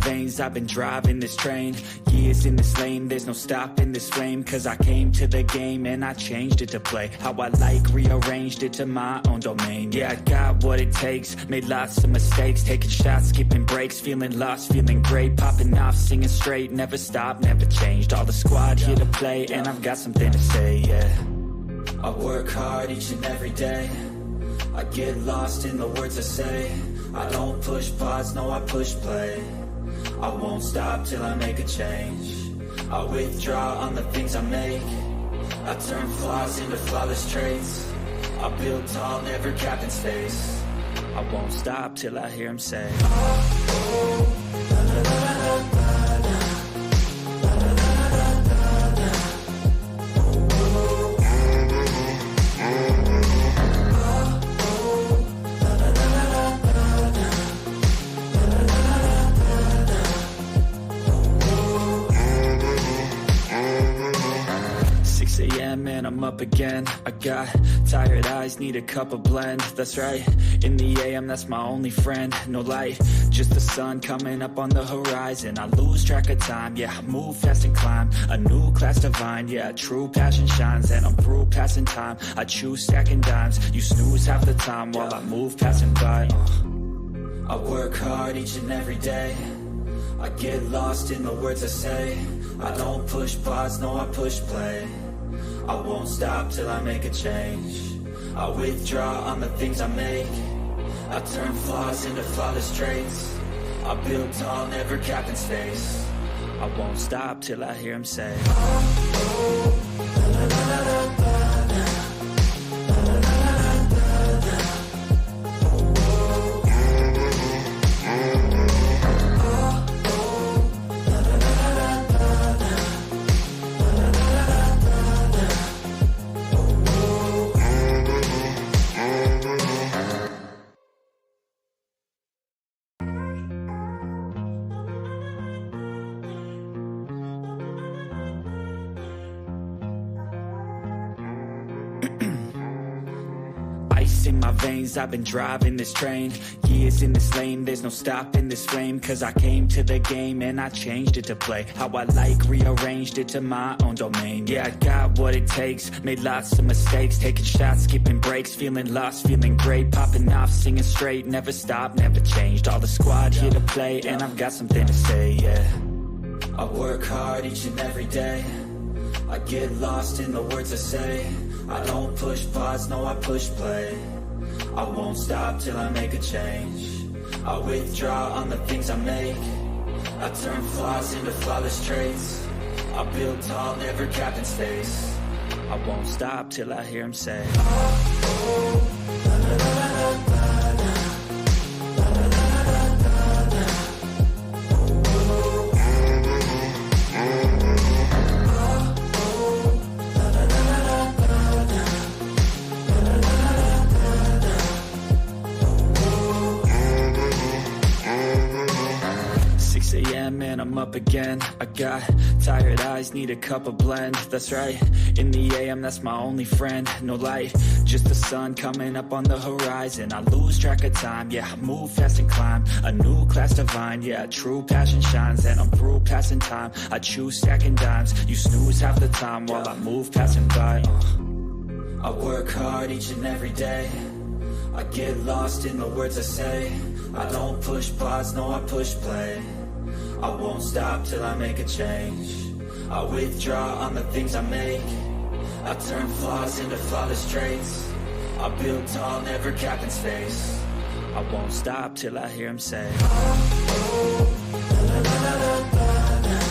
veins, I've been driving this train. Years in this lane, there's no stopping this flame. Cause I came to the game and I changed it to play how I like, rearranged it to my own domain. Yeah, I got what it takes, made lots of mistakes, taking shots, skipping breaks, feeling lost, feeling great, popping off, singing straight, never stopped, never changed. All the squad here to play, and I've got something to say, yeah. I work hard each and every day, I get lost in the words I say. I don't push pause, no I push play. I won't stop till I make a change. I withdraw on the things I make. I turn flaws into flawless traits. I build tall, never capped in space. I won't stop till I hear him say, oh, oh, la, la, la, la, la. Man, I'm up again. I got tired eyes, need a cup of blend. That's right, in the AM, that's my only friend. No light, just the sun coming up on the horizon. I lose track of time, yeah, I move fast and climb a new class divine, yeah, true passion shines. And I'm through passing time, I choose stacking dimes. You snooze half the time while I move passing by. I work hard each and every day, I get lost in the words I say. I don't push pause, no I push play. I won't stop till I make a change. I withdraw on the things I make. I turn flaws into flawless traits. I build tall, never capped in space. I won't stop till I hear him say, oh, oh, la, la, la, la, la, la. In my veins, I've been driving this train. Years in this lane, there's no stopping this flame. Cause I came to the game and I changed it to play how I like, rearranged it to my own domain. Yeah, I got what it takes, made lots of mistakes, taking shots, skipping breaks, feeling lost, feeling great, popping off, singing straight, never stopped, never changed. All the squad here to play, and I've got something to say, yeah. I work hard each and every day, I get lost in the words I say. I don't push pause, no I push play. I won't stop till I make a change. I withdraw on the things I make. I turn flaws into flawless traits. I build tall, never capped in space. I won't stop till I hear him say, oh, oh, la, la, la, la, la. Man, I'm up again. I got tired eyes, need a cup of blend. That's right, in the AM, that's my only friend. No light, just the sun coming up on the horizon. I lose track of time, yeah, I move fast and climb a new class divine, yeah, true passion shines. And I'm through passing time, I choose stacking dimes. You snooze half the time while I move passing by. I work hard each and every day, I get lost in the words I say. I don't push pause, no I push play. I won't stop till I make a change. I withdraw on the things I make. I turn flaws into flawless traits. I build tall, never capped in space. I won't stop till I hear him say, oh, oh, la, la, la, la, la, la.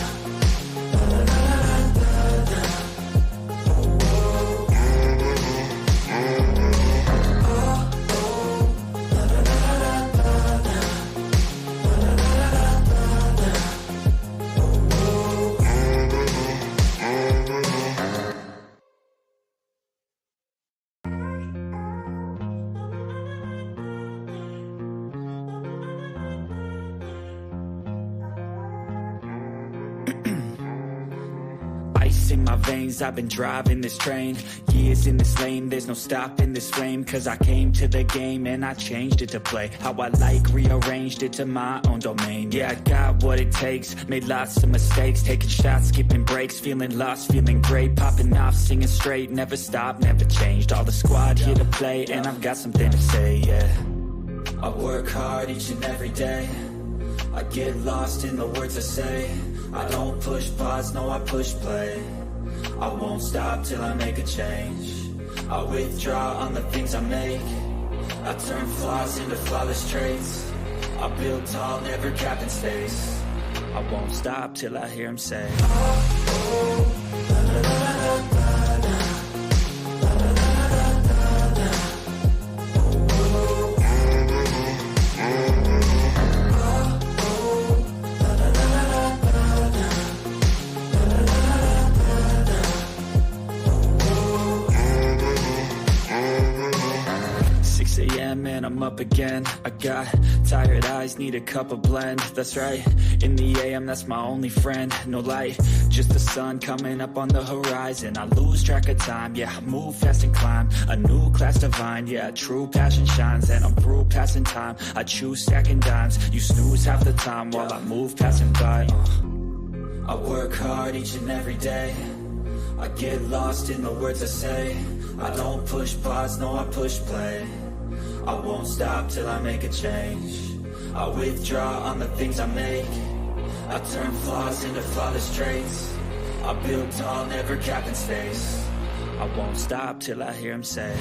in my veins, I've been driving this train. Years in this lane, there's no stopping this flame. Cause I came to the game and I changed it to play how I like, rearranged it to my own domain. Yeah, I got what it takes, made lots of mistakes, taking shots, skipping breaks, feeling lost, feeling great, popping off, singing straight, never stopped, never changed. All the squad here to play and I've got something to say, yeah. I work hard each and every day, I get lost in the words I say. I don't push pause, no I push play. I won't stop till I make a change. I withdraw on the things I make. I turn flaws into flawless traits. I build tall, never capped in space. I won't stop till I hear him say, and I'm up again. I got tired eyes, need a cup of blend. That's right, in the AM, that's my only friend. No light, just the sun coming up on the horizon. I lose track of time, yeah, I move fast and climb a new class divine, yeah, true passion shines. And I'm through passing time, I choose stacking dimes. You snooze half the time while I move passing by. I work hard each and every day, I get lost in the words I say. I don't push pause, no I push play. I won't stop till I make a change. I withdraw on the things I make. I turn flaws into flawless traits. I build tall, never capped in space. I won't stop till I hear him say,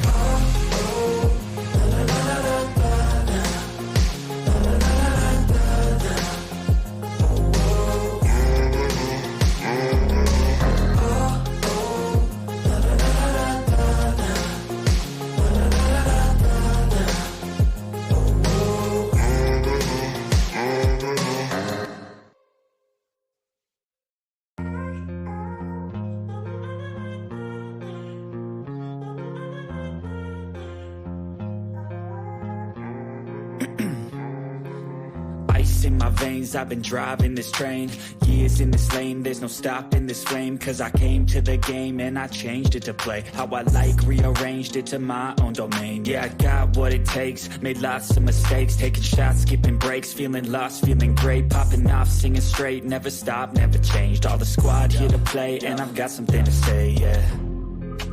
in my veins, I've been driving this train. Years in this lane, there's no stopping this flame. Cause I came to the game and I changed it to play how I like, rearranged it to my own domain. Yeah, I got what it takes, made lots of mistakes, taking shots, skipping breaks, feeling lost, feeling great, popping off, singing straight, never stopped, never changed. All the squad here to play and I've got something to say, yeah.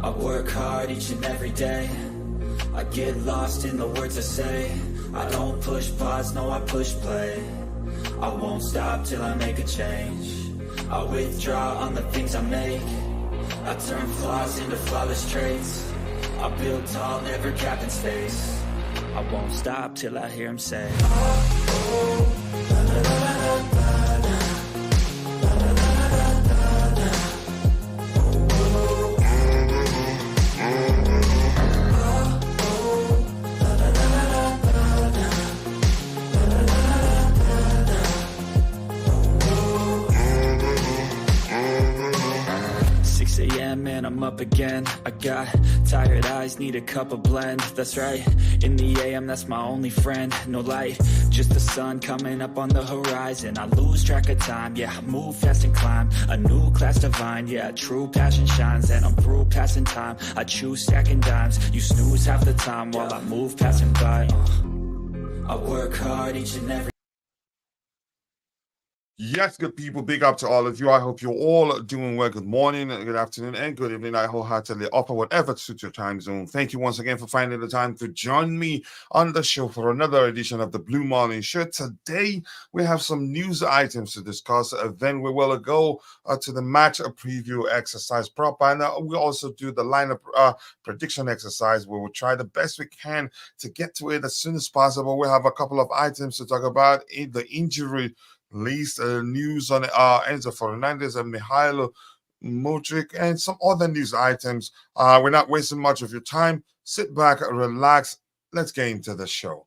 I work hard each and every day, I get lost in the words I say. I don't push pause, no I push play. I won't stop till I make a change. I withdraw on the things I make. I turn flaws into flawless traits. I build tall, never capped in space. I won't stop till I hear him say, and I'm up again. I got tired eyes, need a cup of blend. That's right, in the AM, that's my only friend. No light, just the sun coming up on the horizon. I lose track of time, yeah, I move fast and climb a new class divine, yeah, true passion shines. And I'm through passing time, I choose stacking dimes. You snooze half the time while I move passing by. I work hard each and every. Yes, good people, big up to all of you. I hope you're all doing well. Good morning, good afternoon, and good evening. I wholeheartedly offer whatever suits your time zone. Thank you once again for finding the time to join me on the show for another edition of the Blue Morning Show. Today, we have some news items to discuss. Then we will go to the match preview exercise prop. And we also do the lineup prediction exercise where we'll try the best we can to get to it as soon as possible. We have a couple of items to talk about. The injury list, news on Enzo Fernandez and Mihailo Mudryk, and some other news items. We're not wasting much of your time. Sit back, relax. Let's get into the show.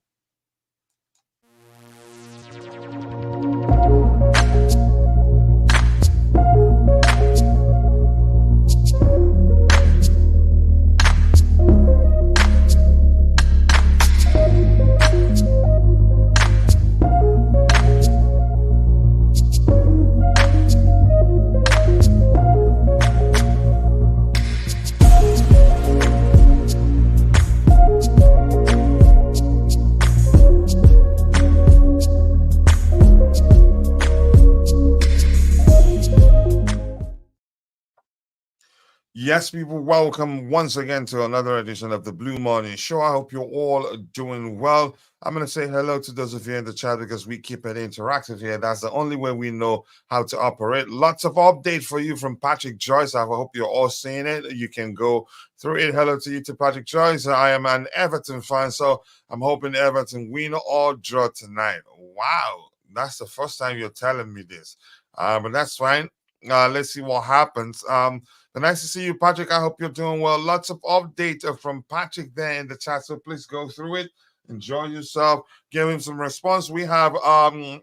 Yes, people, welcome once again to another edition of the Blue Morning Show. I hope you're all doing well. I'm going to say hello to those of you in the chat because we keep it interactive here. That's the only way we know how to operate. Lots of update for you from Patrick Joyce. I hope you're all seeing it. You can go through it. Hello to you to Patrick Joyce. I am an Everton fan, so I'm hoping Everton win or draw tonight. Wow, that's the first time you're telling me this. But that's fine. Let's see what happens. Nice to see you, Patrick. I hope you're doing well. Lots of update from Patrick there in the chat, so please go through it. Enjoy yourself. Give him some response. We have a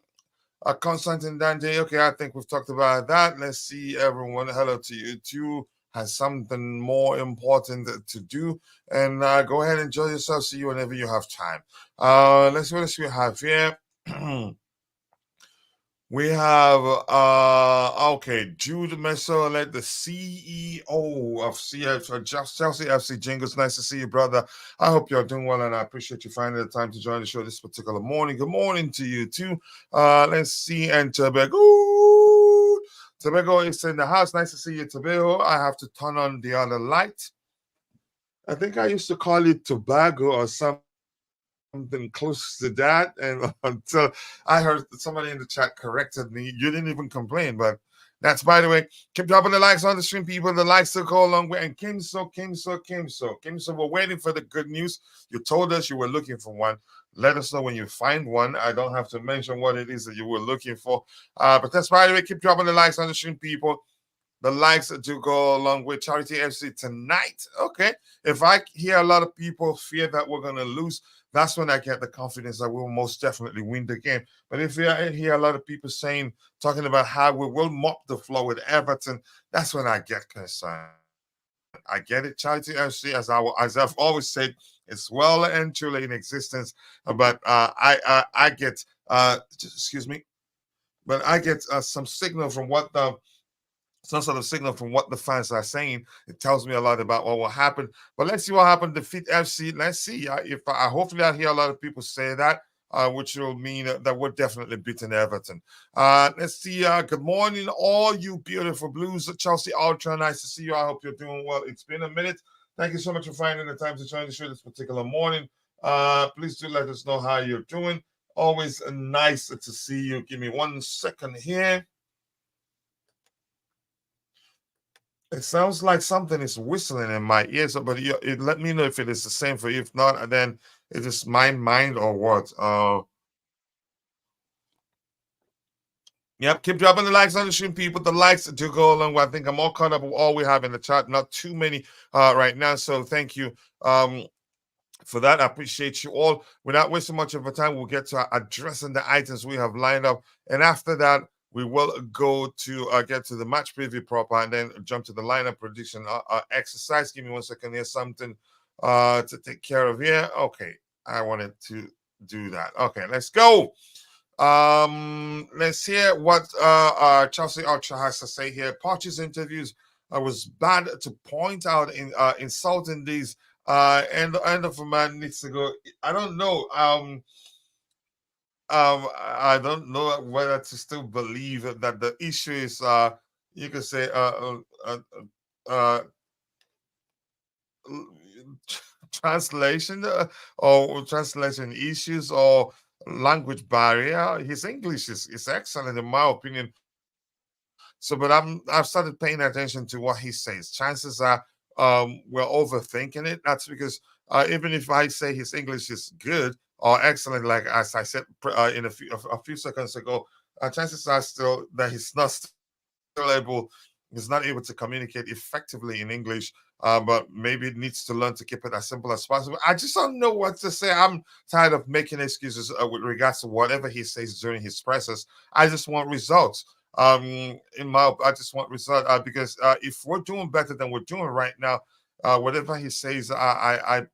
Constantine Dante. Okay, I think we've talked about that. Let's see, everyone. Hello to you too. Has something more important to do, and go ahead and enjoy yourself. See you whenever you have time. Let's see what else we have here. We have okay, Jude Messolet, the CEO of Chelsea FC Jingles. Nice to see you, brother. I hope you're doing well, and I appreciate you finding the time to join the show this particular morning. Good morning to you too. Let's see, and Tebago. Tebago is in the house. Nice to see you, Tebago. I have to turn on the other light. I think I used to call it Tobago or something close to that, and until I heard somebody in the chat corrected me, you didn't even complain. But that's, by the way, keep dropping the likes on the stream, people. The likes will go a long way. And Kimso, we're waiting for the good news. You told us you were looking for one. Let us know when you find one. I don't have to mention what it is that you were looking for. But that's, by the way, keep dropping the likes on the stream, people. The likes do go along with Charity FC tonight. Okay. If I hear a lot of people fear that we're going to lose, that's when I get the confidence that we'll most definitely win the game. But if I hear a lot of people talking about how we will mop the floor with Everton, that's when I get concerned. I get it. Charity FC, as I've always said, it's well and truly in existence. But I get, excuse me, but I get some signal from what the some sort of signal from what the fans are saying. It tells me a lot about what will happen. But let's see what happened. Defeat FC. Let's see. If hopefully I hear a lot of people say that, which will mean that we're definitely beating Everton. Let's see. Good morning, all you beautiful Blues. Chelsea Ultra. Nice to see you. I hope you're doing well. It's been a minute. Thank you so much for finding the time to join the show this particular morning. Please do let us know how you're doing. Always nice to see you. Give me 1 second here. It sounds like something is whistling in my ears, but let me know if it is the same for you. If not, then it is my mind or what. Yep, keep dropping the likes on the stream, people. The likes do go along. I think I'm all caught up with all we have in the chat. Not too many right now, so thank you for that. I appreciate you all. Without wasting much of our time, we'll get to addressing the items we have lined up, and after that, we will go to get to the match preview proper and then jump to the lineup prediction exercise. Give me 1 second here, something to take care of here. Okay, I wanted to do that. Okay, let's go. Let's hear what Chelsea Ultra has to say here. Poch's interviews was bad to point out in insulting these end of a man needs to go. I don't know. I don't know whether to still believe that the issue is, you could say, translation or translation issues or language barrier. His English is excellent in my opinion. So, but I've started paying attention to what he says. Chances are, we're overthinking it. That's because even if I say his English is good or excellent, like as I said in a few seconds ago, chances are still that he's not able to communicate effectively in English. But maybe it needs to learn to keep it as simple as possible. I just don't know what to say. I'm tired of making excuses with regards to whatever he says during his presses. I just want results. I just want results because if we're doing better than we're doing right now, whatever he says, I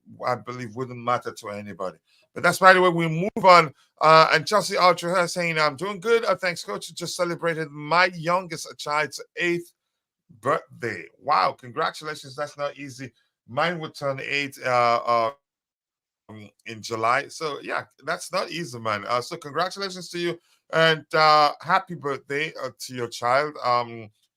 believe wouldn't matter to anybody. But that's, by the way, we move on. And Chelsea Ultra saying, I'm doing good. Thanks, coach. Just celebrated my youngest child's 8th birthday. Wow, congratulations. That's not easy. Mine would turn 8 in July. So, yeah, that's not easy, man. So congratulations to you. And happy birthday to your child.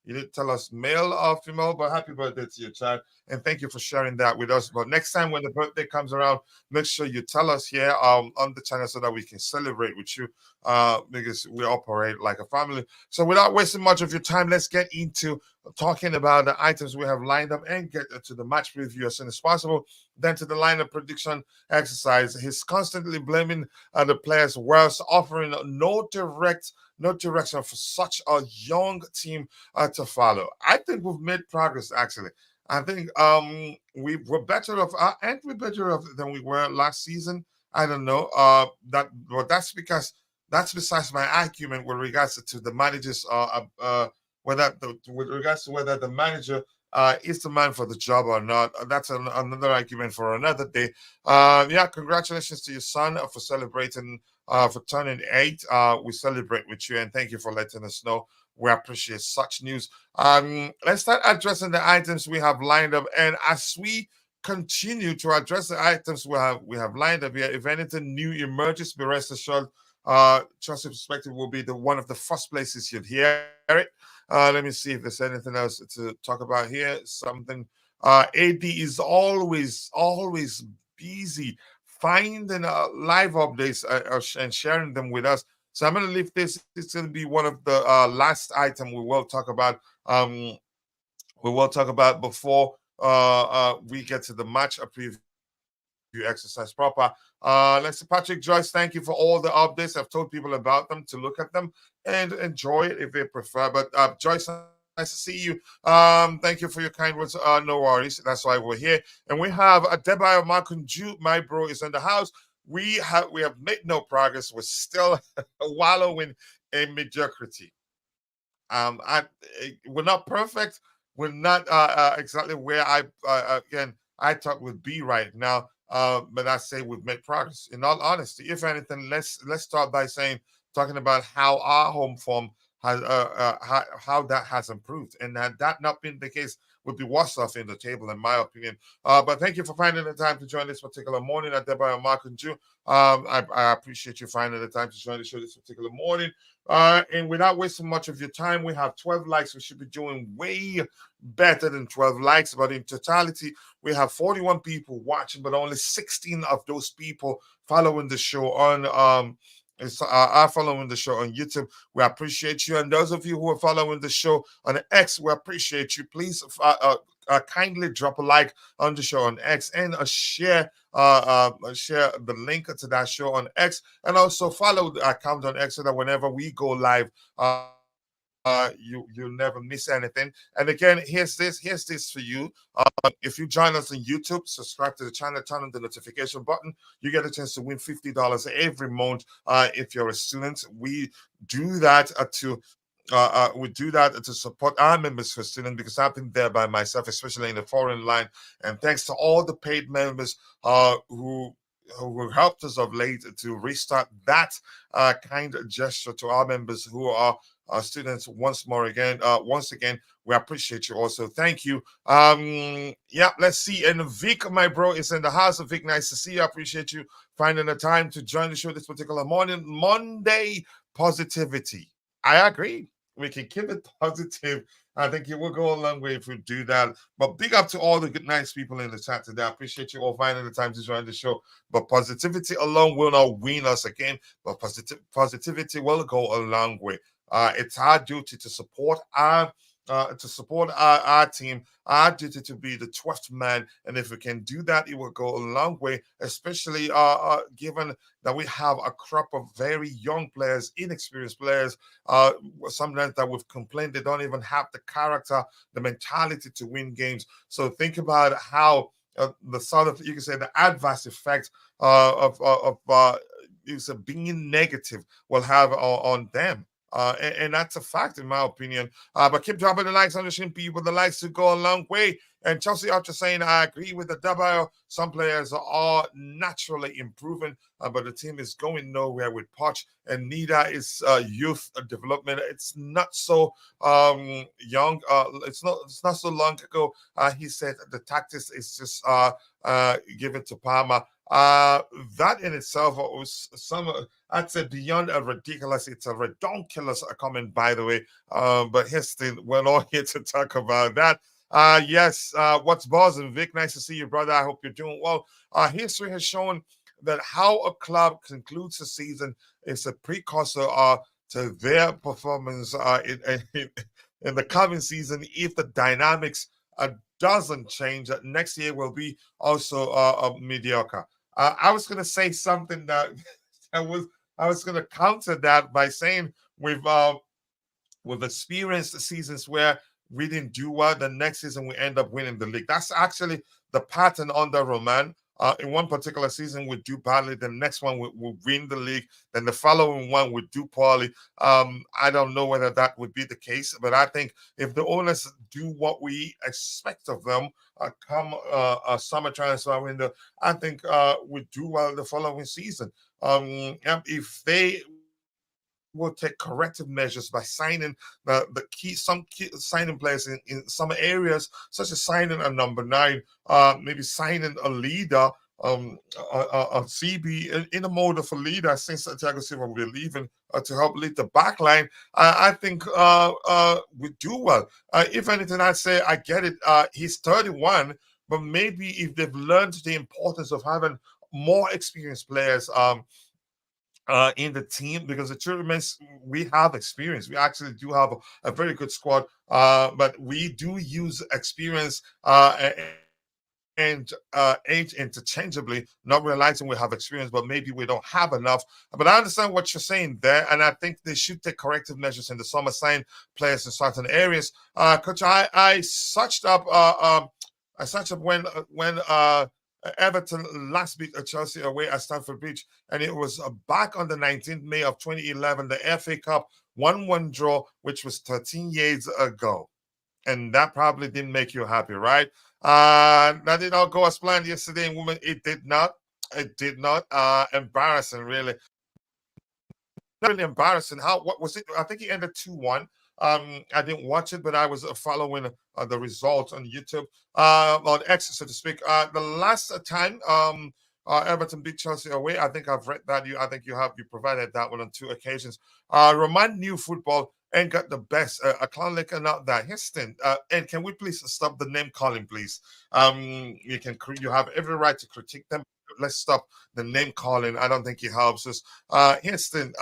You didn't tell us male or female, but happy birthday to your child. And thank you for sharing that with us. But next time when the birthday comes around, make sure you tell us here on the channel so that we can celebrate with you because we operate like a family. So without wasting much of your time, let's get into talking about the items we have lined up and get to the match preview as soon as possible. Then to the lineup prediction exercise. He's constantly blaming the players whilst offering no direction for such a young team to follow. I think we've made progress actually. I think we're better off, and we're better off than we were last season. I don't know. That's because that's besides my argument with regards to the managers. With regards to whether the manager is the man for the job or not. That's another argument for another day. Yeah, congratulations to your son for celebrating for turning 8. We celebrate with you and thank you for letting us know. We appreciate such news. Let's start addressing the items we have lined up, and as we continue to address the items we have lined up here, if anything new emerges, be rest assured, Chelsea Perspective will be one of the first places you'd hear it. Let me see if there's anything else to talk about here. Something. AD is always busy finding live updates and sharing them with us. So I'm going to leave this. It's going to be one of the last item we will talk about. Before we get to the match preview exercise proper. Let's see, Patrick Joyce, thank you for all the updates. I've told people about them to look at them and enjoy it if they prefer. But Joyce, nice to see you. Thank you for your kind words. No worries. That's why we're here. And we have Tebago Makunju, my bro, is in the house. We have made no progress. We're still wallowing in mediocrity. We're not perfect. We're not exactly where I thought we'd be right now. But I say we've made progress. In all honesty, if anything, let's start by talking about how our home form has how that has improved, and that not being the case would be worse off in the table, in my opinion. But thank you for finding the time to join this particular morning at Deborah Mark and Jew. I appreciate you finding the time to join the show this particular morning. And without wasting much of your time, we have 12 likes. We should be doing way better than 12 likes, but in totality, we have 41 people watching, but only 16 of those people following the show on are following the show on YouTube. We appreciate you, and those of you who are following the show on X, we appreciate you. Please kindly drop a like on the show on X and share the link to that show on X, and also follow the account on X so that whenever we go live, you'll never miss anything. And again, here's this for you. If you join us on YouTube, subscribe to the channel, turn on the notification button, you get a chance to win $50 every month. If you're a student, we do that to support our members for students, because I've been there by myself, especially in the foreign line. And thanks to all the paid members who helped us of late to restart that kind of gesture to our members who are students. Once again, we appreciate you also. Thank you. Yeah, let's see. And Vic, my bro, is in the house. Vic, nice to see you. I appreciate you finding the time to join the show this particular morning. Monday positivity. I agree. We can keep it positive. I think it will go a long way if we do that. But big up to all the good, nice people in the chat today. I appreciate you all finding the time to join the show. But positivity alone will not win us again. But positivity will go a long way. It's our duty to support our team, our duty to be the 12th man, and if we can do that, it will go a long way, especially given that we have a crop of very young players, inexperienced players, sometimes that we've complained they don't even have the character, the mentality to win games. So think about how the sort of, you can say, the adverse effect of being negative will have on them. And that's a fact, in my opinion. But keep dropping the likes on the stream, people. The likes to go a long way. And Chelsea after saying, I agree with the W. Some players are naturally improving, but the team is going nowhere with Poch. And neither is youth development. It's not so young. It's not so long ago. He said the tactics is just given to Palmer. That in itself was some, I'd say, beyond a ridiculous. It's a redonkulous comment, by the way. But here's the, we're not here to talk about that. Yes, what's buzzing, Vic? Nice to see you, brother. I hope you're doing well. History has shown that how a club concludes the season is a precursor to their performance in the coming season. If the dynamics doesn't change, next year will be also mediocre. I was going to say something that I was going to counter that by saying we've experienced seasons where we didn't do well. The next season we end up winning the league. That's actually the pattern under Roman. In one particular season, we do badly. The next one, we win the league. Then the following one, we do poorly. I don't know whether that would be the case, but I think if the owners do what we expect of them, come summer transfer window, I think we do well the following season. If they will take corrective measures by signing some key signing players in some areas, such as signing a number 9, maybe signing a leader, a CB in a mode of a leader, since Santiago Silva will be leaving to help lead the back line. I think we do well. If anything, I'd say I get it. He's 31, but maybe if they've learned the importance of having more experienced players in the team, because the truth remains we have experience. We actually do have a very good squad, but we do use experience and age interchangeably, not realizing we have experience, but maybe we don't have enough. But I understand what you're saying there, and I think they should take corrective measures in the summer, sign players in certain areas. Coach, I searched up when Everton last beat Chelsea away at Stamford Bridge, and it was back on the 19th May of 2011, the FA Cup 1-1 draw, which was 13 years ago. And that probably didn't make you happy, right? That did not go as planned yesterday in women. It did not. It did not. Embarrassing, really. Not really embarrassing. What was it? I think it ended 2-1. I didn't watch it, but I was following the results on YouTube, on X, so to speak. The last time Everton beat Chelsea away, I think I've read that. I think you provided that one on 2 occasions. Roman knew football and got the best. A clown like not that. Houston, and can we please stop the name calling, please? You have every right to critique them. Let's stop the name calling. I don't think it helps us. Houston,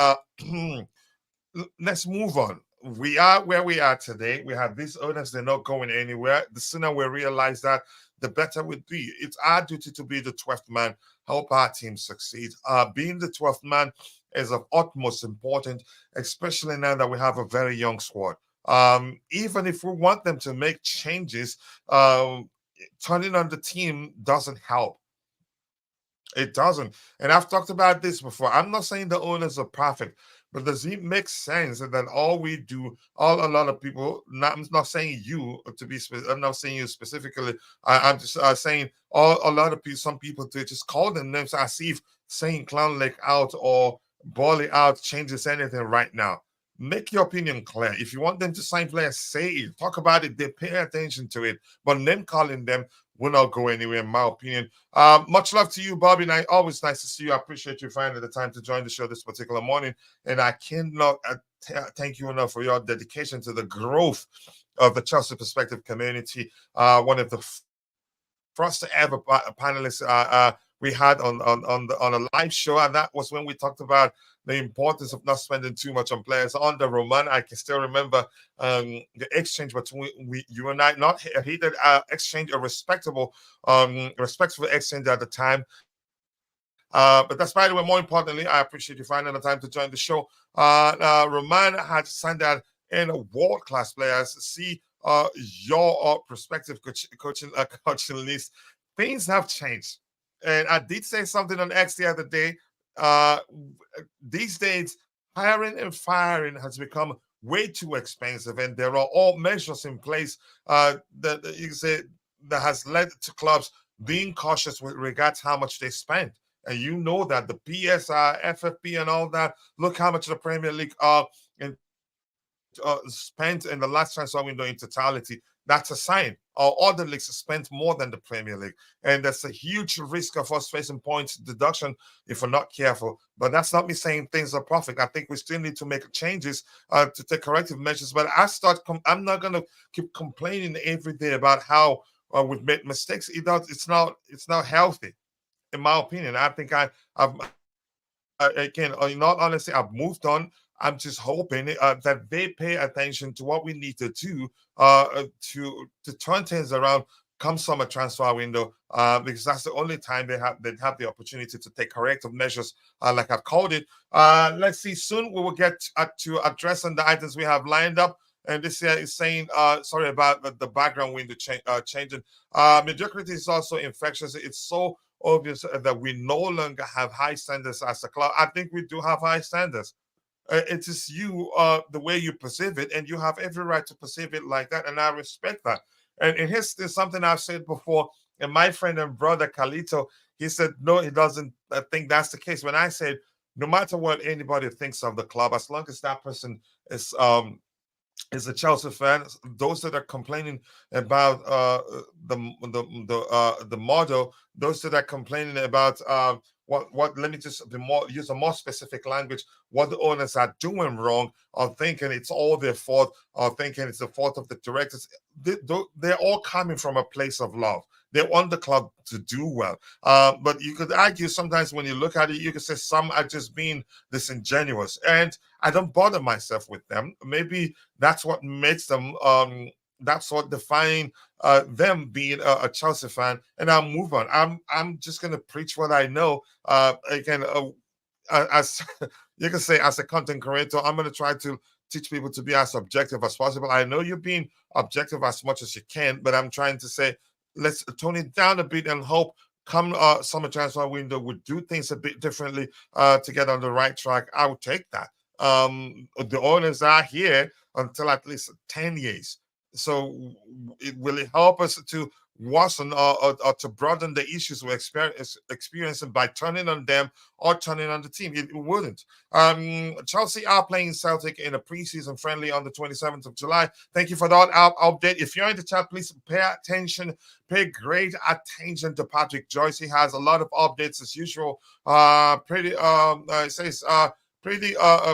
let's move on. We are where we are today. We have these owners, they're not going anywhere. The sooner we realize that, the better it would be. It's our duty to be the 12th man, help our team succeed. Being the 12th man is of utmost importance, especially now that we have a very young squad. Even if we want them to make changes, turning on the team doesn't help. It doesn't. And I've talked about this before. I'm not saying the owners are perfect, but does it make sense that all we do, a lot of people, I'm not saying you to be, I'm not saying you specifically. I'm just saying a lot of people, some people do just call them names as if saying Clown Lake out or Bally out changes anything right now. Make your opinion clear. If you want them to sign players, say it. Talk about it. They pay attention to it. But name calling them will not go anywhere, in my opinion. Much love to you, Bobby. And always nice to see you. I appreciate you finding the time to join the show this particular morning. And I cannot thank you enough for your dedication to the growth of the Chelsea Perspective community. One of the first ever panelists we had on a live show, and that was when we talked about the importance of not spending too much on players. Under Roman, I can still remember the exchange between you and I, not a heated exchange, a respectful exchange at the time. But that's, by the way, more importantly, I appreciate you finding the time to join the show. Roman had signed that in a world-class players. See your perspective coaching list. Things have changed. And I did say something on X the other day. These days, hiring and firing has become way too expensive, and there are all measures in place that has led to clubs being cautious with regards to how much they spend. And you know that the PSR, FFP, and all that. Look how much the Premier League spent in the last transfer window in totality. that's a sign. Our other leagues spent more than the Premier League, and that's a huge risk of us facing points deduction if we're not careful. But that's not me saying things are perfect. I think we still need to make changes to take corrective measures. But I'm not going to keep complaining every day about how we've made mistakes. It's not healthy, in my opinion. I think I've again, in all honesty, I've moved on. I'm just hoping that they pay attention to what we need to do to turn things around come summer transfer window, because that's the only time they have the opportunity to take corrective measures, like I've called it. Let's see, soon we will get to addressing the items we have lined up. And this here is saying, sorry about the background window changing. Mediocrity is also infectious. It's so obvious that we no longer have high standards as a club. I think we do have high standards. It is the way you perceive it, and you have every right to perceive it like that, and I respect that. And here's something I've said before, and my friend and brother Carlito, he said, no, he doesn't think that's the case. When I said, no matter what anybody thinks of the club, as long as that person is a Chelsea fan, those that are complaining about the model, those that are complaining about what let me just use a more specific language, what the owners are doing wrong, or thinking it's all their fault, or thinking it's the fault of the directors, they're all coming from a place of love. They want the club to do well. But you could argue sometimes when you look at it, you could say some are just being disingenuous. And I don't bother myself with them. Maybe that's what makes them, that's what defines them being a Chelsea fan. And I'll move on. I'm just going to preach what I know. Again, as you can say, as a content creator, I'm going to try to teach people to be as objective as possible. I know you're being objective as much as you can, but I'm trying to say, let's tone it down a bit and hope come summer transfer window would do things a bit differently to get on the right track. I would take that. The owners are here until at least 10 years. So will it help us to worsen or to broaden the issues we're experiencing by turning on them or turning on the team? It wouldn't. Chelsea are playing Celtic in a preseason friendly on the 27th of July. Thank you for that update. If you're in the chat, please pay great attention to Patrick Joyce. He has a lot of updates as usual. It says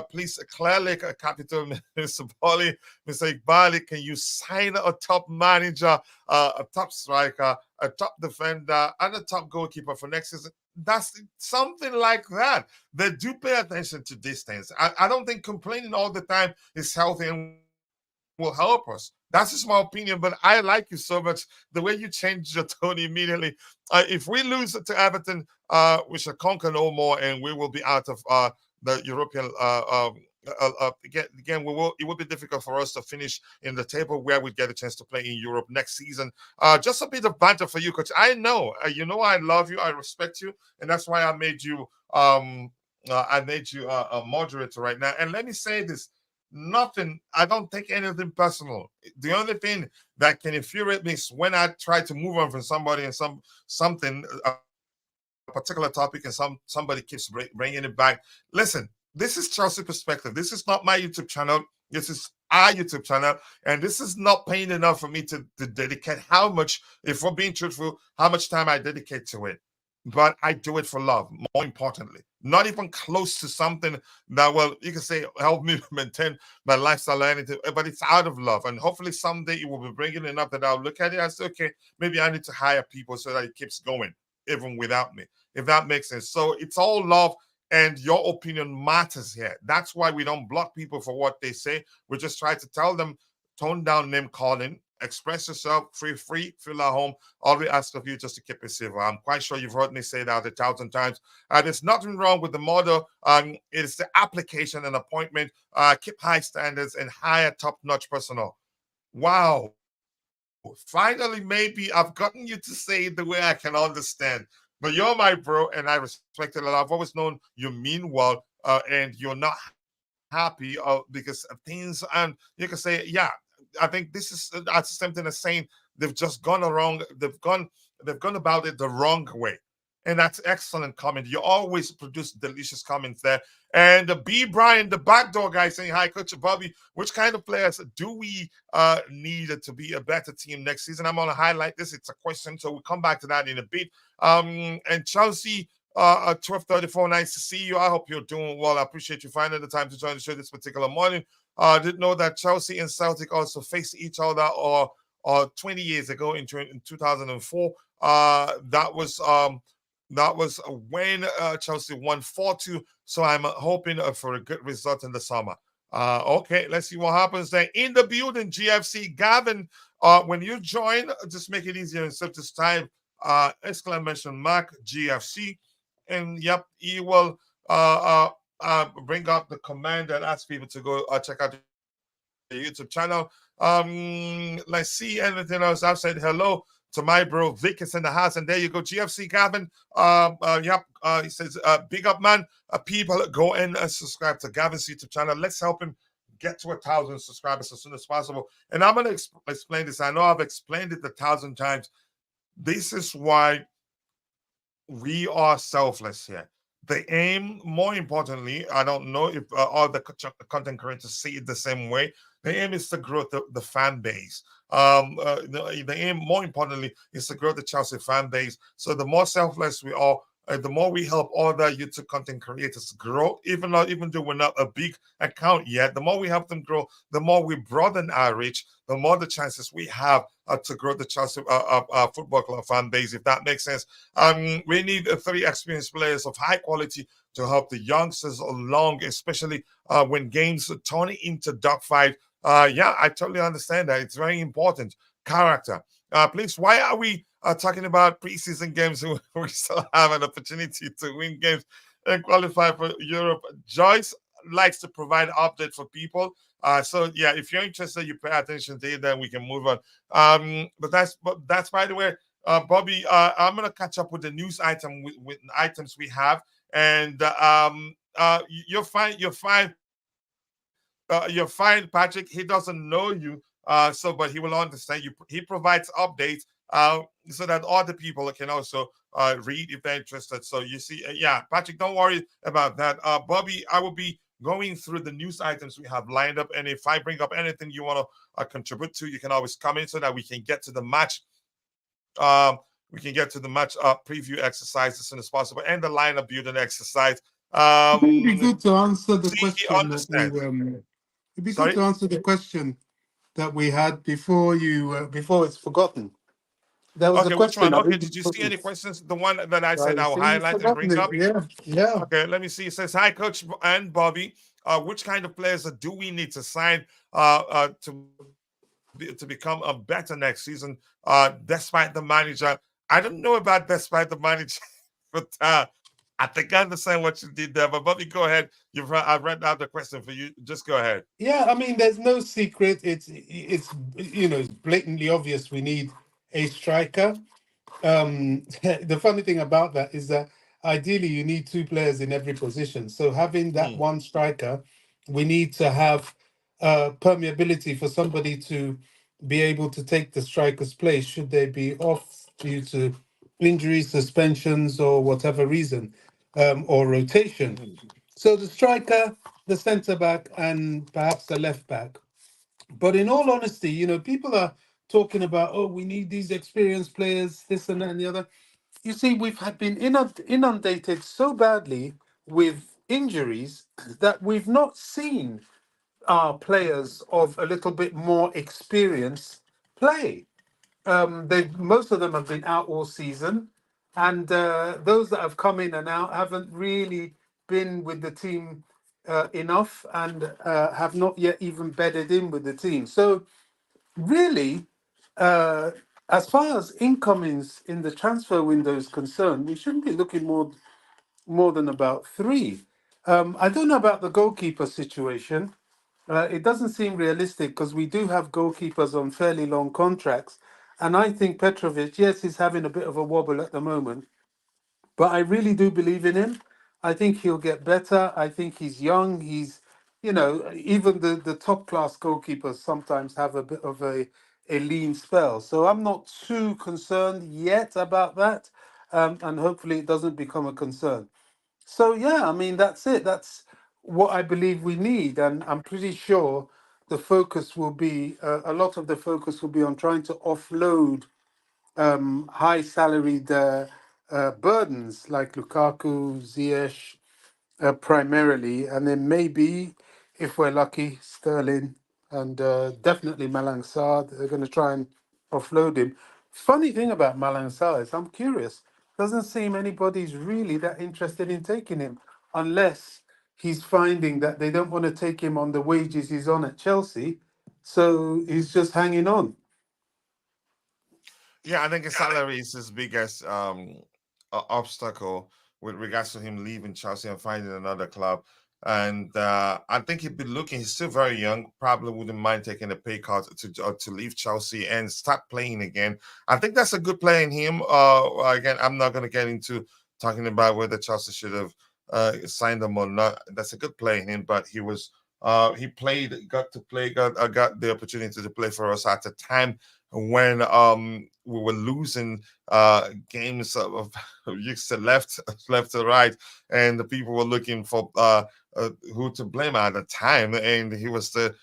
please clearly capital Mr. Bali, Mr. Iqbali, can you sign a top manager, a top striker, a top defender, and a top goalkeeper for next season? That's something like that. They do pay attention to these things. I don't think complaining all the time is healthy and will help us. That's just my opinion, but I like you so much. The way you changed your tone immediately. If we lose to Everton, we shall conquer no more, and we will be out of the European. Again, it will be difficult for us to finish in the table where we get a chance to play in Europe next season. Just a bit of banter for you, coach. I know, I love you, I respect you, and that's why I made you a moderator right now. And let me say this. I don't take anything personal. The only thing that can infuriate me is when I try to move on from somebody and something, a particular topic, and somebody keeps bringing it back. Listen, this is Chelsea Perspective. This is not my YouTube channel. This is our YouTube channel, and this is not paying enough for me to dedicate how much, if we're being truthful, how much time I dedicate to it. But I do it for love, more importantly. Not even close to something that, well, you can say help me maintain my lifestyle or anything, but it's out of love. And hopefully someday it will be bringing enough that I'll look at it and say, okay, maybe I need to hire people so that it keeps going, even without me, if that makes sense. So it's all love, and your opinion matters here. That's why we don't block people for what they say. We just try to tell them, tone down name calling, express yourself, feel free, feel at home. All we ask of you just to keep it civil. I'm quite sure you've heard me say that 1,000 times. There's nothing wrong with the model. It's the application and appointment. Keep high standards and hire top-notch personnel. Wow. Finally, maybe I've gotten you to say it the way I can understand. But you're my bro, and I respect it a lot. I've always known you mean well, and you're not happy because of things. And you can say, yeah, I think this is that's something as saying they've just gone wrong. They've gone about it the wrong way. And that's excellent comment. You always produce delicious comments there. And B. Brian, the backdoor guy, saying, hi, Coach Bobby. Which kind of players do we need to be a better team next season? I'm going to highlight this. It's a question, so we'll come back to that in a bit. And Chelsea, 12:34, nice to see you. I hope you're doing well. I appreciate you finding the time to join the show this particular morning. Didn't know that Chelsea and Celtic also faced each other or 20 years ago in 2004. That was when Chelsea won 4-2. So I'm hoping for a good result in the summer. Okay, let's see what happens there. In the building, GFC. Gavin, when you join, just make it easier instead of this time, exclamation mark GFC. And yep, he will bring up the command and ask people to go check out the YouTube channel. Let's see anything else. I've said hello to my bro Vic is in the house, and there you go, GFC Gavin. Yep. He says, big up, man. People go and subscribe to Gavin's YouTube channel. Let's help him get to 1,000 subscribers as soon as possible. And I'm gonna explain this. I know I've explained it 1,000 times. This is why we are selfless here. The aim, more importantly, I don't know if all the content creators see it the same way. The aim is to grow the fan base. The aim, more importantly, is to grow the Chelsea fan base. So the more selfless we are, the more we help other YouTube content creators grow, even though we're not a big account yet, the more we help them grow, the more we broaden our reach, the more the chances we have to grow the Chelsea Football Club fan base, if that makes sense. We need 3 experienced players of high quality to help the youngsters along, especially when games turn into dogfight. Yeah, I totally understand that. It's very important. Character. Please, why are we talking about preseason games? We still have an opportunity to win games and qualify for Europe. Joyce likes to provide update for people. So yeah, if you're interested, you pay attention to it, then we can move on. But that's by the way, Bobby. I'm gonna catch up with the news item with items we have, and you're fine. You're fine, Patrick. He doesn't know you, but he will understand you. He provides updates so that other people can also read if they're interested. So you see, yeah, Patrick, don't worry about that. Bobby, I will be going through the news items we have lined up, and if I bring up anything you want to contribute to, you can always come in so that we can get to the match. Preview exercise as soon as possible, and the lineup building exercise. It'd be good to answer the question that understand. it'd be good to answer the question that we had before before it's forgotten. There was a Which question. one? Okay, did you see any questions? The one that I said I'll highlight and bring up? Yeah. Okay, let me see. It says, hi, Coach and Bobby. Which kind of players do we need to sign to become a better next season, despite the manager? I don't know about despite the manager, but I think I understand what you did there. But Bobby, go ahead. I've read out the question for you. Just go ahead. Yeah, I mean, there's no secret. It's it's blatantly obvious we need a striker. The funny thing about that is that ideally you need 2 players in every position. So having that one striker, we need to have permeability for somebody to be able to take the striker's place should they be off due to injuries, suspensions, or whatever reason, or rotation. So the striker, the centre back, and perhaps the left back. But in all honesty, people are talking about, oh, we need these experienced players, this and that and the other. You see, been inundated so badly with injuries that we've not seen our players of a little bit more experience play. Most of them have been out all season, and those that have come in and out haven't really been with the team enough, and have not yet even bedded in with the team. So really, as far as incomings in the transfer window is concerned, we shouldn't be looking more than about 3. I don't know about the goalkeeper situation. It doesn't seem realistic because we do have goalkeepers on fairly long contracts. And I think Petrovic, yes, he's having a bit of a wobble at the moment, but I really do believe in him. I think he'll get better. I think he's young. Even the top class goalkeepers sometimes have a bit of a lean spell. So I'm not too concerned yet about that. and hopefully it doesn't become a concern. So yeah, I mean that's it. That's what I believe we need, and I'm pretty sure the focus will be a lot of the focus will be on trying to offload high salaried burdens like Lukaku, Ziyech, primarily, and then maybe, if we're lucky, Sterling and definitely Malang Sarr. They're going to try and offload him. Funny thing about Malang Sarr is I'm curious. Doesn't seem anybody's really that interested in taking him, unless he's finding that they don't want to take him on the wages he's on at Chelsea, so he's just hanging on. Yeah, I think his salary is his biggest obstacle with regards to him leaving Chelsea and finding another club. And I think he'd be looking. He's still very young. Probably wouldn't mind taking a pay cut to leave Chelsea and start playing again. I think that's a good play in him. Again, I'm not going to get into talking about whether Chelsea should have signed him or not. That's a good play in him. But he played, got to play, got the opportunity to play for us at the time when we were losing games of used to left to right, and the people were looking for who to blame at the time, and he was the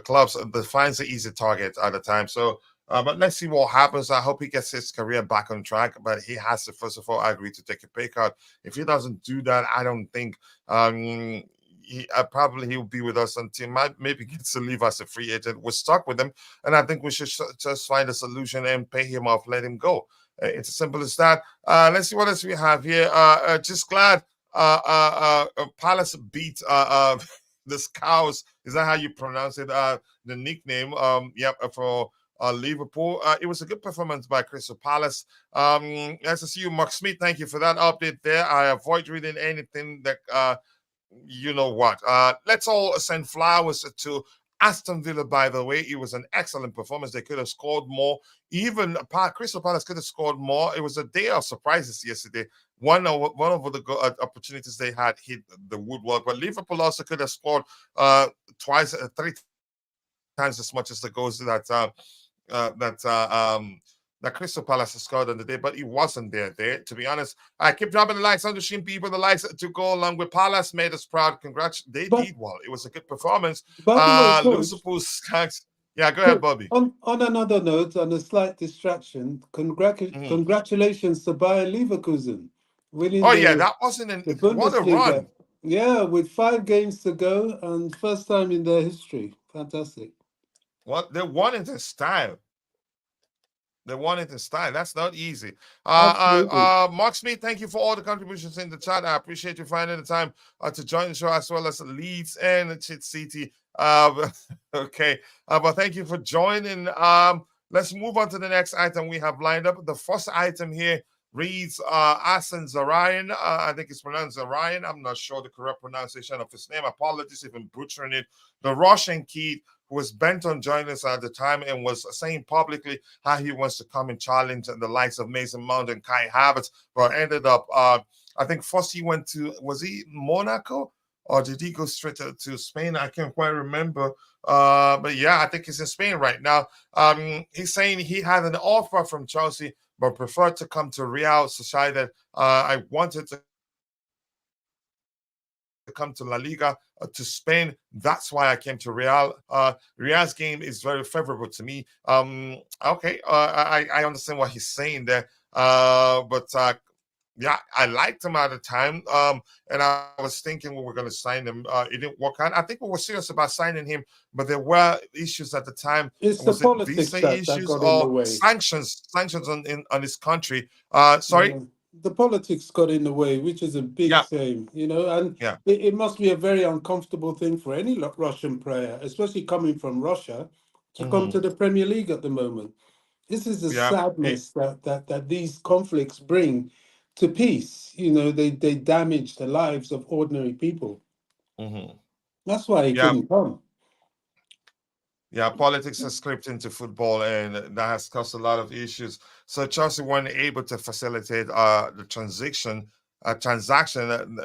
club's defines an easy target at the time. So but let's see what happens. I hope he gets his career back on track, but he has to first of all agree to take a pay cut. If he doesn't do that, I don't think probably he'll be with us until maybe gets to leave as a free agent. We're stuck with him, and I think we should just find a solution and pay him off, let him go. It's as simple as that. Let's see what else we have here. Just glad Palace beat the Scouse. Is that how you pronounce it? The nickname. Yep. For Liverpool. It was a good performance by Crystal Palace. Nice to see you, Mark Smith. Thank you for that update there. I avoid reading anything that you know what. Let's all send flowers to Aston Villa, by the way. It was an excellent performance. They could have scored more. Even Crystal Palace could have scored more. It was a day of surprises yesterday. One of the opportunities they had hit the woodwork, but Liverpool also could have scored twice, 3 times as much as the goals that Crystal Palace scored on the day, but he wasn't there. To be honest, I keep dropping the likes, understream people, the likes to go along with Palace made us proud. Congrats, they But did well. It was a good performance. by the way, coach, Liverpool Skanks. Yeah, go ahead, coach, Bobby. on another note, on a slight distraction, Mhm. congratulations to Bayer Leverkusen winning Oh yeah, that wasn't the what a Bundesliga. run. Yeah, with 5 games to go and first time in their history. Fantastic. What they won it in style. They won it in style. That's not easy. Absolutely. Mark Smith, thank you for all the contributions in the chat. I appreciate you finding the time to join the show, as well as Leeds and Chit City. Okay, but thank you for joining. Let's move on to the next item we have lined up. The first item here reads Asen Zarian. I think it's pronounced Zarian. I'm not sure the correct pronunciation of his name. Apologies if I'm butchering it. The Russian kid who was bent on joining us at the time and was saying publicly how he wants to come and challenge the likes of Mason Mount and Kai Havertz, but ended up, I think first he went to, was he Monaco? Or did he go straight to Spain? I can't quite remember. But yeah, I think he's in Spain right now. He's saying he had an offer from Chelsea, but preferred to come to Real Sociedad. I wanted to come to La Liga, to Spain. That's why I came to Real. Real's game is very favorable to me. Okay, I understand what he's saying there. But yeah, I liked him at the time. And I was thinking we were going to sign him. It didn't work out. I think we were serious about signing him, but there were issues at the time. It's the Was it politics visa that issues got in the or way. sanctions on his country? Sorry. Yeah. The politics got in the way, which is a big Yeah. shame, and Yeah. it must be a very uncomfortable thing for any Russian player, especially coming from Russia, to come to Hmm. the Premier League at the moment. This is the Yeah. sadness that these conflicts bring to peace. They damage the lives of ordinary people. Hmm. That's why he Yeah. couldn't come. Yeah, politics has crept into football, and that has caused a lot of issues. So Chelsea weren't able to facilitate the transaction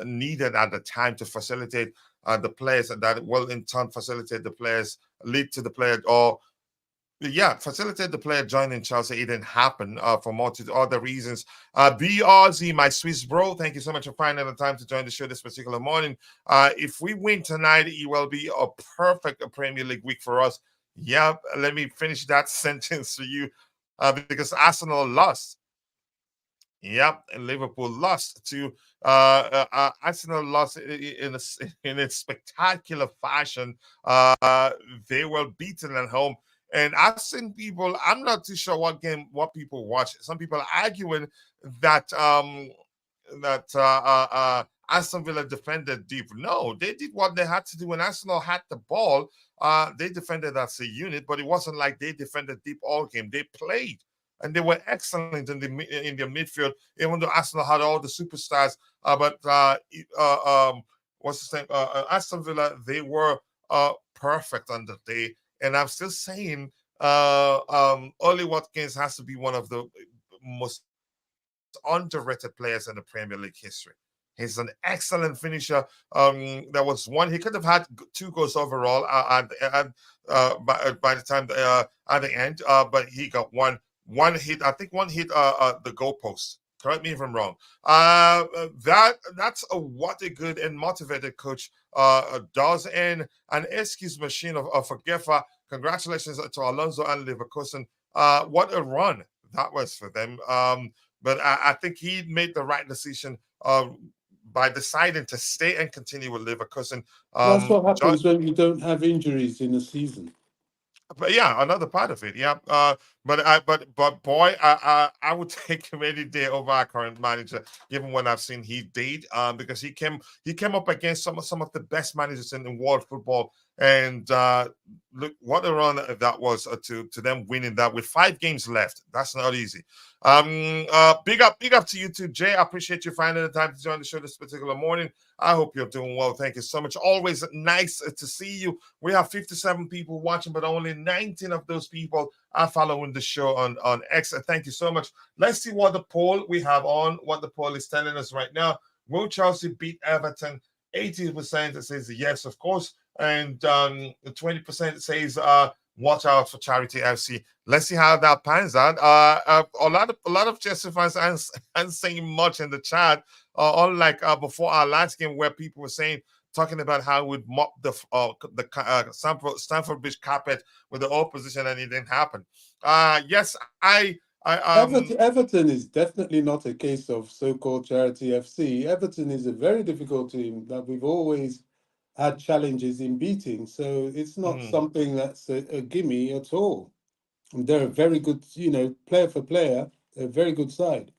needed at the time to facilitate the players, and that will in turn facilitate the players, lead to the player, or Yeah, facilitate the player joining Chelsea. It didn't happen for multiple other reasons. BRZ, my Swiss bro, thank you so much for finding the time to join the show this particular morning. If we win tonight, it will be a perfect Premier League week for us. Yeah, let me finish that sentence for you because Arsenal lost. Yep, and Liverpool lost to Arsenal lost in a spectacular fashion. They were beaten at home, and I've seen people. I'm not too sure what people watch. Some people are arguing that Aston Villa defended deep. No, they did what they had to do when Arsenal had the ball. They defended as a unit, but it wasn't like they defended deep all game. They played and they were excellent in their midfield, even though Arsenal had all the superstars. What's his name? Aston Villa, they were perfect on the day, and I'm still saying Oli Watkins has to be one of the most underrated players in the Premier League history. He's an excellent finisher. There was one he could have had 2 goals overall by the time at the end, but he got one hit. I think one hit the goalpost. Correct me if I'm wrong. That's what a good and motivated coach does. And an excuse machine of Forgefa. Congratulations to Alonso and Leverkusen. What a run that was for them. But I think he made the right decision by deciding to stay and continue with Leverkusen. That's what happens when you don't have injuries in a season. But yeah, another part of it, yeah. But boy, I would take him any day over our current manager, given what I've seen he did. Because he came up against some of the best managers in world football, and look what a run that was to them winning that with 5 games left. That's not easy. Big up to you too, Jay. I appreciate you finding the time to join the show this particular morning. I hope you're doing well. Thank you so much. Always nice to see you. We have 57 people watching, but only 19 of those people are following the show on X. Thank you so much. Let's see what the poll we have on, what the poll is telling us right now. Will Chelsea beat Everton? 80% says yes, of course, and 20% says watch out for Charity FC. Let's see how that pans out. A lot of Chelsea fans aren't saying much in the chat. Unlike before our last game, where people were talking about how we'd mop the Stamford Bridge carpet with the opposition, and it didn't happen. Yes, Everton is definitely not a case of so-called Charity FC. Everton is a very difficult team that we've always had challenges in beating, so it's not something that's a gimme at all. And they're a very good, player for player, a very good side.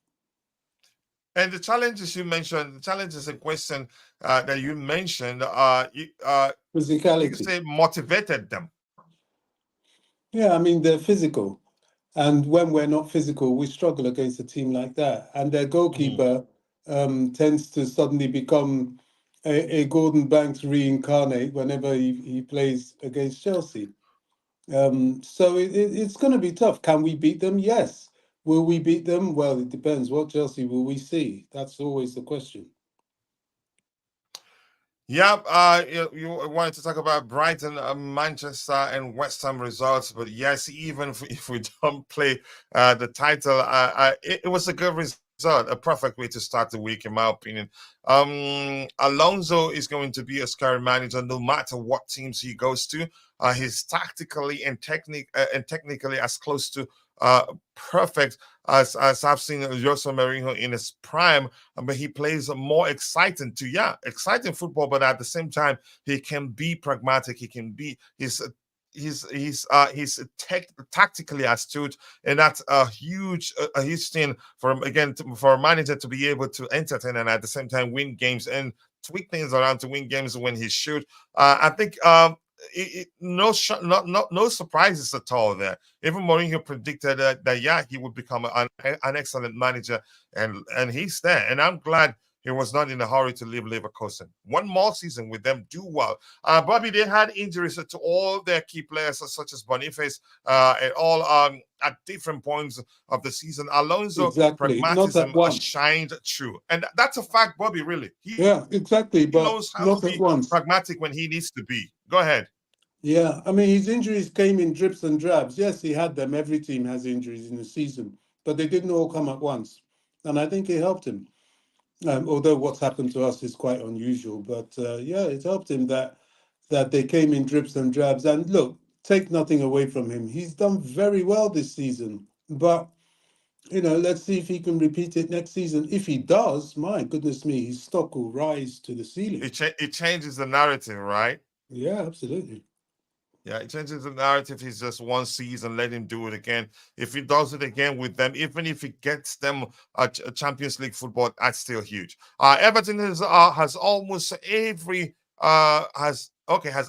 And the challenges you mentioned, the challenges in question that you mentioned, physicality. You could say motivated them. Yeah, I mean, they're physical. And when we're not physical, we struggle against a team like that. And their goalkeeper tends to suddenly become a Gordon Banks reincarnate whenever he plays against Chelsea. So it's going to be tough. Can we beat them? Yes. Will we beat them? Well, it depends. What Chelsea will we see? That's always the question. Yep, you wanted to talk about Brighton, Manchester, and West Ham results, but yes, even if we don't play the title, it was a good result, a perfect way to start the week, in my opinion. Alonso is going to be a scary manager no matter what teams he goes to. He's tactically and technically as close to perfect as I've seen Jose Mourinho in his prime, but he plays a more exciting football, but at the same time he can be pragmatic. He can be he's tactically astute, and that's a huge thing for a manager to be able to entertain and at the same time win games and tweak things around to win games when he should. I think no surprises at all there. Even Mourinho predicted that he would become an excellent manager, and he's there. And I'm glad he was not in a hurry to leave Leverkusen. One more season with them, do well. Bobby, they had injuries to all their key players, such as Boniface, and all at different points of the season. Alonso, pragmatism shined through. And that's a fact, Bobby, really. Exactly. He knows how to be pragmatic when he needs to be. Go ahead. Yeah, I mean, his injuries came in drips and drabs. Yes, he had them. Every team has injuries in the season, but they didn't all come at once. And I think it helped him. Although what's happened to us is quite unusual, but yeah, it helped him that they came in drips and drabs. And look, take nothing away from him. He's done very well this season, but let's see if he can repeat it next season. If he does, my goodness me, his stock will rise to the ceiling. It changes the narrative, right? Yeah, absolutely. Yeah, it changes the narrative. He's just one season, let him do it again. If he does it again with them, even if he gets them a Champions League football, that's still huge. Everton has almost has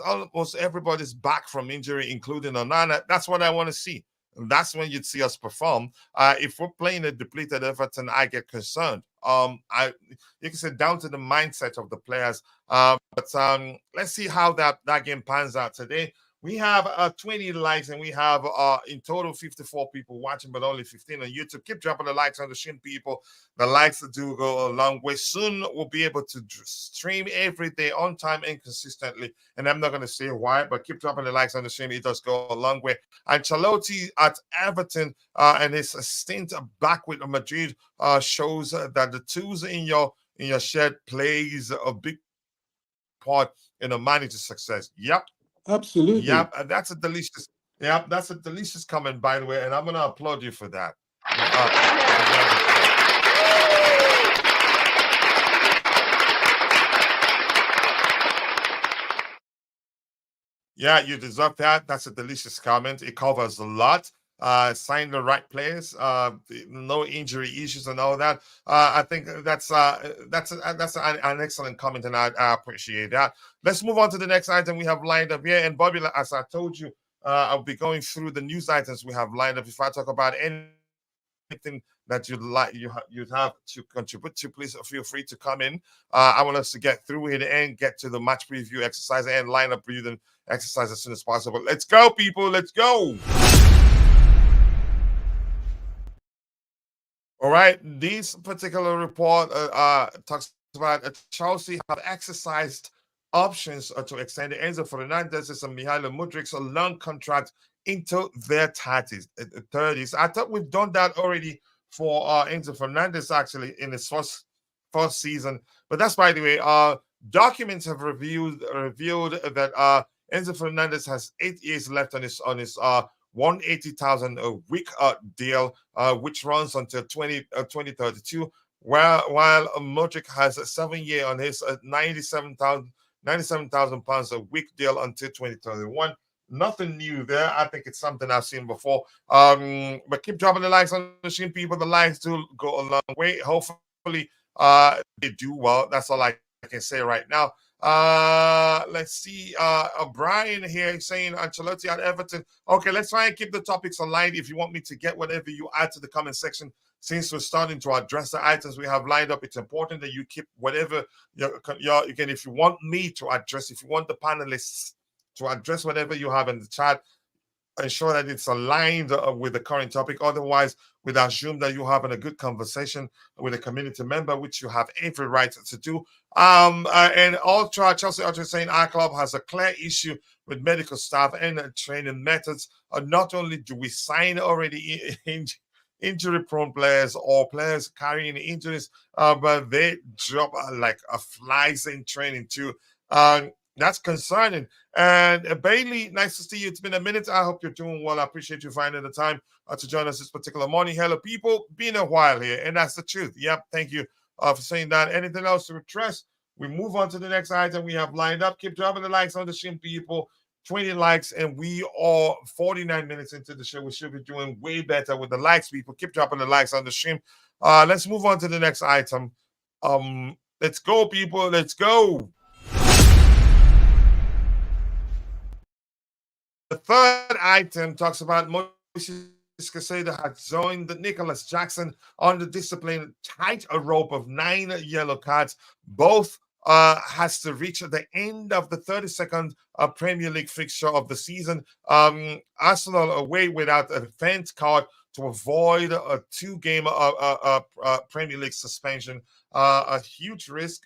almost everybody's back from injury, including Onana. That's what I want to see. And that's when you'd see us perform. If we're playing a depleted Everton, I get concerned. You can say down to the mindset of the players. But let's see how that game pans out today. We have 20 likes and we have in total 54 people watching, but only 15 on YouTube. Keep dropping the likes on the stream, people. The likes do go a long way. Soon we'll be able to stream every day on time and consistently. And I'm not going to say why, but keep dropping the likes on the stream. It does go a long way. Ancelotti at Everton and his stint back with Madrid shows that the tools in your shed plays a big part in a manager's success. Yep. Absolutely. Yep, that's a delicious. Yep, that's a delicious comment, by the way, and I'm gonna applaud you for that. Yeah, you deserve that. That's a delicious comment. It covers a lot. Sign the right players. No injury issues and all that. I think that's an excellent comment, and I appreciate that. Let's move on to the next item we have lined up here. And Bobby, as I told you, I'll be going through the news items we have lined up. If I talk about anything that you'd have to contribute to, please feel free to come in. I want us to get through it and get to the match preview exercise and lineup breathing exercise as soon as possible. Let's go, people. Let's go. All right. This particular report talks about Chelsea have exercised options to extend Enzo Fernandez and Mihailo Mudrik's long contract into their 30s. I thought we've done that already for Enzo Fernandez actually in his first season. But that's by the way. Documents have revealed that Enzo Fernandez has 8 years left on his 180,000 a week deal, which runs until 2032, while Modric has a 7-year on his 97,000 pounds a week deal until 2031. Nothing new there. I think it's something I've seen before. But keep dropping the likes on the stream, people. The likes do go a long way. Hopefully, they do well. That's all I can say right now. Let's see. Brian here saying Ancelotti at Everton. Okay, let's try and keep the topics aligned. If you want me to get whatever you add to the comment section, since we're starting to address the items we have lined up, it's important that you keep whatever again. If you want me to address, if you want the panelists to address whatever you have in the chat, ensure that it's aligned with the current topic. Otherwise, we'd assume that you're having a good conversation with a community member, which you have every right to do. And Chelsea Ultra saying our club has a clear issue with medical staff and training methods. Not only do we sign already injury-prone players or players carrying injuries, but they drop like a flies in training too. That's concerning. And Bailey, nice to see you. It's been a minute. I hope you're doing well. I appreciate you finding the time to join us this particular morning. Hello, people. Been a while here, and that's the truth. Yep, thank you for saying that. Anything else to address? We move on to the next item we have lined up. Keep dropping the likes on the stream, people. 20 likes, and we are 49 minutes into the show. We should be doing way better with the likes, people. Keep dropping the likes on the stream. Let's move on to the next item. Let's go, people. Let's go. The third item talks about Moises Caicedo had joined Nicholas Jackson on the discipline tight a rope of 9 yellow cards. Both has to reach the end of the 32nd Premier League fixture of the season. Arsenal away without a defense card to avoid a 2-game Premier League suspension. A huge risk.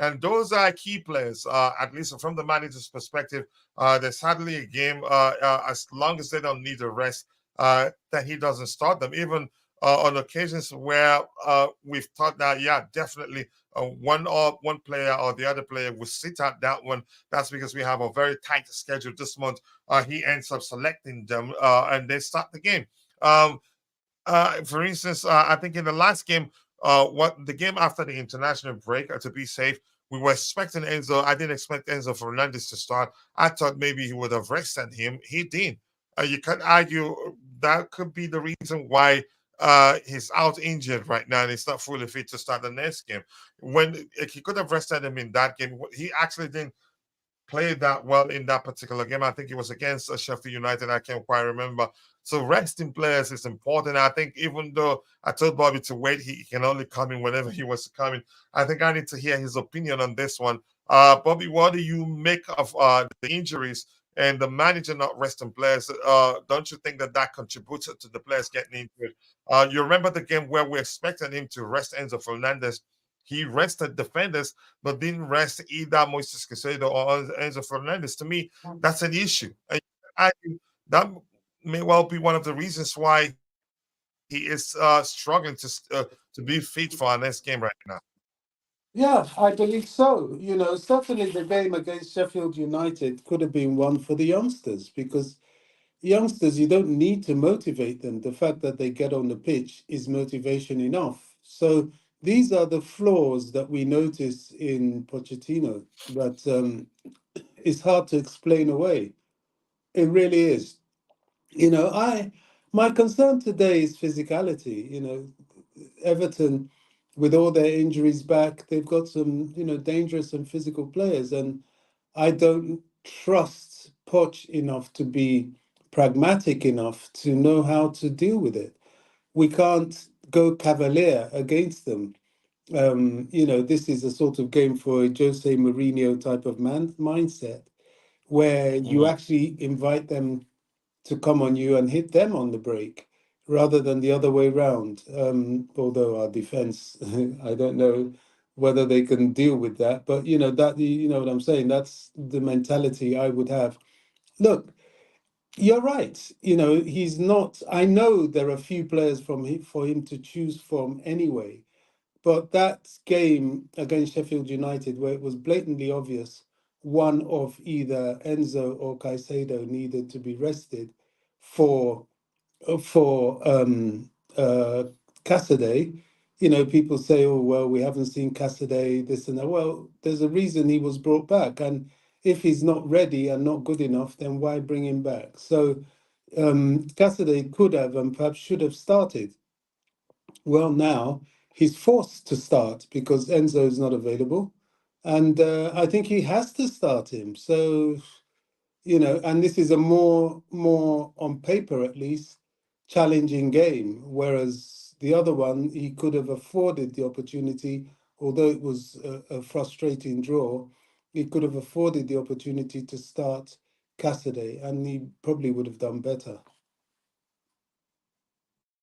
And those are key players, at least from the manager's perspective. There's hardly a game, as long as they don't need a rest, that he doesn't start them. Even on occasions where we've thought that, yeah, definitely one player or the other player will sit out that one. That's because we have a very tight schedule this month. He ends up selecting them, and they start the game. Um, for instance, I think in the last game, what the game after the international break, to be safe, we were expecting Enzo. I didn't expect Enzo Fernandez to start. I thought maybe he would have rested him. He didn't. You could argue that could be the reason why he's out injured right now and he's not fully fit to start the next game. When he could have rested him in that game, he actually didn't played that well in that particular game. I think it was against Sheffield United. I can't quite remember. So resting players is important. I think even though I told Bobby to wait, he can only come in whenever he wants to come in. I think I need to hear his opinion on this one. Bobby, what do you make of the injuries and the manager not resting players? Don't you think that that contributes to the players getting injured? You remember the game where we expected him to rest Enzo Fernandez. He rested defenders, but didn't rest either Moises Caicedo or Enzo Fernandez. To me, that's an issue. And that may well be one of the reasons why he is struggling to be fit for our next game right now. Yeah, I believe so. Certainly the game against Sheffield United could have been one for the youngsters because youngsters, you don't need to motivate them. The fact that they get on the pitch is motivation enough. So these are the flaws that we notice in Pochettino, but it's hard to explain away. It really is. My concern today is physicality. Everton, with all their injuries back, they've got some, dangerous and physical players, and I don't trust Poch enough to be pragmatic enough to know how to deal with it. We can't go cavalier against them. This is a sort of game for a Jose Mourinho type of mindset, where you Mhm. actually invite them to come on you and hit them on the break rather than the other way round. Although our defense, I don't know whether they can deal with that, but you know what I'm saying. That's the mentality I would have. Look, you're right. He's not. I know there are a few players for him to choose from anyway. But that game against Sheffield United, where it was blatantly obvious one of either Enzo or Caicedo needed to be rested for for Cassidy. People say, "Oh well, we haven't seen Cassidy, this and that." Well, there's a reason he was brought back, and if he's not ready and not good enough, then why bring him back? So Cassidy could have and perhaps should have started. Well, now he's forced to start because Enzo is not available, and I think he has to start him. So and this is a more on paper at least challenging game, whereas the other one he could have afforded the opportunity, although it was a frustrating draw. He could have afforded the opportunity to start Cassidy, and he probably would have done better.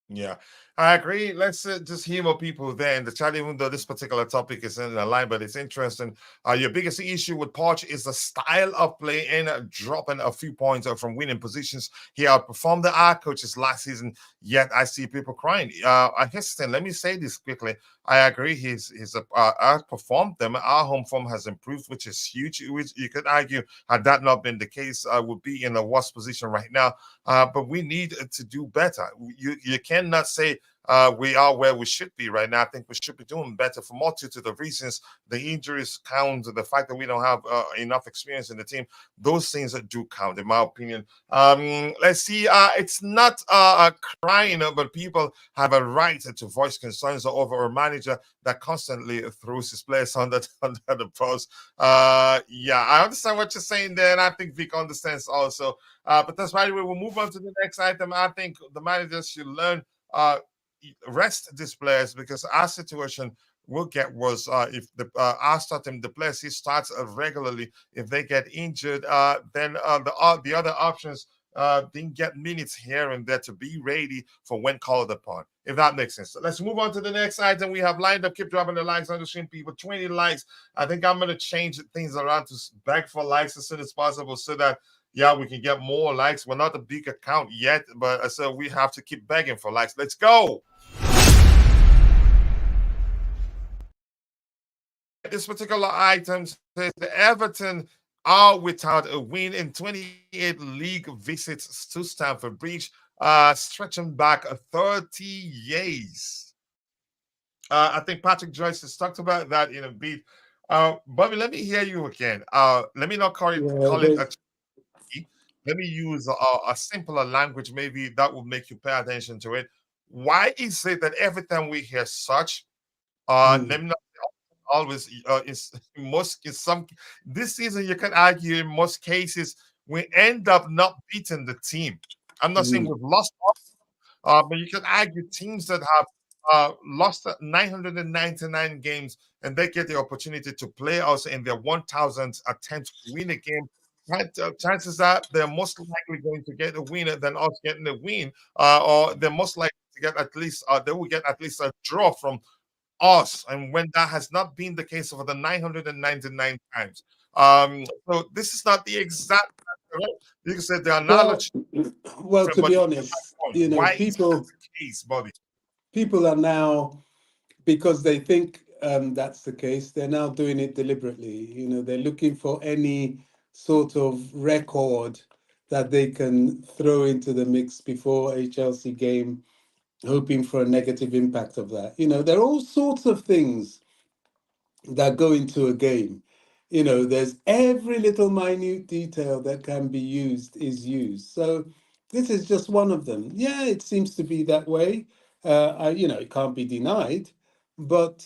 Yeah, I agree. Let's just hear more people there in the chat, even though this particular topic is in the line, but it's interesting. Your biggest issue with Poch is the style of play and dropping a few points from winning positions. He outperformed our coaches last season, yet I see people crying. I hesitate. Let me say this quickly. I agree. He's outperformed them. Our home form has improved, which is huge. Which you could argue, had that not been the case, I would be in a worse position right now. But we need to do better. You cannot say we are where we should be right now. I think we should be doing better for multitude of reasons. The injuries count, the fact that we don't have enough experience in the team. Those things that do count, in my opinion. Let's see. It's not crying, but people have a right to voice concerns over a manager that constantly throws his players under the bus. Yeah, I understand what you're saying there, and I think Vic understands also. But that's why we will move on to the next item. I think the managers should learn rest these players because our situation will get worse if our starting the players he starts regularly. If they get injured, then the other options didn't get minutes here and there to be ready for when called upon, if that makes sense. So let's move on to the next item we have lined up. Keep dropping the likes on the stream, people. 20 likes. I think I'm going to change things around to beg for likes as soon as possible so that, yeah, we can get more likes. We're not a big account yet, but so we have to keep begging for likes. Let's go. This particular item says the Everton are without a win in 28 league visits to Stamford Bridge, stretching back 30 years. I think Patrick Joyce has talked about that in a bit. Bobby, let me hear you again. Let me not call it let me use a simpler language. Maybe that will make you pay attention to it. Why is it that every time we hear such, let me not always in some this season you can argue in most cases we end up not beating the team. I'm not saying we've lost, but you can argue teams that have lost 999 games and they get the opportunity to play us in their 1000th attempt to win a game. Chances are they're most likely going to get a winner than us getting a win, or they're most likely to get at least they will get at least a draw from us, and when that has not been the case over the 999 times. So this is not the exact, you can say the analogy. Well, to But be honest, why is that people the case, Bobby? are now, because they think that's the case, they're now doing it deliberately. They're looking for any sort of record that they can throw into the mix before a Chelsea game, hoping for a negative impact of that. There are all sorts of things that go into a game. There's every little minute detail that can be used is used. So this is just one of them. Yeah, it seems to be that way. It can't be denied. But,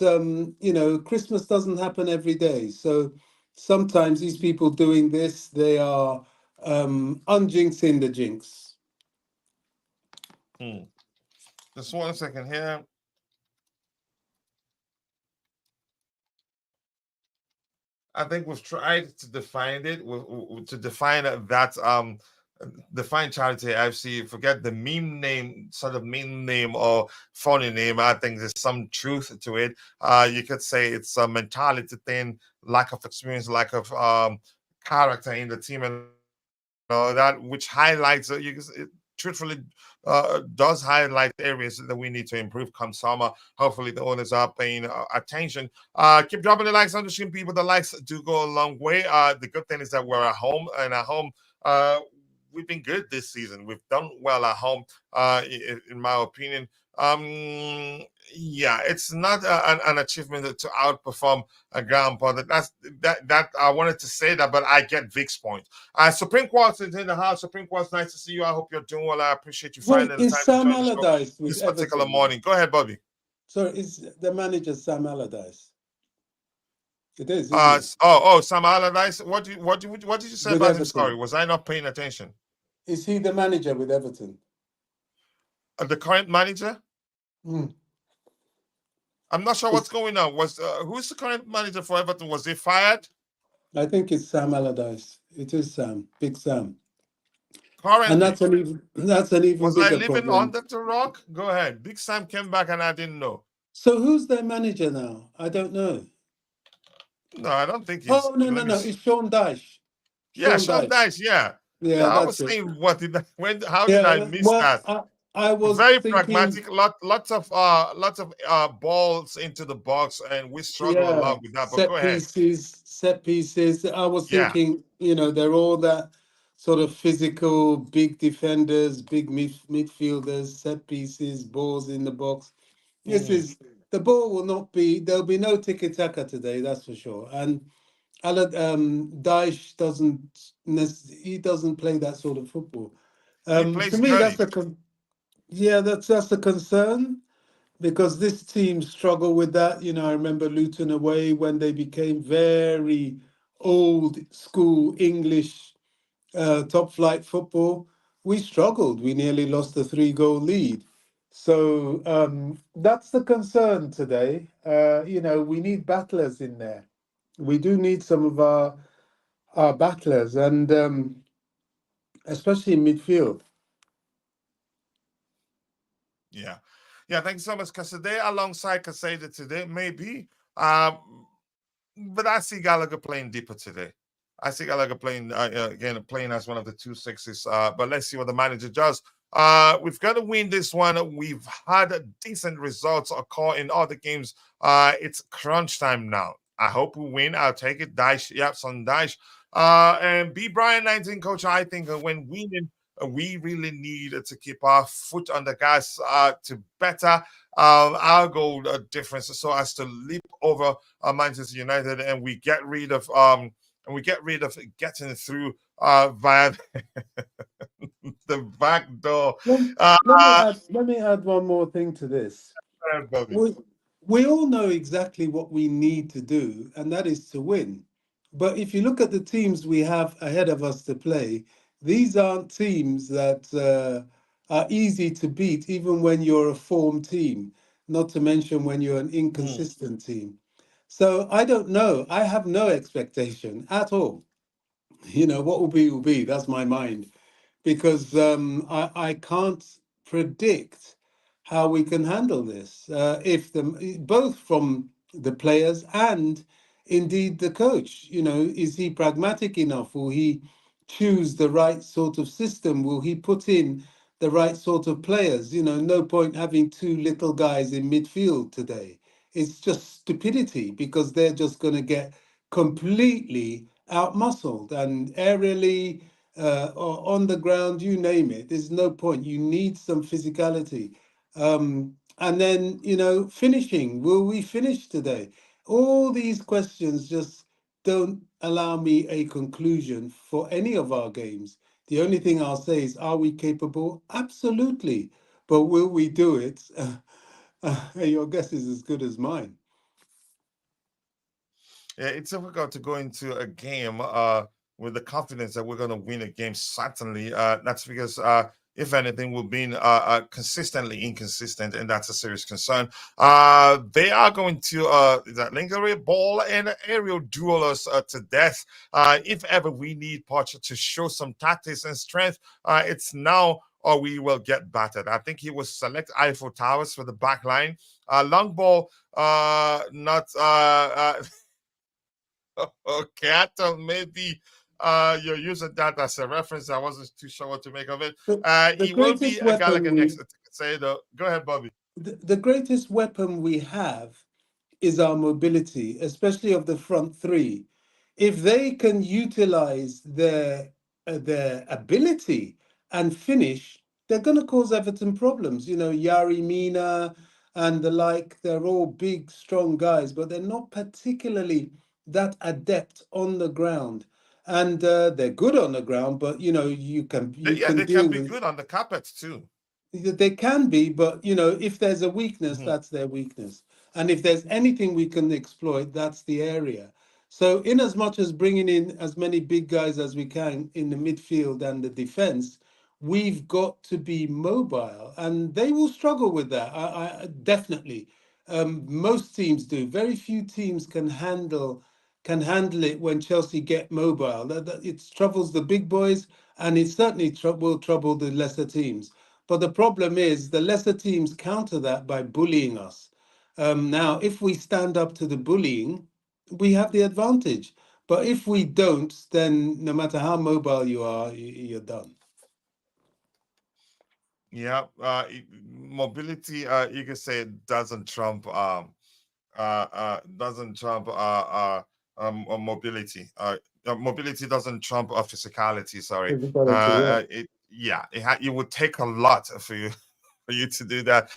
Christmas doesn't happen every day. So sometimes these people doing this, they are unjinxing the jinx. Just 1 second here. I think we've tried to define it, to define that define charity FC. Forget the meme name, sort of meme name or funny name. I think there's some truth to it. You could say it's a mentality thing, lack of experience, lack of character in the team, and all that, which highlights truthfully does highlight areas that we need to improve come summer. Hopefully the owners are paying attention. Keep dropping the likes on the stream, people. The likes do go a long way. The good thing is that we're at home, and at home we've been good this season. We've done well at home, in my opinion. Yeah, it's not an achievement to outperform a ground opponent. That I wanted to say that, but I get Vic's point. Supreme Quartz is in the house. Supreme Quartz, nice to see you. I hope you're doing well. I appreciate you finding the time to Sam join the show Allardyce with this particular Everton? morning. Go ahead, Bobby. So is the manager Sam Allardyce? It is. Isn't it? Sam Allardyce. What did you say With about him? Everton. Sorry, was I not paying attention? Is he the manager with Everton? The current manager? I'm not sure what's going on. Who's the current manager for Everton? Was he fired? I think it's Sam Allardyce. It is Sam, Big Sam. Currently. And that's an even was bigger I living problem. under the rock? Go ahead. Big Sam came back and I didn't know. So who's their manager now? I don't know. No, I don't think he's. Oh, no. It's Sean Dyche. Yeah, Sean Dyche. Yeah. I was saying, how did I miss that? I was very thinking, pragmatic. Lots of balls into the box, and we struggle a lot with that. But go ahead. Set pieces. I was thinking, they're all that sort of physical, big defenders, big midfielders, set pieces, balls in the box. The ball will not be. There'll be no tiki taka today. That's for sure. And Dyche doesn't play that sort of football. He plays to me, gully. that's a concern, because this team struggle with that. I remember Luton away when they became very old school English top flight football. We struggled. We nearly lost a 3-goal lead. So that's the concern today. We need battlers in there. We do need some of our battlers, and especially in midfield. Yeah. Yeah, thank you so much, Casade. Alongside Casade today, maybe. But I see Gallagher playing deeper today. I see Gallagher playing again, playing as one of the 2 6s. But let's see what the manager does. We've got to win this one. We've had decent results occur in other games. It's crunch time now. I hope we win. I'll take it. Dash, yep, son Dash. And B Brian 19, coach. I think when winning, we really need to keep our foot on the gas to better our goal difference so as to leap over Manchester United, and we get rid of getting through via the back door. Let, Uh, let me add one more thing to this. Bobby. We all know exactly what we need to do, and that is to win. But if you look at the teams we have ahead of us to play, these aren't teams that are easy to beat, even when you're a formed team, not to mention when you're an Mm. inconsistent team. So I don't know. I have no expectation at all. You know, what will be. That's my mind, because I can't predict how we can handle this. If the both from the players and indeed the coach, you know, is he pragmatic enough? Will he choose the right sort of system? Will he put in the right sort of players? You know, no point having two little guys in midfield today. It's just stupidity because they're just going to get completely outmuscled and aerially or on the ground, you name it. There's no point. You need some physicality. And then, you know, finishing. Will we finish today? All these questions just don't allow me a conclusion for any of our games. The only thing I'll say is, are we capable? Absolutely. But will we do it? Your guess is as good as mine. Yeah, it's difficult to go into a game with the confidence that we're going to win a game. Certainly, that's because if anything, we've been consistently inconsistent, and that's a serious concern. They are going to that lingering ball and aerial duel us to death. If ever we need Potter to show some tactics and strength, it's now or we will get battered. I think he will select Eiffel Towers for the back line. Long ball, not okay, I thought maybe you're using that as a reference. I wasn't too sure what to make of it. The He will be greatest a weapon Gallagher we next. Say though. Go ahead, Bobby. the greatest weapon we have is our mobility, especially of the front three. If they can utilize their ability and finish, they're going to cause Everton problems. You know, Yari Mina and the like, they're all big, strong guys, but they're not particularly that adept on the ground. And they're good on the ground, but you know, you Yeah, can they can deal be with. good on the carpet too. They can be, but you know, if there's a weakness, Mhm. that's their weakness. And if there's anything we can exploit, that's the area. So, in as much as bringing in as many big guys as we can in the midfield and the defense, we've got to be mobile, and they will struggle with that. I definitely. Most teams do. Very few teams can handle it when Chelsea get mobile. It troubles the big boys, and it certainly will trouble the lesser teams. But the problem is the lesser teams counter that by bullying us. Now, if we stand up to the bullying, we have the advantage. But if we don't, then no matter how mobile you are, you're done. Yeah, mobility. You can say doesn't trump mobility. Mobility doesn't trump physicality. Sorry. Physicality, yeah. It would take a lot for you for you to do that,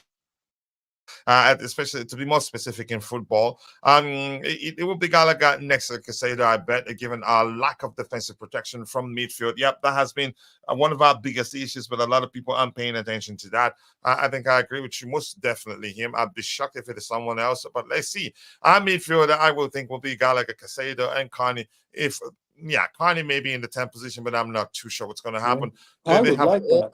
especially to be more specific in football. It will be Gallagher next to Casado, I bet, given our lack of defensive protection from midfield. Yep, that has been one of our biggest issues, but a lot of people aren't paying attention to that. I think I agree with you, most definitely him. I'd be shocked if it is someone else, but let's see. Our midfielder, I will think, will be Gallagher, Casado, and Carney. If yeah, Carney may be in the 10th position, but I'm not too sure what's going to Yeah. happen. I They would have like all that.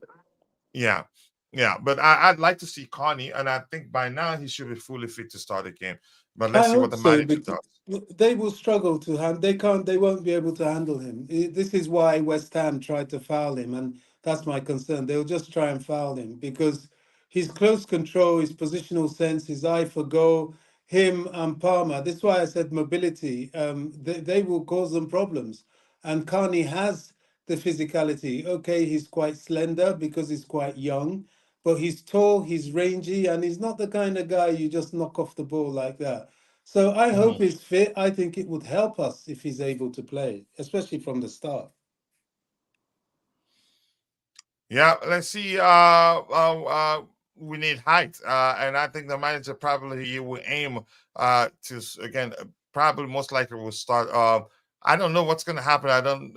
yeah, yeah, but I'd like to see Connie, and I think by now he should be fully fit to start the game. But I let's see what hope the so, manager because does. they will struggle to hand. They won't be able to handle him. This is why West Ham tried to foul him, and that's my concern. They'll just try and foul him because his close control, his positional sense, his eye for goal, him and Palmer. This is why I said mobility. They will cause them problems, and Carney has the physicality. Okay, he's quite slender because he's quite young, but he's tall, he's rangy, and he's not the kind of guy you just knock off the ball like that. So I hope Mhm. he's fit. I think it would help us if he's able to play, especially from the start. Yeah, let's see. We need height, and I think the manager probably he will aim again probably most likely will start. I don't know what's going to happen. I don't.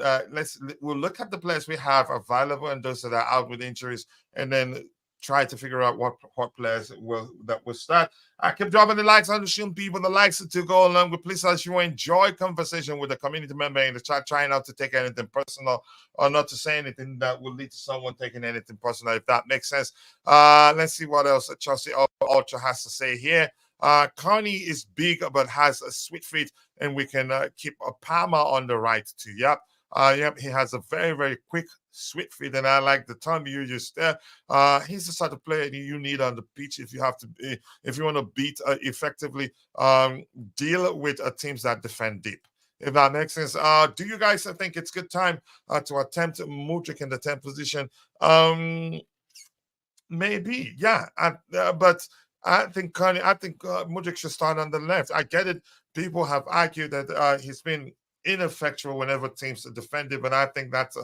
We'll look at the players we have available and those that are out with injuries, and then try to figure out what players will start. I keep dropping the likes on the stream, people. The likes to go along with. Please, as you enjoy conversation with a community member in the chat, try not to take anything personal or not to say anything that will lead to someone taking anything personal, if that makes sense. Let's see what else Chelsea Ultra has to say here. Carney is big but has a sweet feet, and we can keep a Palmer on the right too. Yep, he has a very, very quick, sweet feet, and I like the term you used there. He's the sort of player you need on the pitch if you have to, if you want to beat effectively, deal with teams that defend deep. If that makes sense. Do you guys think it's good time to attempt Mudryk in the 10th position? Maybe, yeah. But I think Mudryk should start on the left. I get it. People have argued that he's been ineffectual whenever teams defend him, but I think that's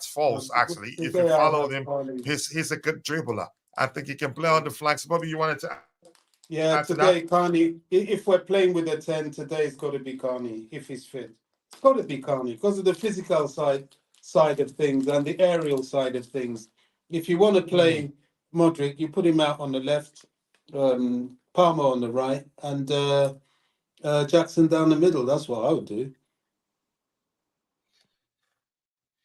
false. Actually, if you Today I follow have him, Carney. he's a good dribbler. I think he can play on the flanks. Bobby, you wanted to Yeah, add to that? today Carney. If we're playing with a 10, today it's got to be Carney if he's fit. It's got to be Carney because of the physical side of things and the aerial side of things. If you want to Mhm. play Modric, you put him out on the left, Palmer on the right, and Jackson down the middle. That's what I would do.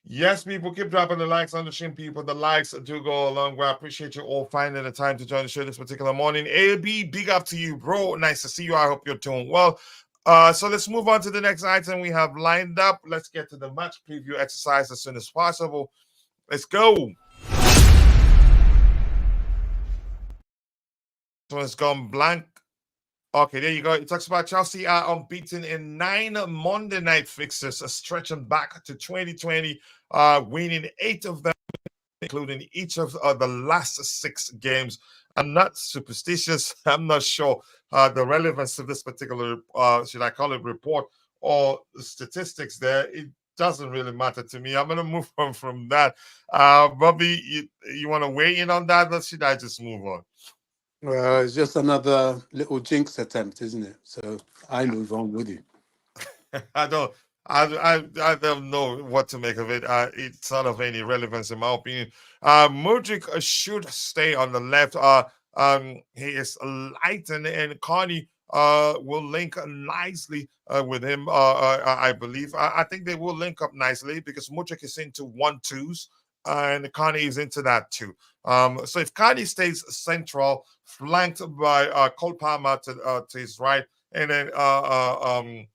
Yes, people, keep dropping the likes on the stream, people. The likes do go a long way. I appreciate you all finding the time to join the show this particular morning. AB, big up to you, bro. Nice to see you. I hope you're doing well. So let's move on to the next item we have lined up. Let's get to the match preview exercise as soon as possible. Let's go. This one's gone blank. Okay, there you go. It talks about Chelsea are unbeaten in 9 Monday night fixtures, stretching back to 2020, winning 8 of them, including each of the last 6 games. I'm not superstitious. I'm not sure the relevance of this particular, should I call it report or statistics there. It doesn't really matter to me. I'm going to move on from that. Bobby, you want to weigh in on that, or should I just move on? Well, it's just another little jinx attempt, isn't it? So I move on with you. I don't. I don't know what to make of it. It's not of any relevance in my opinion. Mudryk should stay on the left. He is light, and Carney will link nicely with him. I believe. I think they will link up nicely because Mudryk is into 1-2s. And Carney is into that too. So if Carney stays central, flanked by Cole Palmer to his right, and then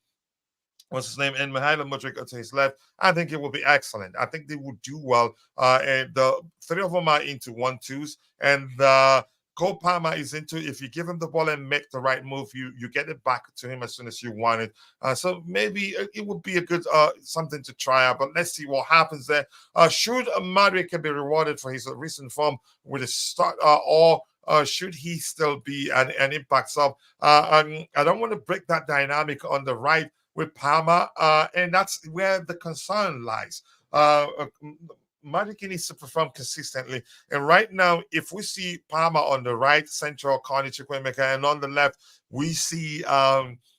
what's his name, and Mihailo Mudryk to his left, I think it will be excellent. I think they will do well. And the 3 of them are into 1-2s, and Cole Palmer is into, if you give him the ball and make the right move, you get it back to him as soon as you want it. So maybe it would be a good something to try out, but let's see what happens there. Should Madrid can be rewarded for his recent form with a start, or should he still be an impact sub? I don't want to break that dynamic on the right with Palmer, and that's where the concern lies. Madrid needs to perform consistently, and right now, if we see Palmer on the right, central Carney Chukwuemeka, and on the left, we see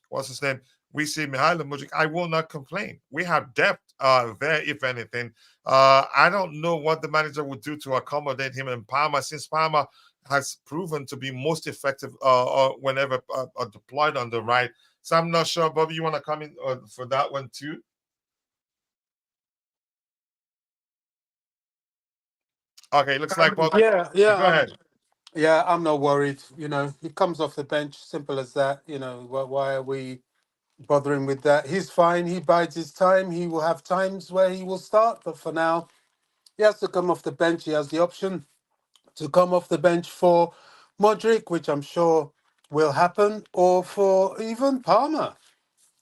what's his name? We see Mihailo Mudryk. I will not complain. We have depth there, if anything. I don't know what the manager would do to accommodate him and Palmer, since Palmer has proven to be most effective whenever deployed on the right. So I'm not sure, Bobby, you want to come in for that one too? Okay, looks like Bob. Yeah, Go ahead. Yeah, I'm not worried. You know, he comes off the bench, simple as that. You know, why are we bothering with that? He's fine. He bides his time. He will have times where he will start, but for now, he has to come off the bench. He has the option to come off the bench for Modric, which I'm sure will happen, or for even Palmer.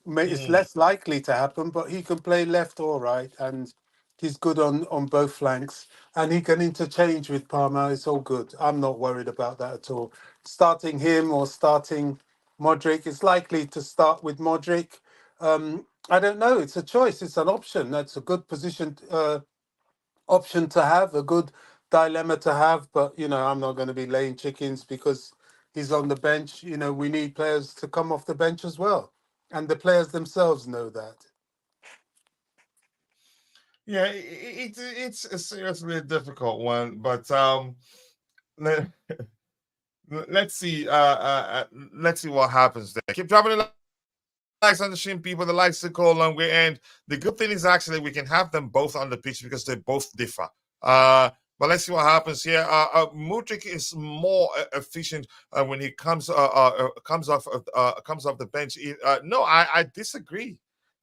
It's Mm. less likely to happen, but he can play left or right, and he's good on both flanks, and he can interchange with Palmer. It's all good. I'm not worried about that at all. Starting him or starting Modric, it's likely to start with Modric. I don't know. It's a choice. It's an option. That's a good position. Option to have, a good dilemma to have. But you know, I'm not going to be laying chickens because he's on the bench. You know, we need players to come off the bench as well, and the players themselves know that. Yeah, it's a seriously a difficult one, but let, let's see let's see what happens there. Keep dropping the likes on the stream, people. The likes to go a long way, and the good thing is actually we can have them both on the pitch because they both differ. But let's see what happens here. Mudryk is more efficient when he comes off the bench. No, I disagree,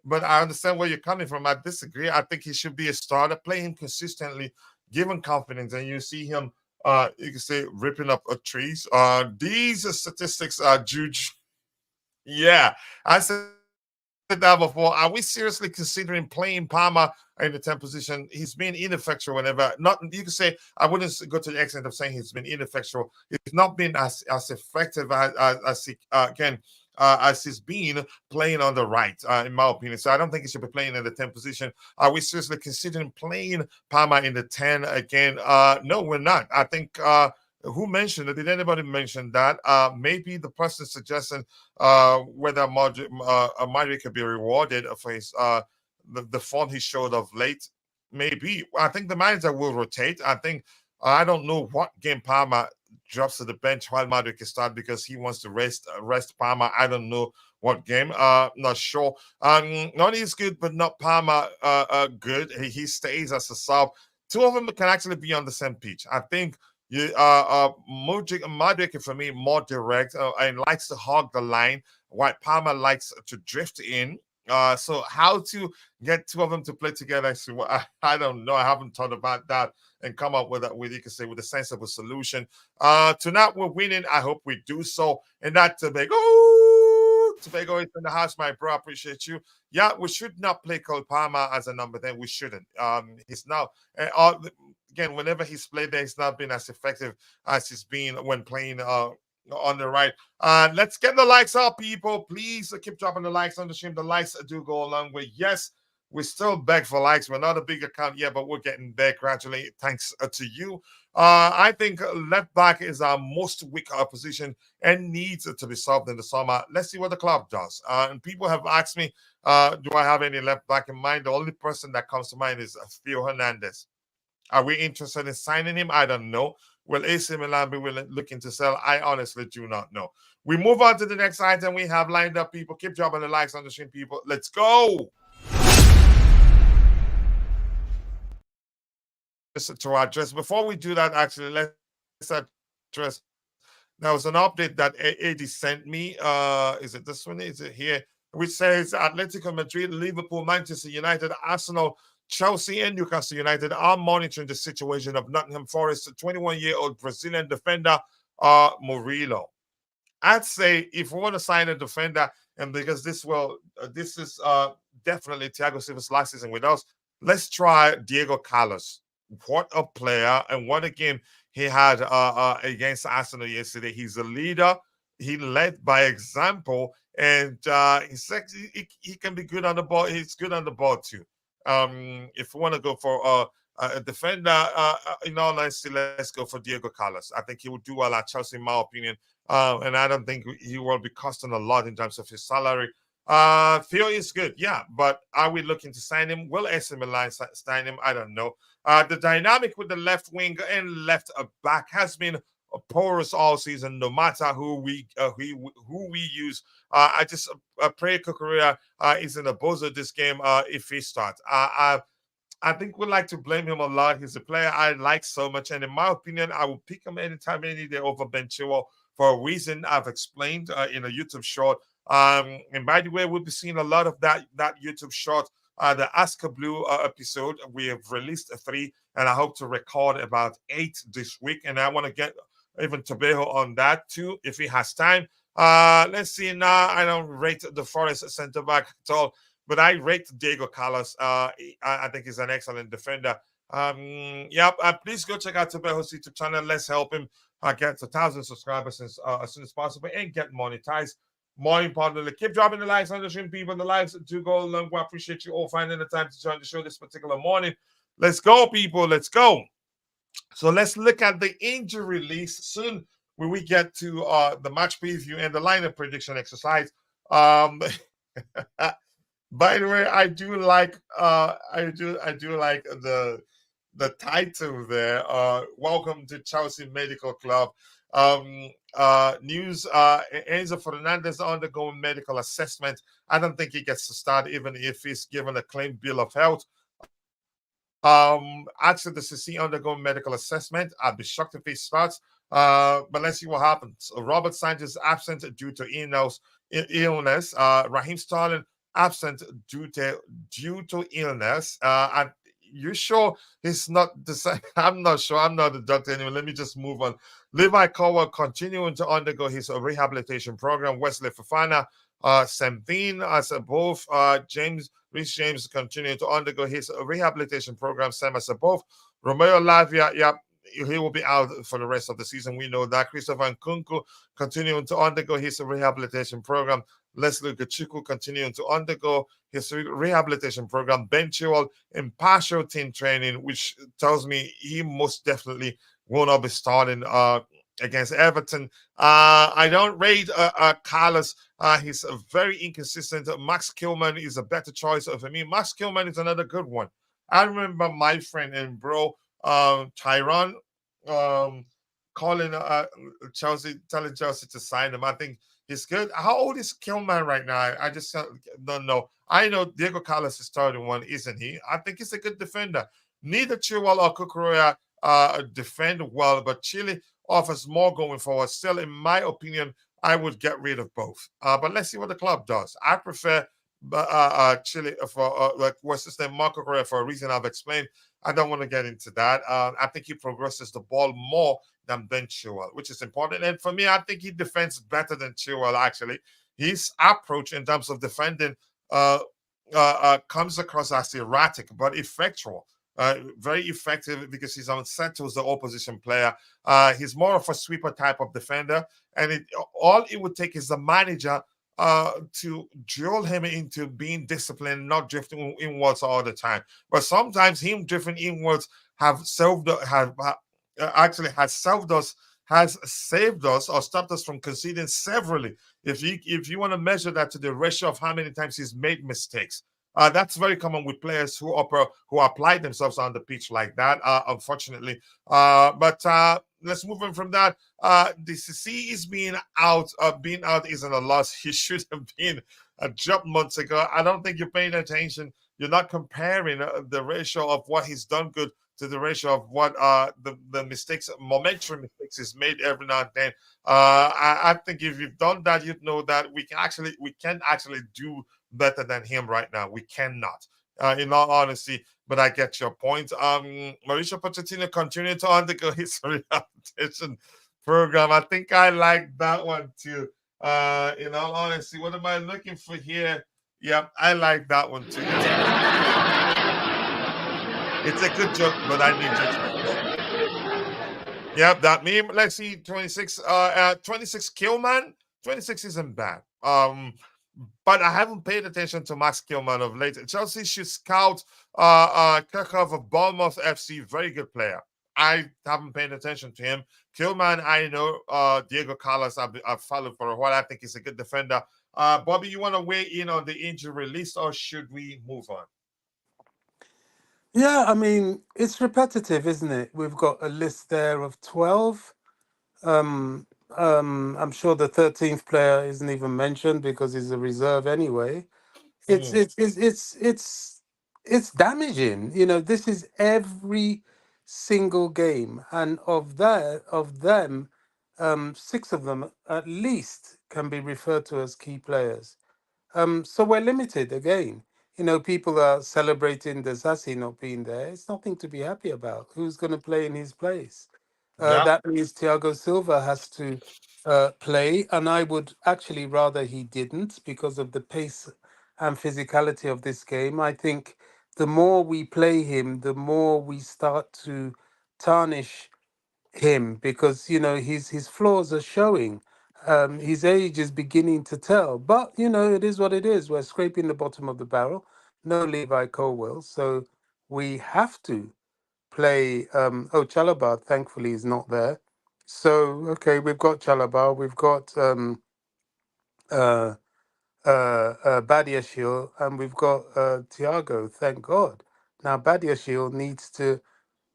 but I understand where you're coming from. I disagree. I think he should be a starter. Play him consistently, give him confidence, and you see him. You can say ripping up trees. These statistics are Juge. Yeah, I said that before. Are we seriously considering playing Palmer in the 10th position? He's been ineffectual whenever. Not you can say I wouldn't go to the extent of saying he's been ineffectual. He's not been as effective as he again. As he's been playing on the right, in my opinion. So I don't think he should be playing in the 10th position. Are we seriously considering playing Palmer in the 10 again? No, we're not. I think who mentioned it? Did anybody mention that? Maybe the person suggesting whether Madrid could be rewarded for his the form he showed of late. Maybe I think the manager will rotate. I don't know what game Palmer drops to the bench while Madrid can start because he wants to rest Palmer. I don't know what game. Not sure. Noni is good, but not Palmer. Good. He stays as a sub. Two of them can actually be on the same pitch. I think you Modric for me more direct and likes to hog the line, while Palmer likes to drift in. So how to get two of them to play together? I don't know. I haven't thought about that and come up with you can say with a sensible solution. Tonight we're winning. I hope we do so. And that Tebago is in the house, my bro. I appreciate you. Yeah, we should not play Cole Palmer as a number 10. We shouldn't. He's now again, whenever he's played there, he's not been as effective as he's been when playing on the right. Let's get the likes up, people. Please keep dropping the likes on the stream. The likes do go a long way. Yes, we still beg for likes. We're not a big account yet, but we're getting there gradually. Thanks to you. I think left back is our most weak position and needs to be solved in the summer. Let's see what the club does. And people have asked me, do I have any left back in mind? The only person that comes to mind is Theo Hernandez. Are we interested in signing him? I don't know. Will AC Milan be looking to sell? I honestly do not know. We move on to the next item we have lined up, people. Keep dropping the likes on the stream, people. Let's go. To address, before we do that, actually, let's address. There was an update that AD sent me. Is it this one? Is it here? Which says Atletico Madrid, Liverpool, Manchester United, Arsenal, Chelsea, and Newcastle United are monitoring the situation of Nottingham Forest 21-year-old Brazilian defender Murilo. I'd say if we want to sign a defender, and because this is definitely Thiago Silva's last season with us, let's try Diego Carlos. What a player, and what a game he had against Arsenal yesterday. He's a leader. He led by example, and he can be good on the ball. He's good on the ball too. If we want to go for a defender, in all honesty, let's go for Diego Carlos. I think he would do well at Chelsea, in my opinion. And I don't think he will be costing a lot in terms of his salary. Theo is good, yeah, but are we looking to sign him? Will AC Milan sign him? I don't know. The dynamic with the left wing and left back has been porous all season, no matter who we use. I just pray Kukurea is in a bozo this game if he starts. I think we'd like to blame him a lot. He's a player I like so much, and in my opinion, I will pick him anytime, any day over Ben Chilwell for a reason I've explained in a YouTube short. And by the way, we'll be seeing a lot of that YouTube short. The Asker Blue episode, we have released 3, and I hope to record about 8 this week. And I want to get even Tebago on that too, if he has time. Let's see now. I don't rate the Forest centre back at all, but I rate Diego Carlos. I think he's an excellent defender. Yep. Please go check out Tebago's YouTube channel. Let's help him get to 1,000 subscribers as soon as possible and get monetized. More importantly, keep dropping the likes on the stream, people. The likes do go along. We appreciate you all finding the time to join the show this particular morning. Let's go, people. Let's go. So let's look at the injury list soon when we get to the match preview and the lineup prediction exercise. By the way, I do like the title there. Welcome to Chelsea Medical Club. News: Enzo Fernandez undergoing medical assessment. I don't think he gets to start even if he's given a claimed bill of health. Actually, the CC undergoing medical assessment. I'd be shocked if he starts. But let's see what happens. Robert Sanchez absent due to illness. Raheem Sterling absent due to illness. And you sure he's not the same? I'm not sure. I'm not a doctor anyway. Let me just move on. Levi Cowell continuing to undergo his rehabilitation program. Wesley Fofana, same thing as above. Reece James continuing to undergo his rehabilitation program, same as above. Romeo Lavia, yeah, he will be out for the rest of the season. We know that. Christopher Nkunku continuing to undergo his rehabilitation program. Leslie Gachuku continuing to undergo his rehabilitation program. Ben Chilwell in partial team training, which tells me he most definitely will not be starting against Everton. I don't rate Carlos. He's very inconsistent. Max Kilman is a better choice for me. Max Kilman is another good one. I remember my friend and bro, Tyrone, calling telling Chelsea to sign him. I think he's good. How old is Kilman right now? I just don't know. I know Diego Carlos is 31, isn't he? I think he's a good defender. Neither Chilwell or Kukurea defend well, but Chile offers more going forward. Still, in my opinion, I would get rid of both. But let's see what the club does. I prefer Chile for like what's his name, Marco Correa, for a reason I've explained. I don't want to get into that. I think he progresses the ball more than Ben Chilwell, which is important. And for me, I think he defends better than Chilwell, actually. His approach in terms of defending comes across as erratic but effectual. Very effective because he's unsettles the opposition player. He's more of a sweeper type of defender, and all it would take is the manager to drill him into being disciplined, not drifting inwards all the time. But sometimes him drifting inwards has saved us or stopped us from conceding severally. If you want to measure that to the ratio of how many times he's made mistakes. That's very common with players who apply themselves on the pitch like that, unfortunately. But let's move on from that. The CC is being out. Being out isn't a loss. He should have been a job months ago. I don't think you're paying attention. You're not comparing the ratio of what he's done good to the ratio of what the mistakes, momentary mistakes, is made every now and then. I think if you've done that, you'd know that we can actually do better than him right now. We cannot, in all honesty. But I get your point. Mauricio Pochettino continued to undergo his rehabilitation program. I think I like that one too. In all honesty, what am I looking for here? Yeah, I like that one too. It's a good joke, but I need judgment. Yep, that meme. Let's see, 26 Killman. 26 isn't bad. But I haven't paid attention to Max Kilman of late. Chelsea should scout Kirchhoff of Bournemouth FC. Very good player. I haven't paid attention to him. Kilman, I know. Diego Carlos, I've followed for a while. I think he's a good defender. Bobby, you want to weigh in on the injury list, or should we move on? Yeah, I mean, it's repetitive, isn't it? We've got a list there of 12. I'm sure the 13th player isn't even mentioned because he's a reserve anyway. It's it's damaging. You know, this is every single game, and of them, six of them at least can be referred to as key players. So we're limited again. You know, people are celebrating the Zassi not being there. It's nothing to be happy about. Who's going to play in his place? Yeah. That means Thiago Silva has to play, and I would actually rather he didn't because of the pace and physicality of this game. I think the more we play him, the more we start to tarnish him because you know his flaws are showing. His age is beginning to tell, but you know it is what it is. We're scraping the bottom of the barrel. No Levi Colwell, so we have to play. Oh, Chalabar, thankfully, is not there. So okay, we've got Chalabar, we've got uh, Badiashile, and we've got Tiago. Thank God. Now Badiashile needs to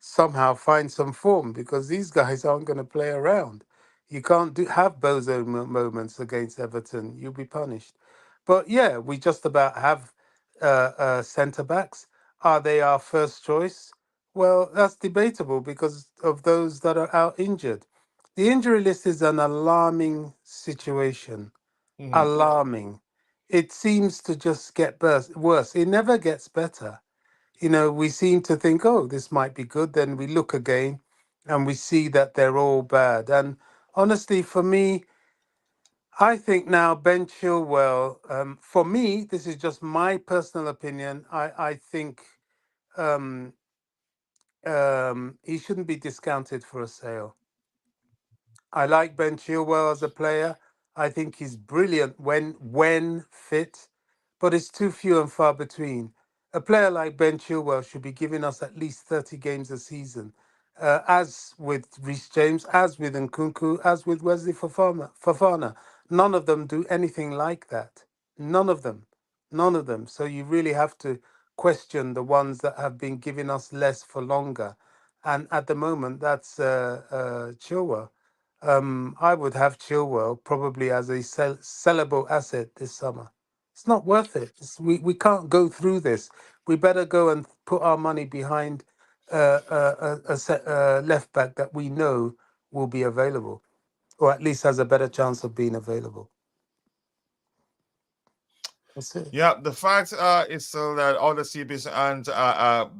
somehow find some form because these guys aren't going to play around. You can't have bozo moments against Everton. You'll be punished. But yeah, we just about have centre backs. Are they our first choice? Well, that's debatable because of those that are out injured. The injury list is an alarming situation. Hmm. Alarming. It seems to just get worse. It never gets better. You know, we seem to think, oh, this might be good. Then we look again and we see that they're all bad. And honestly, for me, I think now Ben Chilwell, for me, this is just my personal opinion. I think um, he shouldn't be discounted for a sale. I like Ben Chilwell as a player. I think he's brilliant when fit, but it's too few and far between. A player like Ben Chilwell should be giving us at least 30 games a season, as with Reece James, as with Nkunku, as with Wesley Fofana. None of them do anything like that. None of them. None of them. So you really have to question the ones that have been giving us less for longer. And at the moment, that's Chilwell. I would have Chilwell probably as a sellable asset this summer. It's not worth it. We can't go through this. We better go and put our money behind left back that we know will be available, or at least has a better chance of being available. That's it. Yeah, the fact is still that all the CBs aren't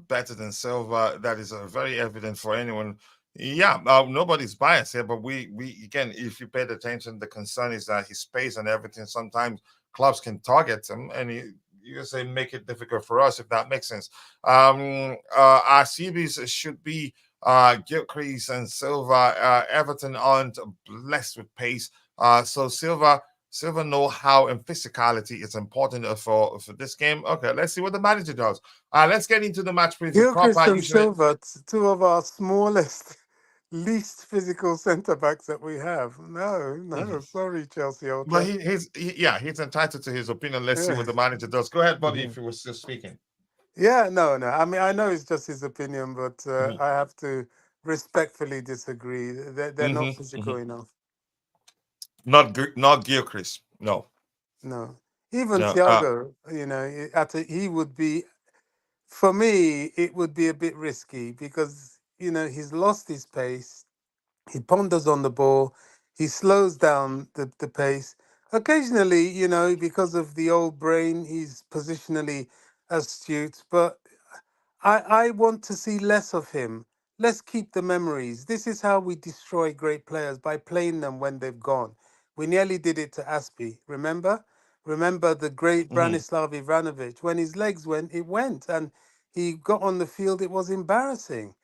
better than Silva. That is very evident for anyone. Yeah, nobody's biased here, but we again, if you paid attention, the concern is that his pace and everything. Sometimes clubs can target him, and you say make it difficult for us if that makes sense. Our CBs should be Gilcrease and Silva. Everton aren't blessed with pace, so Silva know how and physicality is important for this game. Okay, let's see what the manager does. Let's get into the match preview Gilchrist proper. and Usually, Silva, two of our smallest, least physical centre backs that we have. No, mhm. no, sorry, Chelsea But Ultra. yeah, he's entitled to his opinion. Let's see Yeah. what the manager does. Go ahead, Bobby, if you were still speaking. Yeah, no, no. I mean, I know it's just his opinion, but Hmm. I have to respectfully disagree. They're not Hmm. physical Hmm. enough. Not Gilchrist. No, No. Even no. Thiago, you know, he would be, for me, it would be a bit risky because, you know, he's lost his pace. He ponders on the ball. He slows down the pace. Occasionally, you know, because of the old brain, he's positionally astute. But I want to see less of him. Let's keep the memories. This is how we destroy great players by playing them when they've gone. We nearly did it to Aspie. Remember? Remember the great Hmm. Branislav Ivanovic. When his legs went, it went. And he got on the field, it was embarrassing.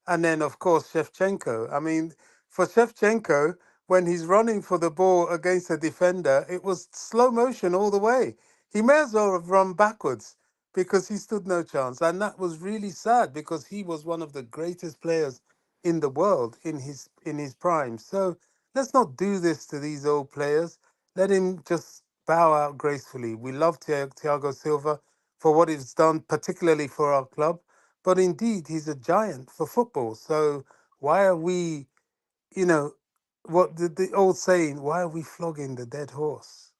And then, of course, Shevchenko. I mean, for Shevchenko, when he's running for the ball against a defender, it was slow motion all the way. He may as well have run backwards because he stood no chance. And that was really sad because he was one of the greatest players in the world in his prime. So let's not do this to these old players. Let him just bow out gracefully. We love Thiago Silva for what he's done, particularly for our club. But indeed, he's a giant for football. So why are we, you know, what the old saying, why are we flogging the dead horse?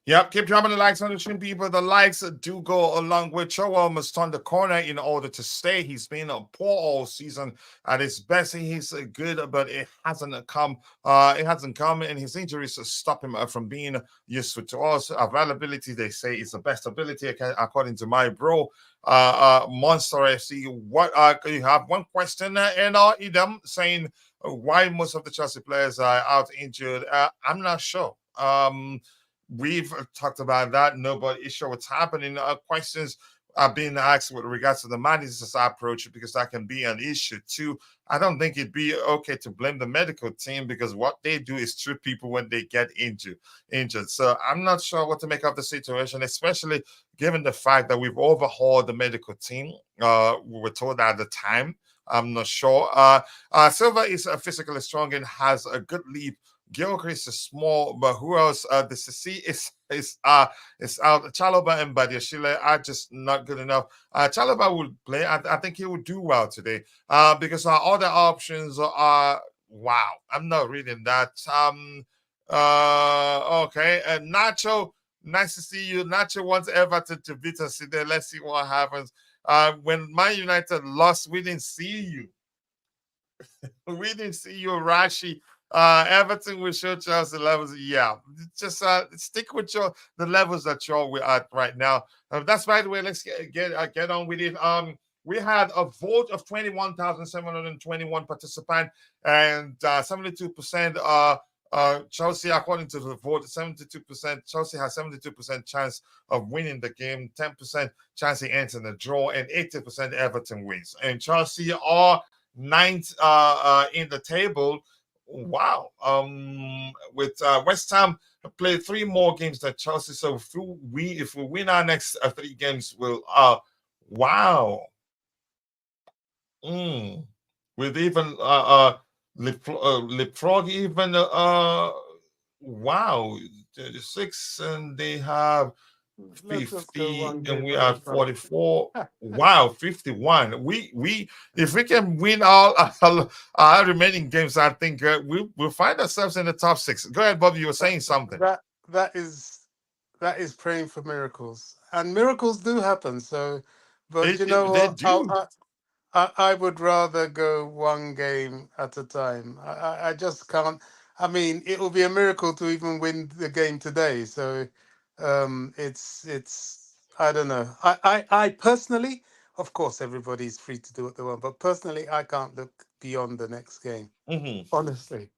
Yep, keep dropping the likes on the stream, people. The likes do go along with Chilwell must turn the corner in order to stay. He's been a poor all season. At his best, he's good, but it hasn't come. It hasn't come, and his injuries stop him from being useful to us. Availability, they say, is the best ability, according to my bro, Monster FC. What you have one question, and Idem saying why most of the Chelsea players are out injured. I'm not sure. We've talked about that. Nobody is sure what's happening. Questions are being asked with regards to the manager's approach because that can be an issue too. I don't think it'd be okay to blame the medical team because what they do is treat people when they get injured. So I'm not sure what to make of the situation, especially given the fact that we've overhauled the medical team. We were told at the time. I'm not sure. Silva is physically strong and has a good leap. Gilchrist is small, but who else? The CC is out. Chalobah and Badiashile are just not good enough. Chalobah will play. I think he will do well today. Because our other options are wow. I'm not reading that. Okay. Nacho, nice to see you. Nacho wants Everton to beat us today. Let's see what happens. When Man United lost, we didn't see you. We didn't see you, Rashi. Everton will show Chelsea levels. Yeah, just stick with the levels that you're at right now. That's by the way. Let's get on with it. We had a vote of 21,721 participants, and 72% Chelsea, according to the vote, 72%. Chelsea has 72% chance of winning the game, 10% chance he ends in a draw, and 80% Everton wins. And Chelsea are ninth in the table. Wow. With West Ham played 3 more games than Chelsea. So if we win our next 3 games, we'll wow. With even Leapfrog even wow, 36, and they have Let's just go 50 one and game we at a are time. 44. Wow, 51. We if we can win all our remaining games, I think we'll find ourselves in the top 6. Go ahead, Bob. You were saying something. That is praying for miracles, and miracles do happen. So, but you know They what? do. I would rather go one game at a time. I just can't. I mean, it will be a miracle to even win the game today. So, it's I don't know. I personally, of course, everybody's free to do what they want, but personally, I can't look beyond the next game. Mhm. Honestly,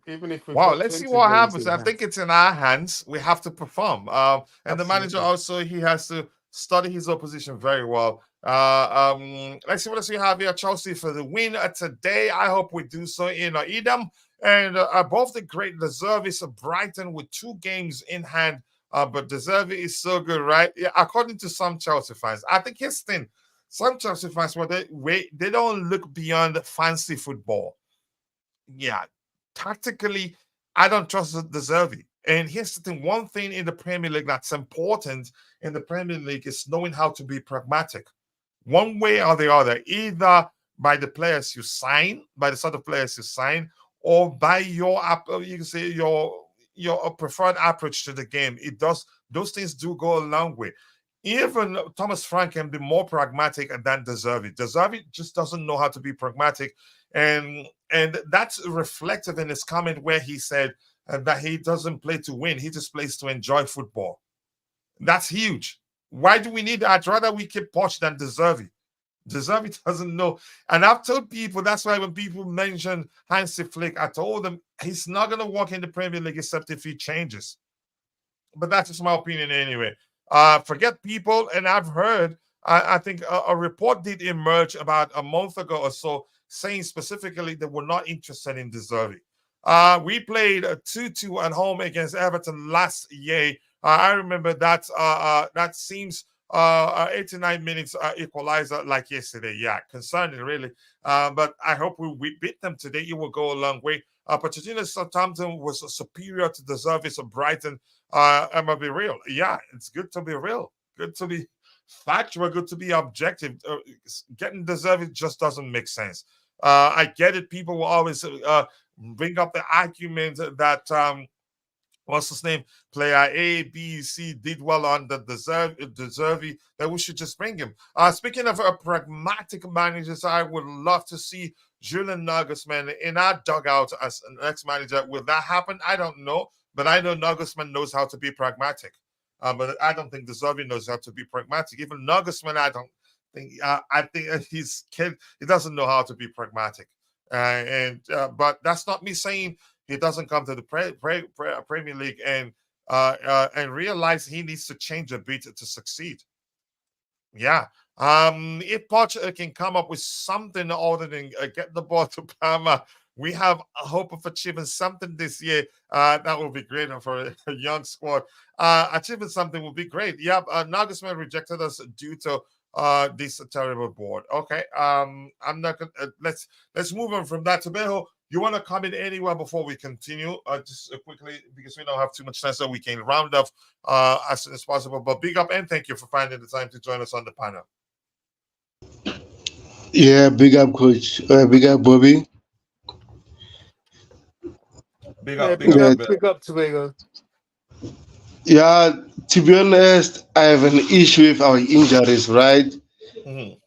even if we've Wow, got let's see 20 what games happens. in I hand, think it's in our hands. We have to perform. And the manager absolutely. also he has to study his opposition very well. Let's see what else we have here. Chelsea for the win today. I hope we do so in Edam. And above the great Deserve is Brighton with 2 games in hand. But Deserve is so good, right? Yeah, according to some Chelsea fans. I think here's the thing. Some Chelsea fans, they don't look beyond fancy football. Yeah, tactically, I don't trust the Zervi. And here's the thing: one thing in the Premier League that's important in the Premier League is knowing how to be pragmatic, one way or the other, either by the players you sign, by the sort of players you sign, or by your you can say your preferred approach to the game. It does those things do go a long way. Even Thomas Frank can be more pragmatic than Deservi. Deservi just doesn't know how to be pragmatic, and that's reflective in his comment where he said that he doesn't play to win; he just plays to enjoy football. That's huge. Why do we need that? I'd rather we keep Poch than Deservi. Deservi doesn't know. And I've told people that's why when people mention Hansi Flick, I told them he's not going to work in the Premier League except if he changes. But that's just my opinion anyway. Forget people, and I've heard. I think a report did emerge about a month ago or so, saying specifically they were not interested in Deservi. We played 2-2 at home against Everton last year. I remember that. That seems 89 minutes equalizer like yesterday. Yeah, concerning really. But I hope we beat them today. It will go a long way. Pochettino Southampton was superior to the service of Brighton. I'm gonna be real. Yeah, it's good to be real. Good to be factual. Good to be objective. Getting deserved just doesn't make sense. I get it. People will always bring up the argument that what's his name, player A, B, C did well on the Deservy, that we should just bring him. Speaking of pragmatic managers, I would love to see Julian Nagelsmann in our dugout as an ex-manager. Will that happen? I don't know, but I know Nagelsmann knows how to be pragmatic. But I don't think Deservy knows how to be pragmatic. Even Nagelsmann, I don't think. I think he's kid. He doesn't know how to be pragmatic. But that's not me saying he doesn't come to the Premier League and realize he needs to change a bit to succeed. Yeah. If Poch can come up with something other than get the ball to Palmer, we have a hope of achieving something this year. That would be great for a young squad. Achieving something would be great. Yeah, Nagelsmann rejected us due to this terrible board. Okay. I'm not gonna let's move on from that. Tebago, you want to comment anywhere before we continue? Just quickly, because we don't have too much time, so we can round up as soon as possible. But big up and thank you for finding the time to join us on the panel. Yeah, big up, coach. Big up, Bobby. Big Yeah, up, big up, big up Tebago. Yeah, to be honest, I have an issue with our injuries, right? Mhm.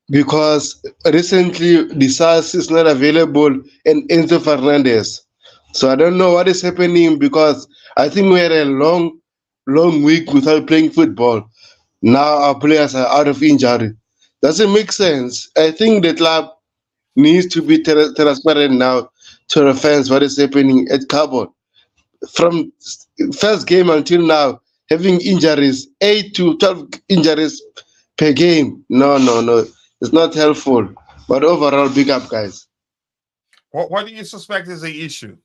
Because recently the SARS is not available and Enzo Fernandez. So I don't know what is happening because I think we had a long week without playing football. Now our players are out of injury. Doesn't make sense. I think the club needs to be transparent now to the fans what is happening at Carbon. From first game until now, having injuries, 8 to 12 injuries per game. No. It's not helpful. But overall, big up, guys. What do you suspect is the issue?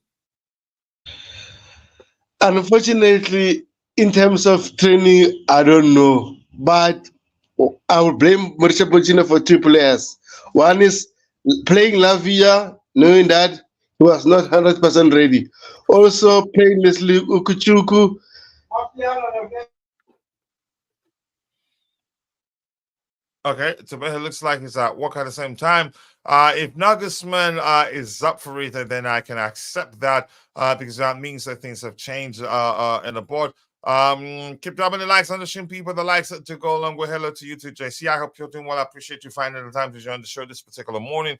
Unfortunately, in terms of training, I don't know. But I will blame Mauricio Pochettino for two players. One is playing Lavia, knowing that he was not 100% ready. Also, playing Leslie Ukuchuku. Okay, it looks like he's at work at the same time. If Nagelsmann is up for it, then I can accept that because that means that things have changed in the board. Keep dropping the likes on the stream, people. The likes to go along with hello to you too, JC. I hope you're doing well. I appreciate you finding the time to join the show this particular morning.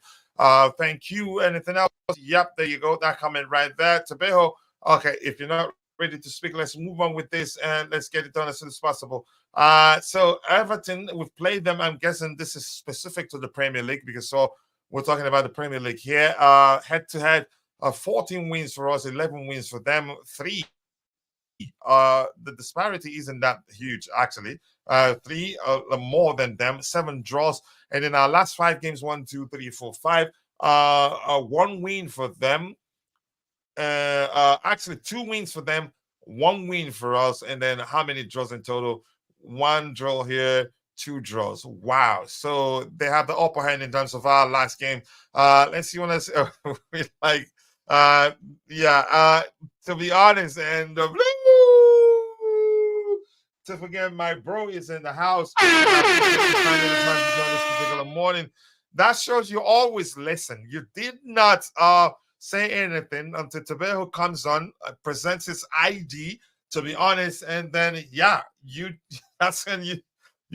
Thank you. Anything else? Yep, there you go. That comment right there. Tebago. Okay, if you're not ready to speak, let's move on with this and let's get it done as soon as possible. So Everton, we've played them. I'm guessing this is specific to the Premier League because we're talking about the Premier League here. Head to head, 14 wins for us, 11 wins for them, 3. The disparity isn't that huge actually. 3 more than them, 7 draws, and in our last 5 games, 1, 2, 3, 4, 5. 1 win for them. Actually 2 wins for them, 1 win for us, and then how many draws in total? 1 draw here, 2 draws. Wow. So they have the upper hand in terms of our last game. Let's see what else we like. To be honest, and to forget my bro is in the house. This particular morning. That shows you always listen. You did not say anything until Tebago comes on, presents his ID, to be honest, and then that's when you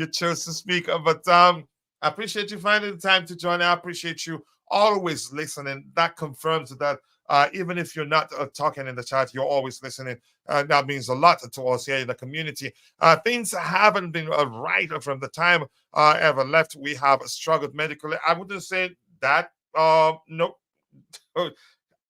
chose to speak. But I appreciate you finding the time to join. I appreciate you always listening. That confirms that even if you're not talking in the chat, you're always listening. That means a lot to us here in the community. Things haven't been right from the time ever left. We have struggled medically. I wouldn't say that. Nope.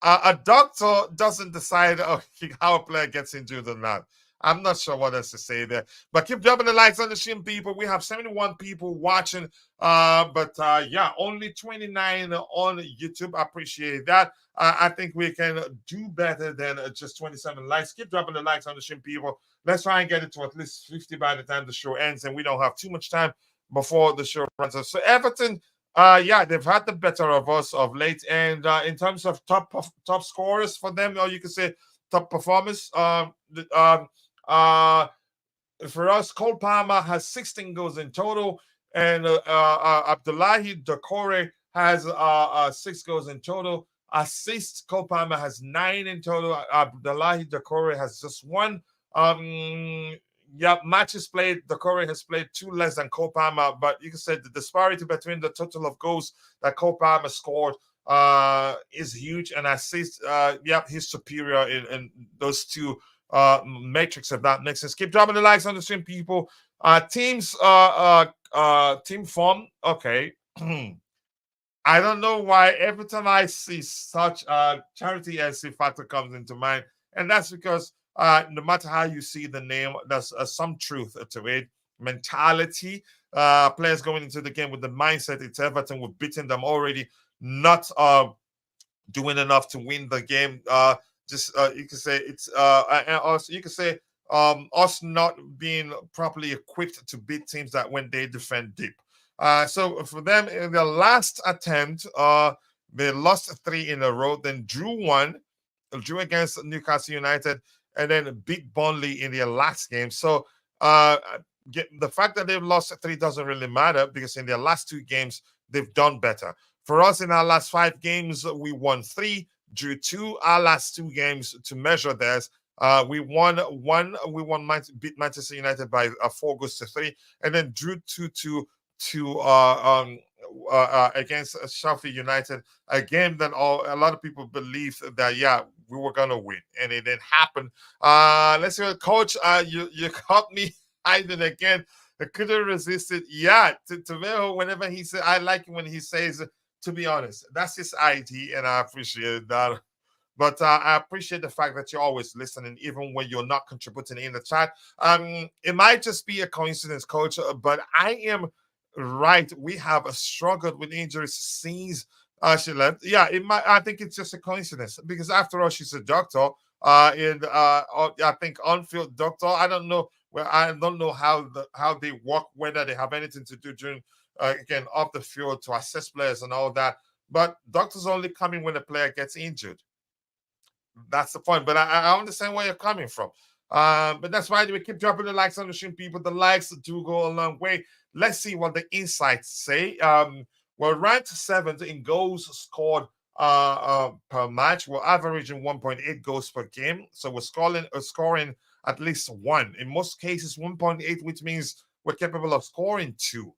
A doctor doesn't decide how a player gets injured or not. I'm not sure what else to say there. But keep dropping the likes on the stream, people. We have 71 people watching. Only 29 on YouTube. I appreciate that. I think we can do better than just 27 likes. Keep dropping the likes on the stream, people. Let's try and get it to at least 50 by the time the show ends. And we don't have too much time before the show runs out. So Everton, they've had the better of us of late. And in terms of top scorers for them, or you could say top performers, for us, Cole Palmer has 16 goals in total, and Abdullahi Doucouré has 6 goals in total. Assists, Cole Palmer has 9 in total. Abdullahi Doucouré has just 1. Matches played, Doucouré has played 2 less than Cole Palmer, but you can say the disparity between the total of goals that Cole Palmer scored is huge, and assists, he's superior in those two matrix, if that makes sense. Keep dropping the likes on the stream, people. Team form, okay. I don't know why every time I see such charity FC factor comes into mind, and that's because no matter how you see the name, there's some truth to it. Mentality, players going into the game with the mindset it's Everton, we've beaten them already, not doing enough to win the game. You can say it's and also you can say us not being properly equipped to beat teams that when they defend deep. So for them, in their last attempt, they lost 3 in a row, then drew against Newcastle United, and then beat Burnley in their last game. So the fact that they've lost 3 doesn't really matter, because in their last 2 games, they've done better. For us, in our last 5 games, we won 3, drew 2. Our last 2 games to measure theirs, we won 1. We beat Manchester United by 4 goals to 3, and then drew 2-2 against Sheffield United, a game that a lot of people believed that we were gonna win, and it didn't happen. Let's see, Coach. You caught me hiding again. I couldn't resist it. Tebago, whenever he said, I like it when he says, to be honest, that's his ID, and I appreciate that. But I appreciate the fact that you're always listening, even when you're not contributing in the chat. It might just be a coincidence, Coach, but I am right. We have struggled with injuries since she left. I think it's just a coincidence, because after all, she's a doctor. I think on-field doctor. I don't know. Well, I don't know how they work, whether they have anything to do during again off the field to assess players and all that. But doctors only come in when a player gets injured. That's the point. But I understand where you're coming from. But that's why we keep dropping the likes on the stream, people. The likes do go a long way. Let's see what the insights say. We're ranked 7th in goals scored per match. We're averaging 1.8 goals per game. So we're scoring at least 1. In most cases, 1.8, which means we're capable of scoring 2.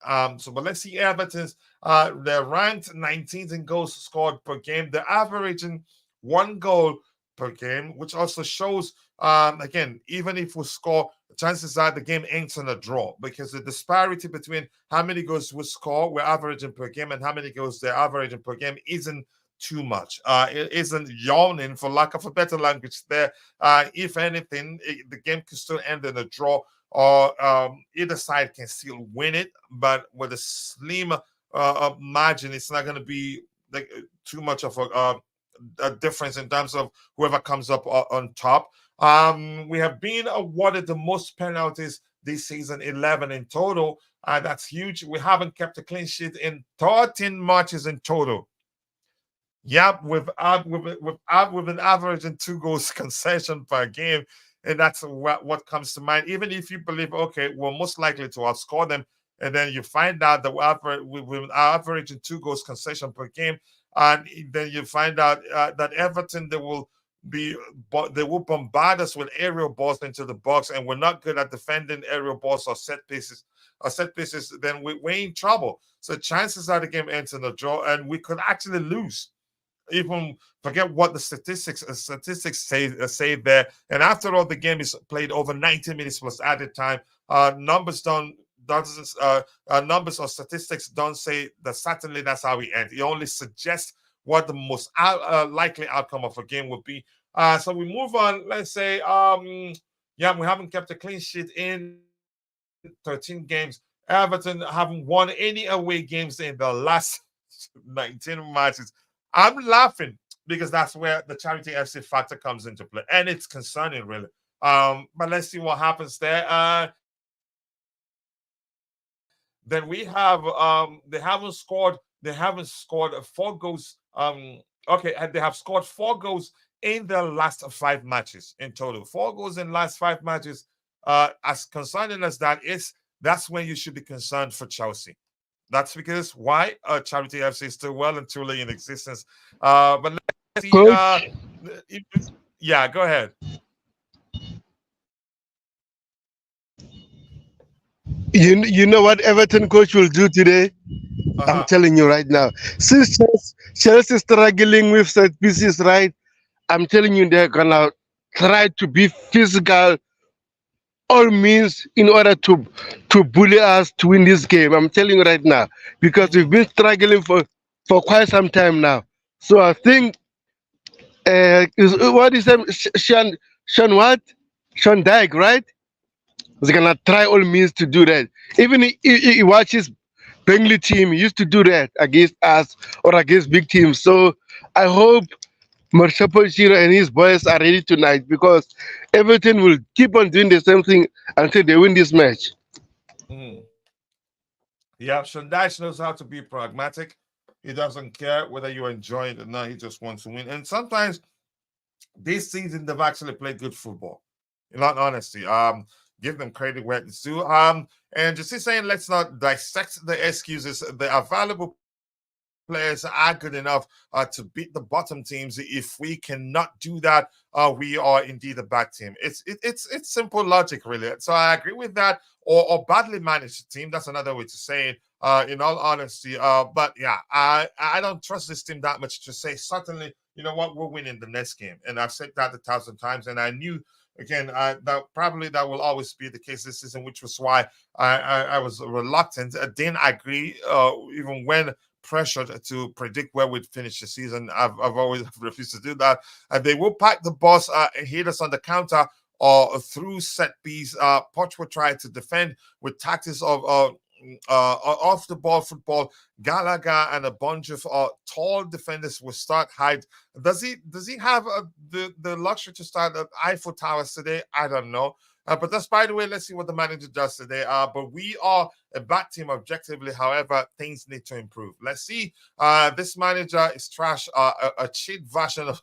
But let's see Everton's. They're ranked 19th in goals scored per game. They're averaging 1 goal per game, which also shows, again, even if we score, chances are the game ends in a draw, because the disparity between how many goals we score, we're averaging per game, and how many goals they're averaging per game isn't too much. It isn't yawning, for lack of a better language there. If anything, the game can still end in a draw, or either side can still win it, but with a slim margin, it's not going to be like too much of a difference in terms of whoever comes up on top. We have been awarded the most penalties this season, 11 in total. That's huge. We haven't kept a clean sheet in 13 matches in total. We've been averaging 2 goals concession per game, and that's what comes to mind. Even if you believe, okay, we're most likely to outscore them, and then you find out that we're averaging 2 goals concession per game, and then you find out that Everton, they will bombard us with aerial balls into the box, and we're not good at defending aerial balls or set pieces. Then we're in trouble. So chances are the game ends in a draw, and we could actually lose. Even forget what the statistics say there. And after all, the game is played over 90 minutes plus added time. Numbers or statistics don't say that certainly that's how we end. It only suggests what the most likely outcome of a game would be. So we move on. Let's say, we haven't kept a clean sheet in 13 games. Everton haven't won any away games in the last 19 matches. I'm laughing because that's where the charity FC factor comes into play, and it's concerning, really. But let's see what happens there. Then we have they haven't scored 4 goals. They have scored 4 goals in their last 5 matches in total. 4 goals in last 5 matches. As concerning as that is, that's when you should be concerned for Chelsea. That's because why? Charity FC is still well and truly in existence. But let's see. Coach, Yeah, go ahead. you know what Everton coach will do today? I'm Uh-huh. telling you right now. Since Chelsea is struggling with set pieces, right? I'm telling you, they're gonna try to be physical, all means, in order to bully us to win this game. I'm telling you right now, because we've Mhm. been struggling for quite some time now. So I think what is him? Sean what? Sean Dyke, right? He's gonna try all means to do that. Even he watches Bentley team, he used to do that against us or against big teams. So I hope Marshall Shiro and his boys are ready tonight, because Everton will keep on doing the same thing until they win this match. Mhm. Yeah, Shandash knows how to be pragmatic. He doesn't care whether you enjoy it or not. He just wants to win. And sometimes this season they've actually played good football. In all honesty, give them credit where it's due. And just saying, let's not dissect the excuses. They are valuable players are good enough to beat the bottom teams. If we cannot do that, we are indeed a bad team. It's simple logic, really. So I agree with that. Or badly managed team. That's another way to say it. In all honesty, but yeah, I don't trust this team that much to say certainly. You know what? We'll win in the next game, and I've said that 1,000 times, and I knew. Again, that probably that will always be the case this season, which was why I was reluctant. I didn't agree, even when pressured to predict where we'd finish the season. I've always refused to do that. And they will pack the bus, hit us on the counter or through set piece. Poch will try to defend with tactics of off the ball football. Gallagher and a bunch of tall defenders will start hide. Does he have the luxury to start at Eiffel Towers today? I don't know. But that's, by the way, let's see what the manager does today. But we are a bad team objectively. However, things need to improve. Let's see. This manager is trash. A cheap version of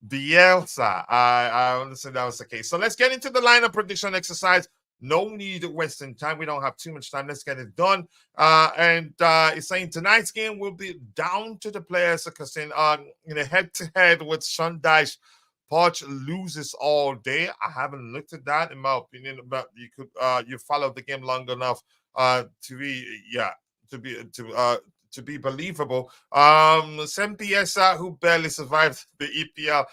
Bielsa. I understand that was the case. So let's get into the lineup prediction exercise. No need wasting time. We don't have too much time. Let's get it done. And it's saying tonight's game will be down to the players because in a head-to-head with Sean Dyche, Poch loses all day. I haven't looked at that in my opinion, but you followed the game long enough to be believable. Sam Piesa, who barely survived the EPL,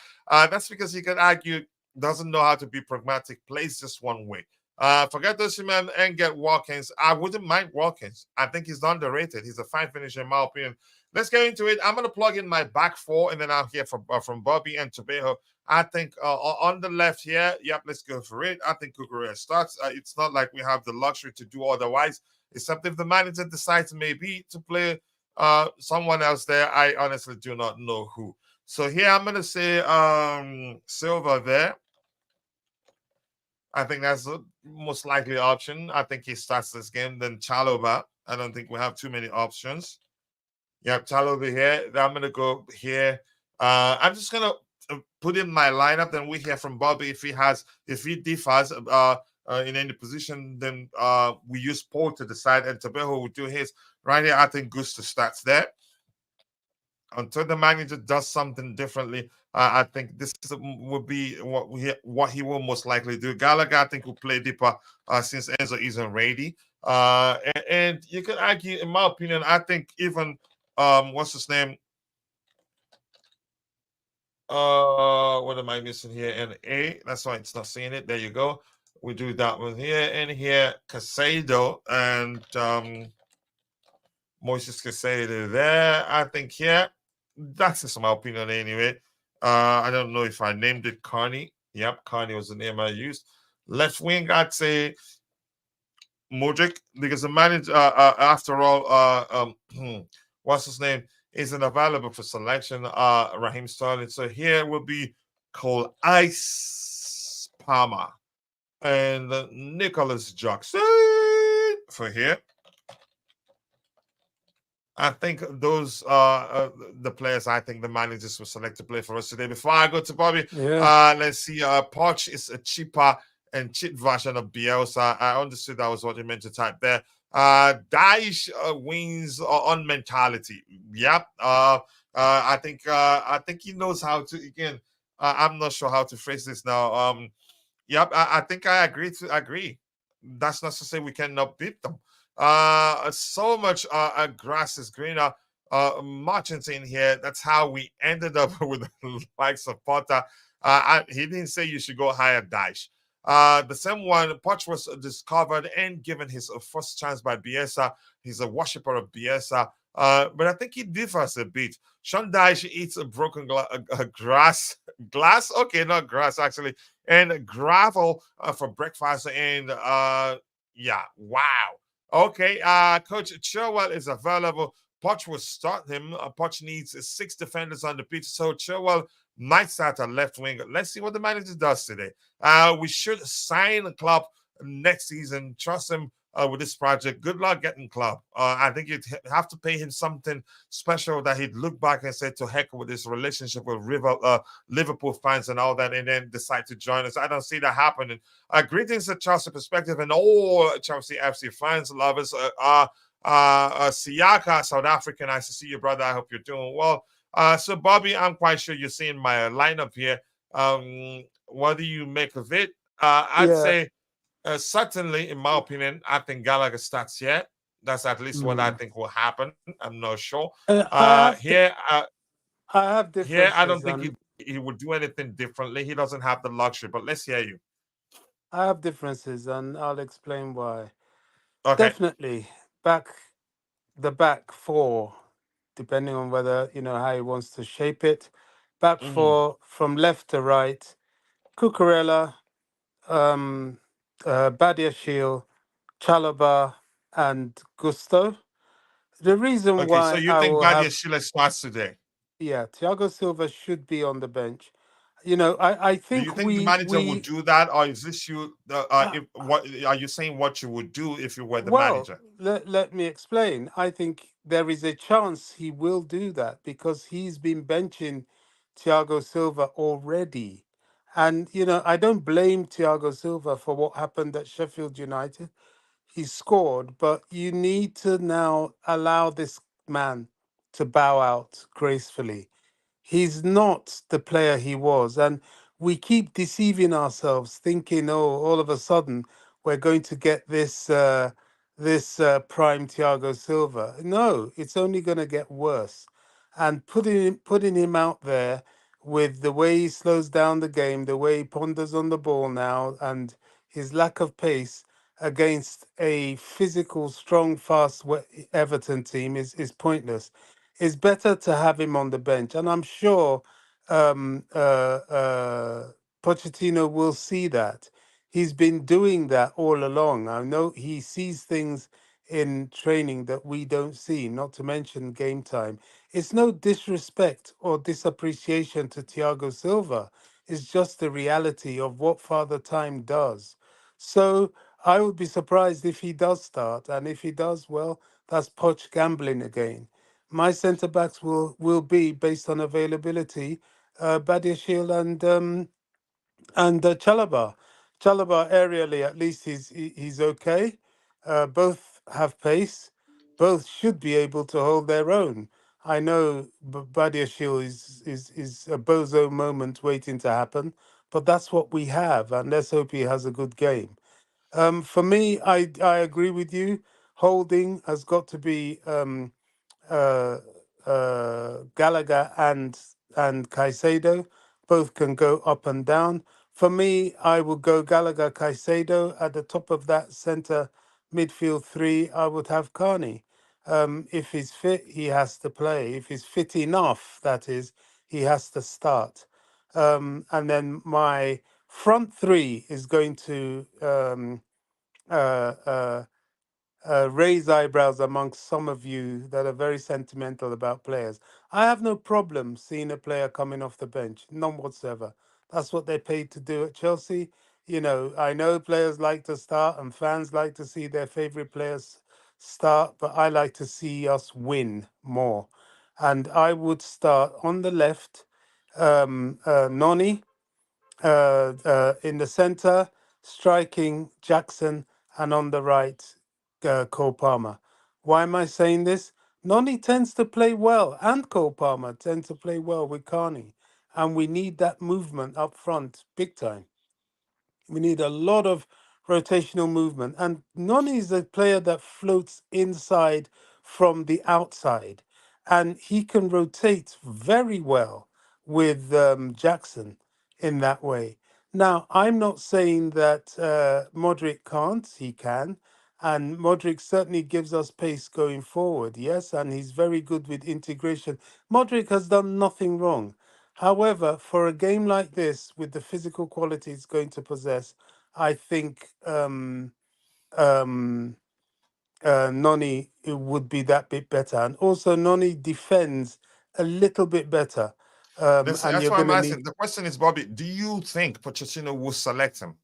that's because you can argue doesn't know how to be pragmatic, plays just one way. Forget Osimhen and get Watkins. I wouldn't mind Watkins. I think he's underrated. He's a fine finisher in my opinion. Let's get into it. I'm going to plug in my back four, and then I'll hear from Bobby and Tebago. I think on the left here, yep, let's go for it. I think Kukurea starts. It's not like we have the luxury to do otherwise, except if the manager decides maybe to play someone else there. I honestly do not know who. So here I'm going to say Silva there. I think that's the most likely option. I think he starts this game. Then Chalobah. I don't think we have too many options. Yep, Chalobah here. Then I'm going to go here. I'm just going to put in my lineup, then we hear from Bobby if he differs in any position, then we use Paul to decide, and Tebago will do his. Right here, I think Gusto starts there. Until the manager does something differently, I think this will be what he will most likely do. Gallagher, I think, will play deeper since Enzo isn't ready. And you could argue, in my opinion, I think even what's his name? What am I missing here? An A. That's why it's not seeing it. There you go. We do that one here and here. Casado and Moises Casado there. I think here. That's just my opinion anyway. I don't know if I named it Carney. Yep, Carney was the name I used. Left wing, I'd say Modric, because the manager, after all, what's his name? Isn't available for selection. Raheem Sterling. So here will be Cole Ice Palmer and Nicholas Jackson for here. I think those are the players I think the managers will select to play for us today. Before I go to Bobby, let's see. Poch is a cheaper and cheap version of Bielsa. I understood that was what you meant to type there. Daesh wins on mentality. Yep. I think he knows how to. Again, I'm not sure how to phrase this now. Yep. I think I agree to agree. That's not to say we cannot beat them. So much grass is greener. Merchants in here. That's how we ended up with the likes of Potter. He didn't say you should go higher, Daesh. The same one, Poch was discovered and given his first chance by Bielsa. He's a worshipper of Bielsa. But I think he differs a bit. Sean Dyche eats a broken grass, glass, okay, not grass actually, and gravel for breakfast. And yeah, wow. Okay, Coach Chilwell is available. Poch will start him. Poch needs 6 defenders on the pitch, so Chilwell might start at left wing. Let's see what the manager does today. We should sign Club next season. Trust him with this project. Good luck getting Club. I think you'd have to pay him something special that he'd look back and say, to heck with this relationship with Liverpool fans and all that, and then decide to join us. I don't see that happening. Greetings to Chelsea Perspective and all Chelsea FC fans, lovers. Siaka, South African, nice to see you, brother. I hope you're doing well. So, Bobby, I'm quite sure you're seeing my lineup here. What do you make of it? I'd Yeah. say certainly, in my opinion, I think Gallagher starts here. That's at least what I think will happen. I'm not sure. I have Here, I don't differences, think and he would do anything differently. He doesn't have the luxury. But let's hear you. I'll explain why. Okay. Definitely, the back four, depending on whether how he wants to shape it. Back Mhm. four from left to right: Cucurella, um, Badiashile, Chalobah, and Gusto. The reason Okay. So why you I think will Badia have, Sheila starts today? yeah, Thiago Silva should be on the bench. I Do you think think the we manager would we do that, or is this you? uh, If what are you saying? What you would do if you were the well, manager? let me explain. I think there is a chance he will do that because he's been benching Thiago Silva already. And I don't blame Thiago Silva for what happened at Sheffield United. He scored, but you need to now allow this man to bow out gracefully. He's not the player he was. And we keep deceiving ourselves, thinking, oh, all of a sudden we're going to get this prime Thiago Silva. No, it's only going to get worse. And putting him out there with the way he slows down the game, the way he ponders on the ball now, and his lack of pace against a physical, strong, fast Everton team is pointless. It's better to have him on the bench, and I'm sure Pochettino will see that. He's been doing that all along. I know he sees things in training that we don't see, not to mention game time. It's no disrespect or disappreciation to Thiago Silva. It's just the reality of what Father Time does. So I would be surprised if he does start, and if he does, well, that's Poch gambling again. My centre backs will be based on availability, Badiashile and Chalobah. Chalobah aerially, at least he's okay. Both have pace. Both should be able to hold their own. I know Badiashile is a bozo moment waiting to happen, but that's what we have, and let's hope he has a good game. For me, I agree with you. Holding has got to be uh, Gallagher and Caicedo. Both can go up and down. For me, I would go Gallagher, Caicedo at the top of that centre midfield three. I would have Carney. If he's fit, he has to play. If he's fit enough, that is, he has to start. And then my front three is going to uh, uh, raise eyebrows amongst some of you that are very sentimental about players. I have no problem seeing a player coming off the bench, none whatsoever. That's what they're paid to do at Chelsea. I know players like to start and fans like to see their favorite players start, but I like to see us win more. And I would start on the left, Noni, in the center, striking Jackson, and on the right, Cole Palmer. Why am I saying this? Noni tends to play well, and Cole Palmer tend to play well with Carney, and we need that movement up front, big time. We need a lot of rotational movement. And Noni is a player that floats inside from the outside. And he can rotate very well with Jackson in that way. Now, I'm not saying that Modric can't, he can. And Modric certainly gives us pace going forward, yes, and he's very good with integration. Modric has done nothing wrong. However, for a game like this, with the physical quality it's going to possess, I think Noni would be that bit better. And also, Noni defends a little bit better. And That's you're why going I'm to asking. need. The question is, Bobby, do you think Pochettino will select him?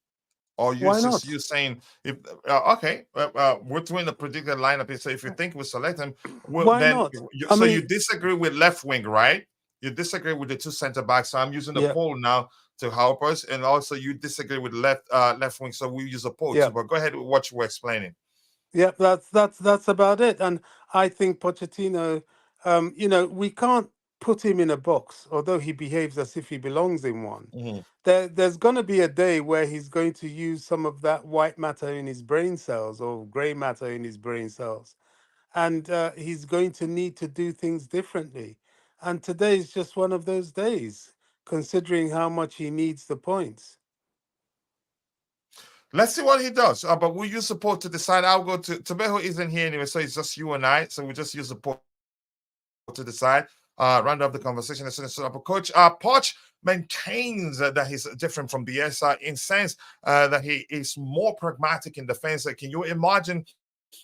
Or you Why just not? you saying if okay, we're doing the predicted lineup here. So if you think we select him, well Why then not? I so you mean, disagree with left wing, right? You disagree with the two center backs. So I'm using the yeah, poll now to help us, and also you disagree with left wing. So we use a poll yeah. too. But go ahead with what you were explaining. Yeah, that's about it. And I think Pochettino, we can't put him in a box, although he behaves as if he belongs in one. Mhm. There's going to be a day where he's going to use some of that white matter in his brain cells or gray matter in his brain cells, and he's going to need to do things differently. And today is just one of those days, considering how much he needs the points. Let's see what he does. But we use support to decide. I'll go to Tebago isn't here anyway, so it's just you and I. So we just use support to decide. Round up the conversation as soon as possible. Coach Poch maintains that he's different from Bielsa in sense that he is more pragmatic in defense. Can you imagine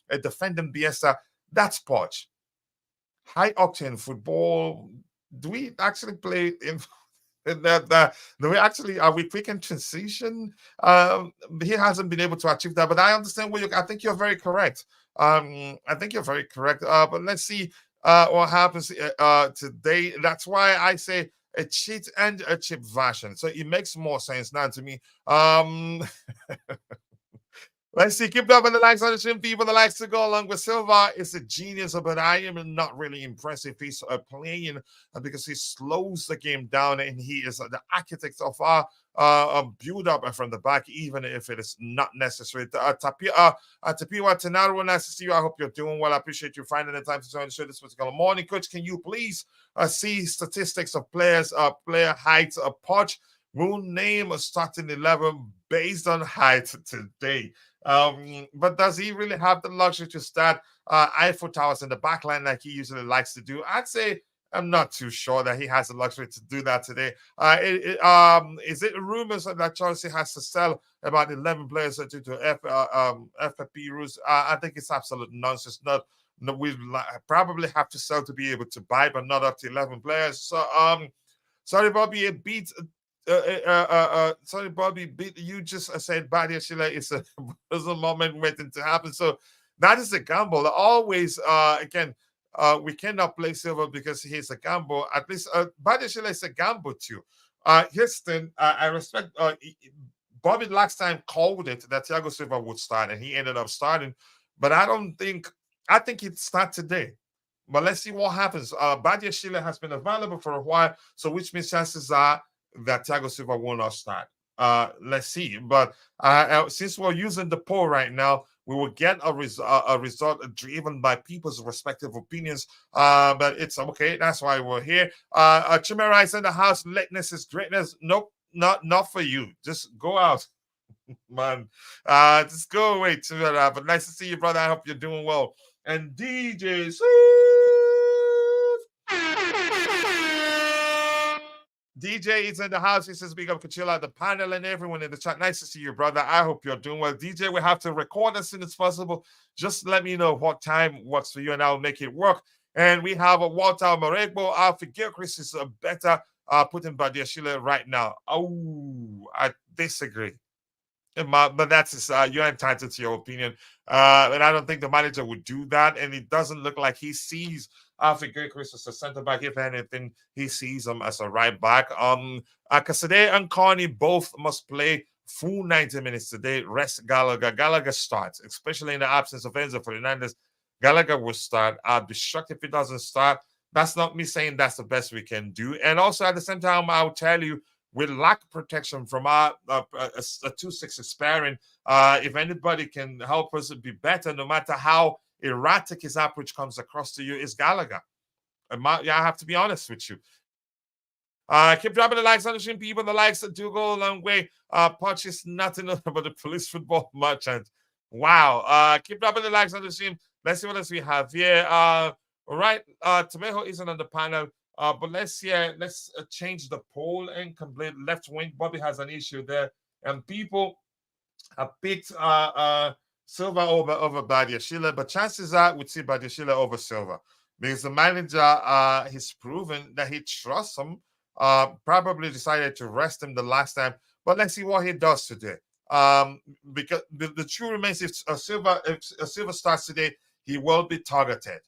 a defending Bielsa? That's Poch. High octane football. Do we actually play in that do we actually are we quick in transition? He hasn't been able to achieve that, but I understand what you. I think you're very correct. I think you're very correct. But let's see what happens today. That's why I say a cheat and a chip version. So it makes more sense now to me. Let's see. Keep up on the likes on the stream. People that likes to go along with Silva is a genius, but I am not really impressive. He's playing because he slows the game down and he is the architect of our build up from the back, even if it is not necessary. Tapiwa Tenaro, nice to see you. I hope you're doing well. I appreciate you finding the time to join the show this particular morning. Coach, can you please see statistics of players, player heights, Poch will name a starting 11 based on height today. But does he really have the luxury to start Eiffel Towers in the back line like he usually likes to do? I'd say I'm not too sure that he has the luxury to do that today. Is it rumors that Chelsea has to sell about 11 players due to FFP rules? I think it's absolute nonsense. No, we probably have to sell to be able to buy, but not up to 11 players. So, sorry, Bobby, it beats sorry, Bobby, you just said Badia Sheila is a, is a moment waiting to happen. So that is a gamble. Always, again, we cannot play Silva because he's a gamble. At least Badia Sheila is a gamble too. Houston, I respect Bobby last time called it that Thiago Silva would start, and he ended up starting. But I think he'd start today. But let's see what happens. Badia Sheila has been available for a while, so which means chances are that Thiago Silva will not start. Let's see. But since we're using the poll right now, we will get a result driven by people's respective opinions. But it's okay. That's why we're here. Chimera is in the house. Lateness is greatness. Nope, not for you. Just go out, man. Just go away, Chimera. But nice to see you, brother. I hope you're doing well. And DJ DJ is in the house. He says, big up Kachila, the panel, and everyone in the chat. Nice to see you, brother. I hope you're doing well. DJ, we have to record as soon as possible. Just let me know what time works for you, and I'll make it work. And we have a Walter Moregbo. Alfie Gilchrist is better putting Badia Sheila right now. Oh, I disagree. But that's you're entitled to your opinion. And I don't think the manager would do that. And it doesn't look like he sees Alfie Gilchrist as a center back. If anything, he sees him as a right back. Kasade and Carney both must play full 90 minutes today, rest Gallagher. Gallagher starts, especially in the absence of Enzo Fernandez. Gallagher will start. I'd be shocked if he doesn't start. That's not me saying that's the best we can do. And also at the same time, I'll tell you, we lack protection from our a 2-6 sparing. If anybody can help us be better, no matter how erratic his approach comes across to you, is Gallagher. I have to be honest with you. Keep dropping the likes on the stream, people. The likes do go a long way. Punch is nothing about the police football merchant. Wow. Keep dropping the likes on the stream. Let's see what else we have here. All right. Tebago isn't on the panel. But let's change the poll and complete left wing. Bobby has an issue there. And people have picked Silva over Badiashile. But chances are we'd see Badiashile over Silva. Because the manager has proven that he trusts him. Probably decided to rest him the last time, but let's see what he does today. Because the truth remains, if Silva starts today, he will be targeted.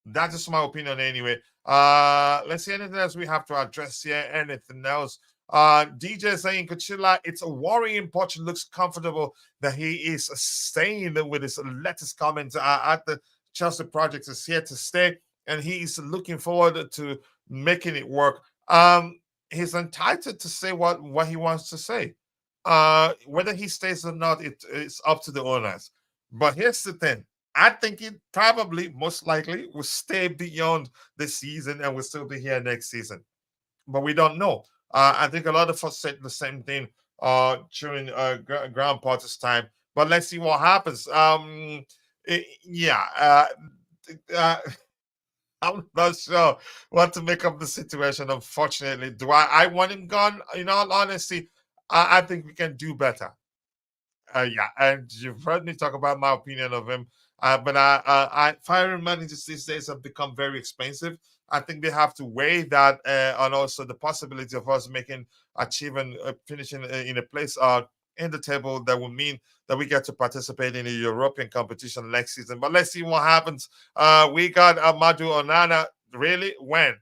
That's just my opinion anyway. Let's see anything else we have to address here. Anything else? DJ saying Kachila, it's a worrying. Poch looks comfortable that he is staying with his latest comments at the Chelsea project is here to stay, and he is looking forward to making it work. He's entitled to say what he wants to say. Whether he stays or not, it's up to the owners. But here's the thing. I think it probably, most likely, will stay beyond this season and will still be here next season. But we don't know. I think a lot of us said the same thing during Graham Potter's time. But let's see what happens. I'm not sure what to make of the situation, unfortunately. Do I want him gone? In all honesty, I think we can do better. And you've heard me talk about my opinion of him. But firing managers these days have become very expensive. I think they have to weigh that and also the possibility of us finishing in a place in the table that will mean that we get to participate in a European competition next season. But let's see what happens. We got Amadou Onana. Really? When?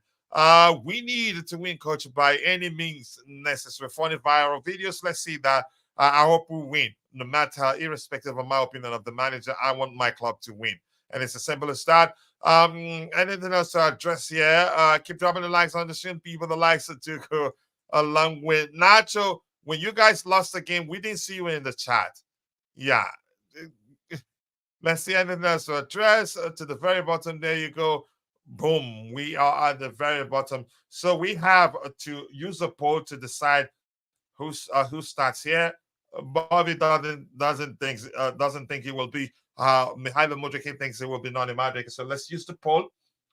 We need to win, coach, by any means necessary. Funny viral videos. Let's see that. I hope we win, no matter, irrespective of my opinion of the manager. I want my club to win. And it's as simple as that. Anything else to address here? Keep dropping the likes on the stream, people. The likes to go along with Nacho. When you guys lost the game, we didn't see you in the chat. Yeah. Let's see anything else to address. To the very bottom, there you go. Boom. We are at the very bottom. So we have to use a poll to decide who starts here. Bobby doesn't think it will be Mihailo Mudryk. He thinks it will be Noni Madueke. So let's use the poll.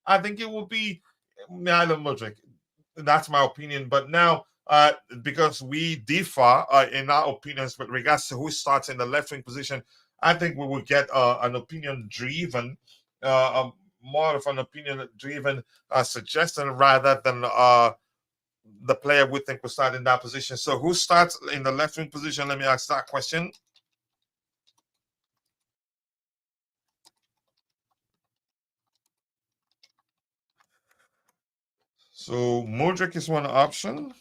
I think it will be Mihailo Mudryk. That's my opinion. But now, because we differ in our opinions with regards to who starts in the left wing position, I think we will get an opinion-driven, more of an opinion-driven suggestion rather than the player we think will start in that position. So who starts in the left wing position? Let me ask that question. So Mudryk is one option.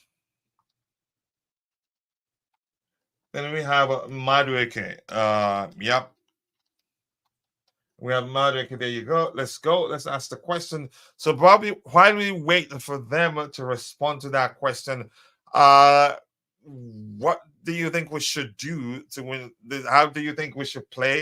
Then we have Madueke. Yep. We have Madueke. There you go. Let's go. Let's ask the question. So, Bobby, while we wait for them to respond to that question, what do you think we should do to win? How do you think we should play?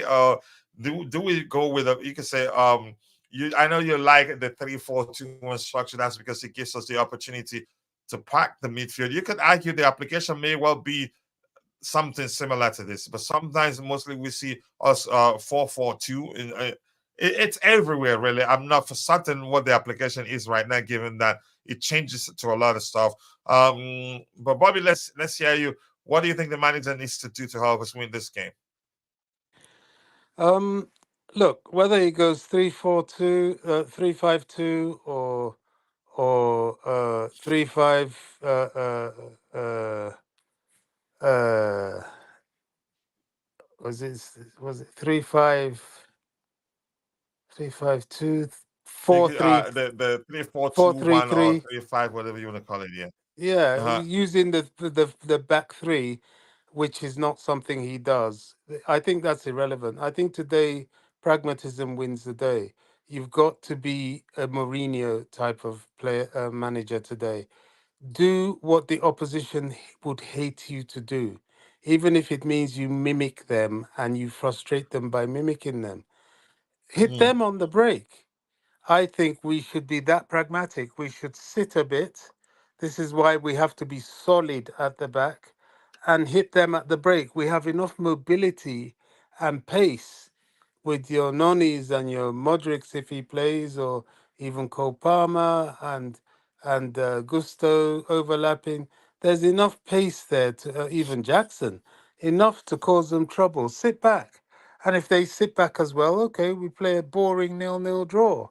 Do we go with you can say, I know you like the 3-4-2-1 structure. That's because it gives us the opportunity to pack the midfield. You could argue the application may well be something similar to this, but sometimes mostly we see us 4-4-2. It's everywhere, really. I'm not for certain what the application is right now, given that it changes to a lot of stuff. But Bobby, let's hear you. What do you think the manager needs to do to help us win this game? Look, whether he goes 3-4-2, 3-5-2, or 3-5. Was it 3-5, 3-5-2, 4-3? The 3-4-2-1 or 3-5, whatever you want to call it. Yeah. Yeah, using the back three. which is not something he does. I think that's irrelevant. I think today pragmatism wins the day. You've got to be a Mourinho type of player manager today. Do what the opposition would hate you to do, even if it means you mimic them and you frustrate them by mimicking them. Hit Mm. them on the break. I think we should be that pragmatic. We should sit a bit. This is why we have to be solid at the back and hit them at the break. We have enough mobility and pace with your Nonis and your Modrics if he plays, or even Cole Palmer and Gusto overlapping. There's enough pace there to even Jackson, enough to cause them trouble. Sit back, and if they sit back as well, okay, we play a boring 0-0 draw.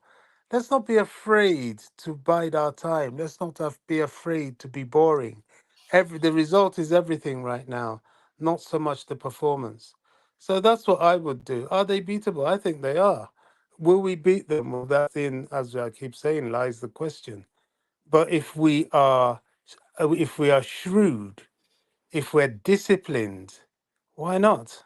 Let's not be afraid to bide our time. Let's not be afraid to be boring. The result is everything right now, not so much the performance. So that's what I would do. Are they beatable? I think they are. Will we beat them? Well, that's in, as I keep saying, lies the question. But if we are shrewd, if we're disciplined, why not?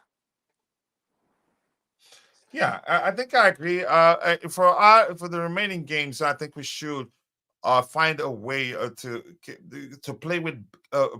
Yeah, I think I agree. For the remaining games, I think we should find a way to play with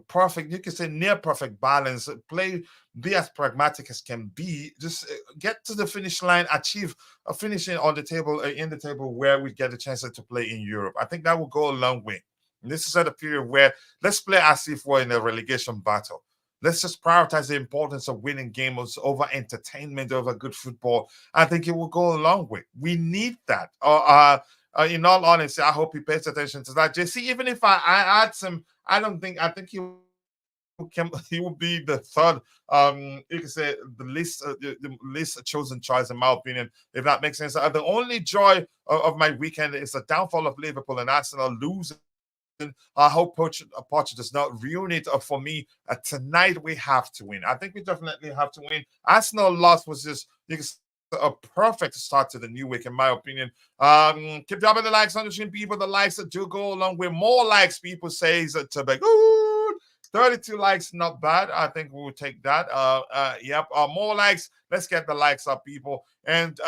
perfect, you can say near perfect balance. Play, be as pragmatic as can be. Just get to the finish line, achieve a finishing on the table, in the table where we get a chance to play in Europe. I think that will go a long way. And this is at a period where let's play as if we're in a relegation battle. Let's just prioritize the importance of winning games over entertainment, over good football. I think it will go a long way. We need that. In all honesty, I hope he pays attention to that. JC, even if I add some, I think he will be the third. You can say the least chosen choice in my opinion, if that makes sense. The only joy of my weekend is the downfall of Liverpool and Arsenal losing. I hope Poch does not ruin it for me. Tonight we have to win. I think we definitely have to win. Arsenal loss was just, you can say, a perfect start to the new week, in my opinion. Keep dropping the likes on the stream, people. The likes that do go along with more likes. People says Tebago. 32 likes, not bad. I think we'll take that. Yep. More likes. Let's get the likes up, people. And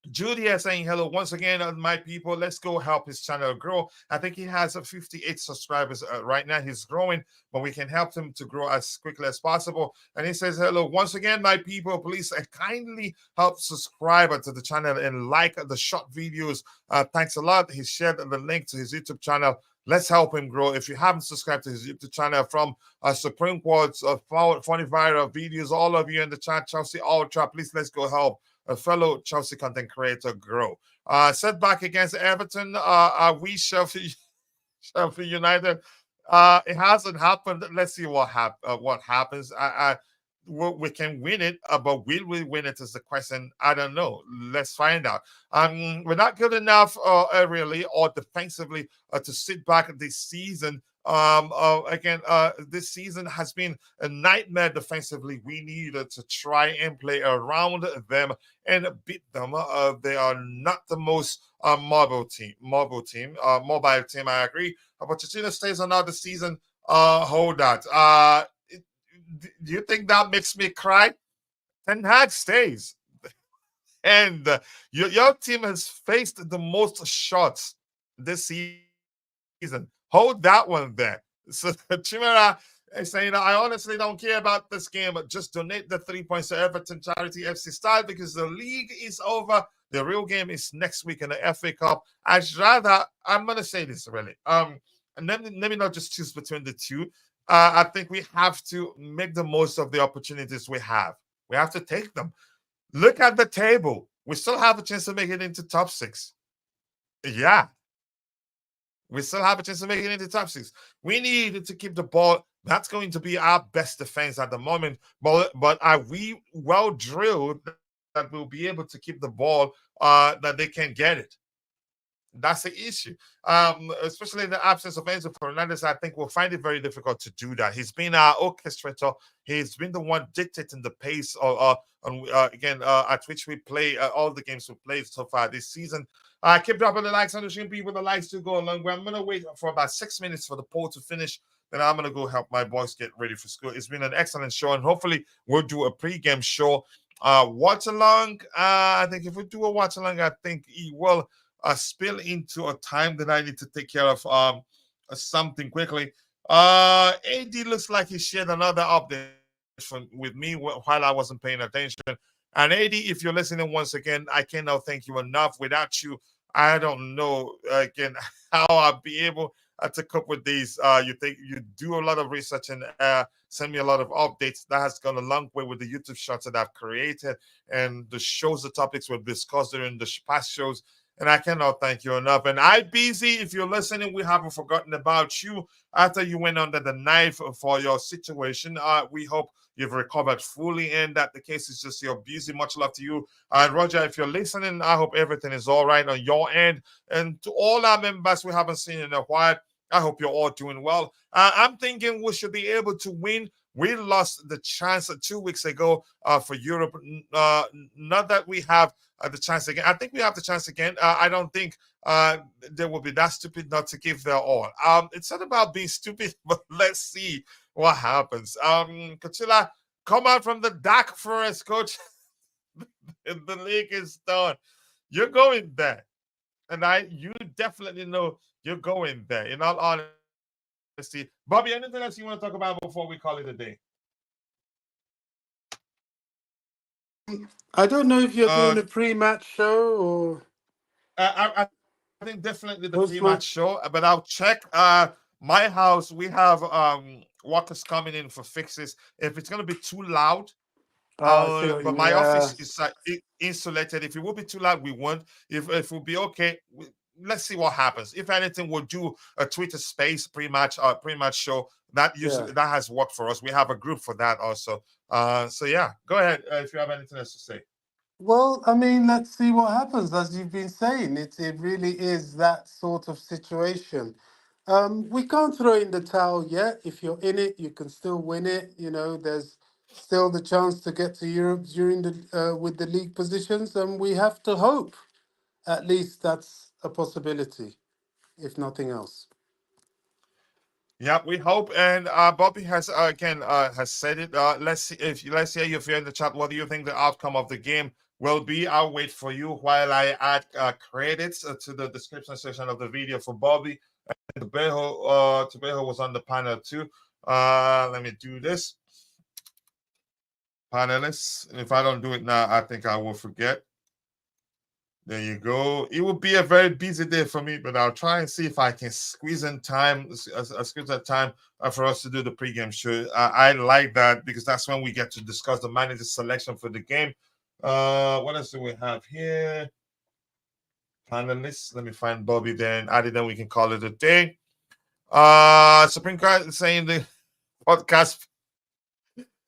Judy is saying hello once again, my people. Let's go help his channel grow. I think he has 58 subscribers right now. He's growing, but we can help him to grow as quickly as possible. And he says hello once again, my people. Please kindly help subscribe to the channel and like the short videos. Thanks a lot. He shared the link to his YouTube channel. Let's help him grow. If you haven't subscribed to his YouTube channel, from Supreme Court's funny viral videos, all of you in the chat, Chelsea Ultra, please let's go help a fellow Chelsea content creator grow. Setback against Everton. We Sheffield United. It hasn't happened. Let's see what happens. We can win it, but will we win it is the question. I don't know. Let's find out. We're not good enough really or defensively to sit back this season. Again, this season has been a nightmare defensively. We needed to try and play around them and beat them. They are not the most mobile team. Mobile team. I agree. But Pochettino stays another season. Hold that. Do you think that makes me cry? Ten Hag stays, and your team has faced the most shots this season. Hold that one there. So Chimera is saying, I honestly don't care about this game, but just donate the 3 points to Everton Charity FC style because the league is over. The real game is next week in the FA Cup. I'm gonna say this really. And let me not just choose between the two. I think we have to make the most of the opportunities we have. We have to take them. Look at the table. We still have a chance to make it into top 6. Yeah. We still have a chance to make it into top 6. We need to keep the ball. That's going to be our best defense at the moment. But are we well drilled that we'll be able to keep the ball, that they can get it? That's the issue. Especially in the absence of Enzo Fernandez, I think we'll find it very difficult to do that. He's been our orchestrator. He's been the one dictating the pace at which we play all the games we played so far this season. Keep dropping the likes on the stream, people. The likes to go along. I'm going to wait for about 6 minutes for the poll to finish. then I'm gonna go help my boys get ready for school. It's been an excellent show, and hopefully we'll do a pre-game show. Watch along. I think if we do a watch along, I think it will spill into a time that I need to take care of something quickly. AD looks like he shared another update with me while I wasn't paying attention. And AD, if you're listening once again, I cannot thank you enough. Without you, I don't know again how I'll be able to cope with these. You think you do a lot of research and send me a lot of updates. That has gone a long way with the YouTube shots that I've created and the shows, the topics we've discussed during the past shows. And I cannot thank you enough. And I, busy, if you're listening, we haven't forgotten about you after you went under the knife for your situation. We hope you've recovered fully, and that the case is just you're busy. Much love to you. And Roger, if you're listening, I hope everything is all right on your end. And to all our members we haven't seen in a while, I hope you're all doing well. I'm thinking we should be able to win. We lost the chance 2 weeks ago for Europe. Not that we have the chance again. I think we have the chance again. I don't think they will be that stupid not to give their all. It's not about being stupid, but let's see what happens. Kachila, come out from the dark forest, coach. The league is done. You're going there. And you definitely know you're going there, in all honesty. Bobby, anything else you want to talk about before we call it a day? I don't know if you're doing a pre-match show or I think definitely the pre-match show, but I'll check. My house, we have workers coming in for fixes. If it's gonna be too loud, but my office is insulated. If it will be too loud, we won't. If it will be okay, let's see what happens. If anything, we'll do a Twitter Space pre-match show. That that has worked for us. We have a group for that also. So yeah, go ahead if you have anything else to say. Well, I mean, let's see what happens. As you've been saying, it really is that sort of situation. We can't throw in the towel yet. If you're in it, you can still win it. You know, there's still the chance to get to Europe during the with the league positions, and we have to hope. At least that's a possibility, if nothing else. Yeah, we hope. And Bobby has again has said it. Let's see if you're in the chat. What do you think the outcome of the game will be? I'll wait for you while I add credits to the description section of the video for Bobby. And Tebago was on the panel too. Let me do this. Panelists. If I don't do it now, I think I will forget. There you go. It will be a very busy day for me, but I'll try and see if I can squeeze in time, squeeze that time for us to do the pregame show. I like that because that's when we get to discuss the manager's selection for the game. What else do we have here? Panelists. Let me find Bobby there and add it, then we can call it a day. Supreme Court saying the podcast.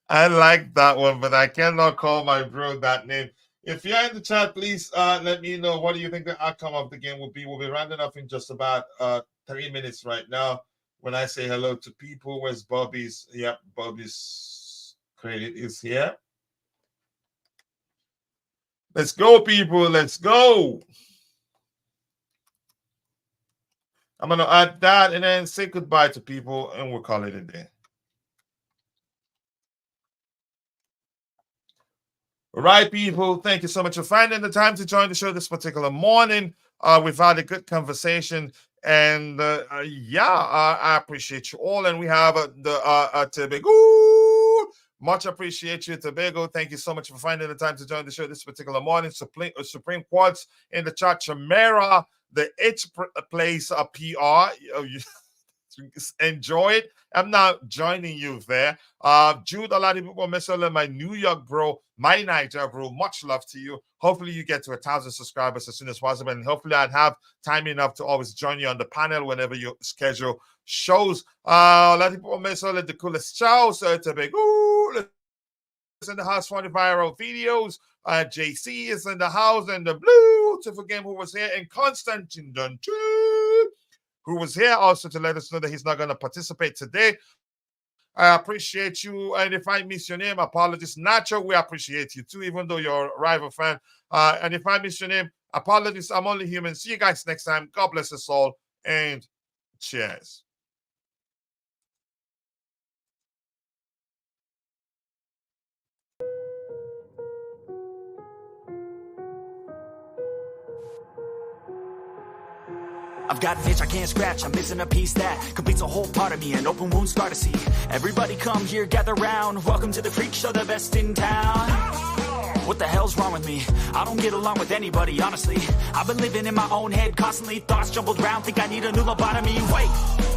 I like that one, but I cannot call my bro that name. If you're in the chat, please let me know what do you think the outcome of the game will be. We'll be rounding up in just about 3 minutes right now. When I say hello to people, where's Bobby's? Yep, Bobby's credit is here. Let's go, people. Let's go. I'm going to add that and then say goodbye to people, and we'll call it a day. All right, people, thank you so much for finding the time to join the show this particular morning. We've had a good conversation, and I appreciate you all. And we have the Tebago. Much appreciate you, Tebago. Thank you so much for finding the time to join the show this particular morning. Supreme Quads in the chat. Chamera, the H place PR. Enjoy it. I'm not joining you there. Jude, a lot of people messaging my New York bro, my Niger bro. Much love to you. Hopefully you get to 1,000 subscribers as soon as possible, and hopefully I'd have time enough to always join you on the panel whenever your schedule shows. A lot of people messaging the Coolest Chels Tebago. In the house for the viral videos. JC is in the house, and the beautiful game who was here, and Constantine Dunton, who was here also to let us know that he's not going to participate today. I appreciate you. And if I miss your name, apologies. Nacho, we appreciate you too, even though you're a rival fan. And if I miss your name, apologies. I'm only human. See you guys next time. God bless us all, and cheers. I've got an itch I can't scratch, I'm missing a piece that completes a whole part of me, an open wound scar to see. Everybody come here, gather round, welcome to the freak show, the best in town. What the hell's wrong with me? I don't get along with anybody, honestly. I've been living in my own head constantly, thoughts jumbled round, think I need a new lobotomy. Wait,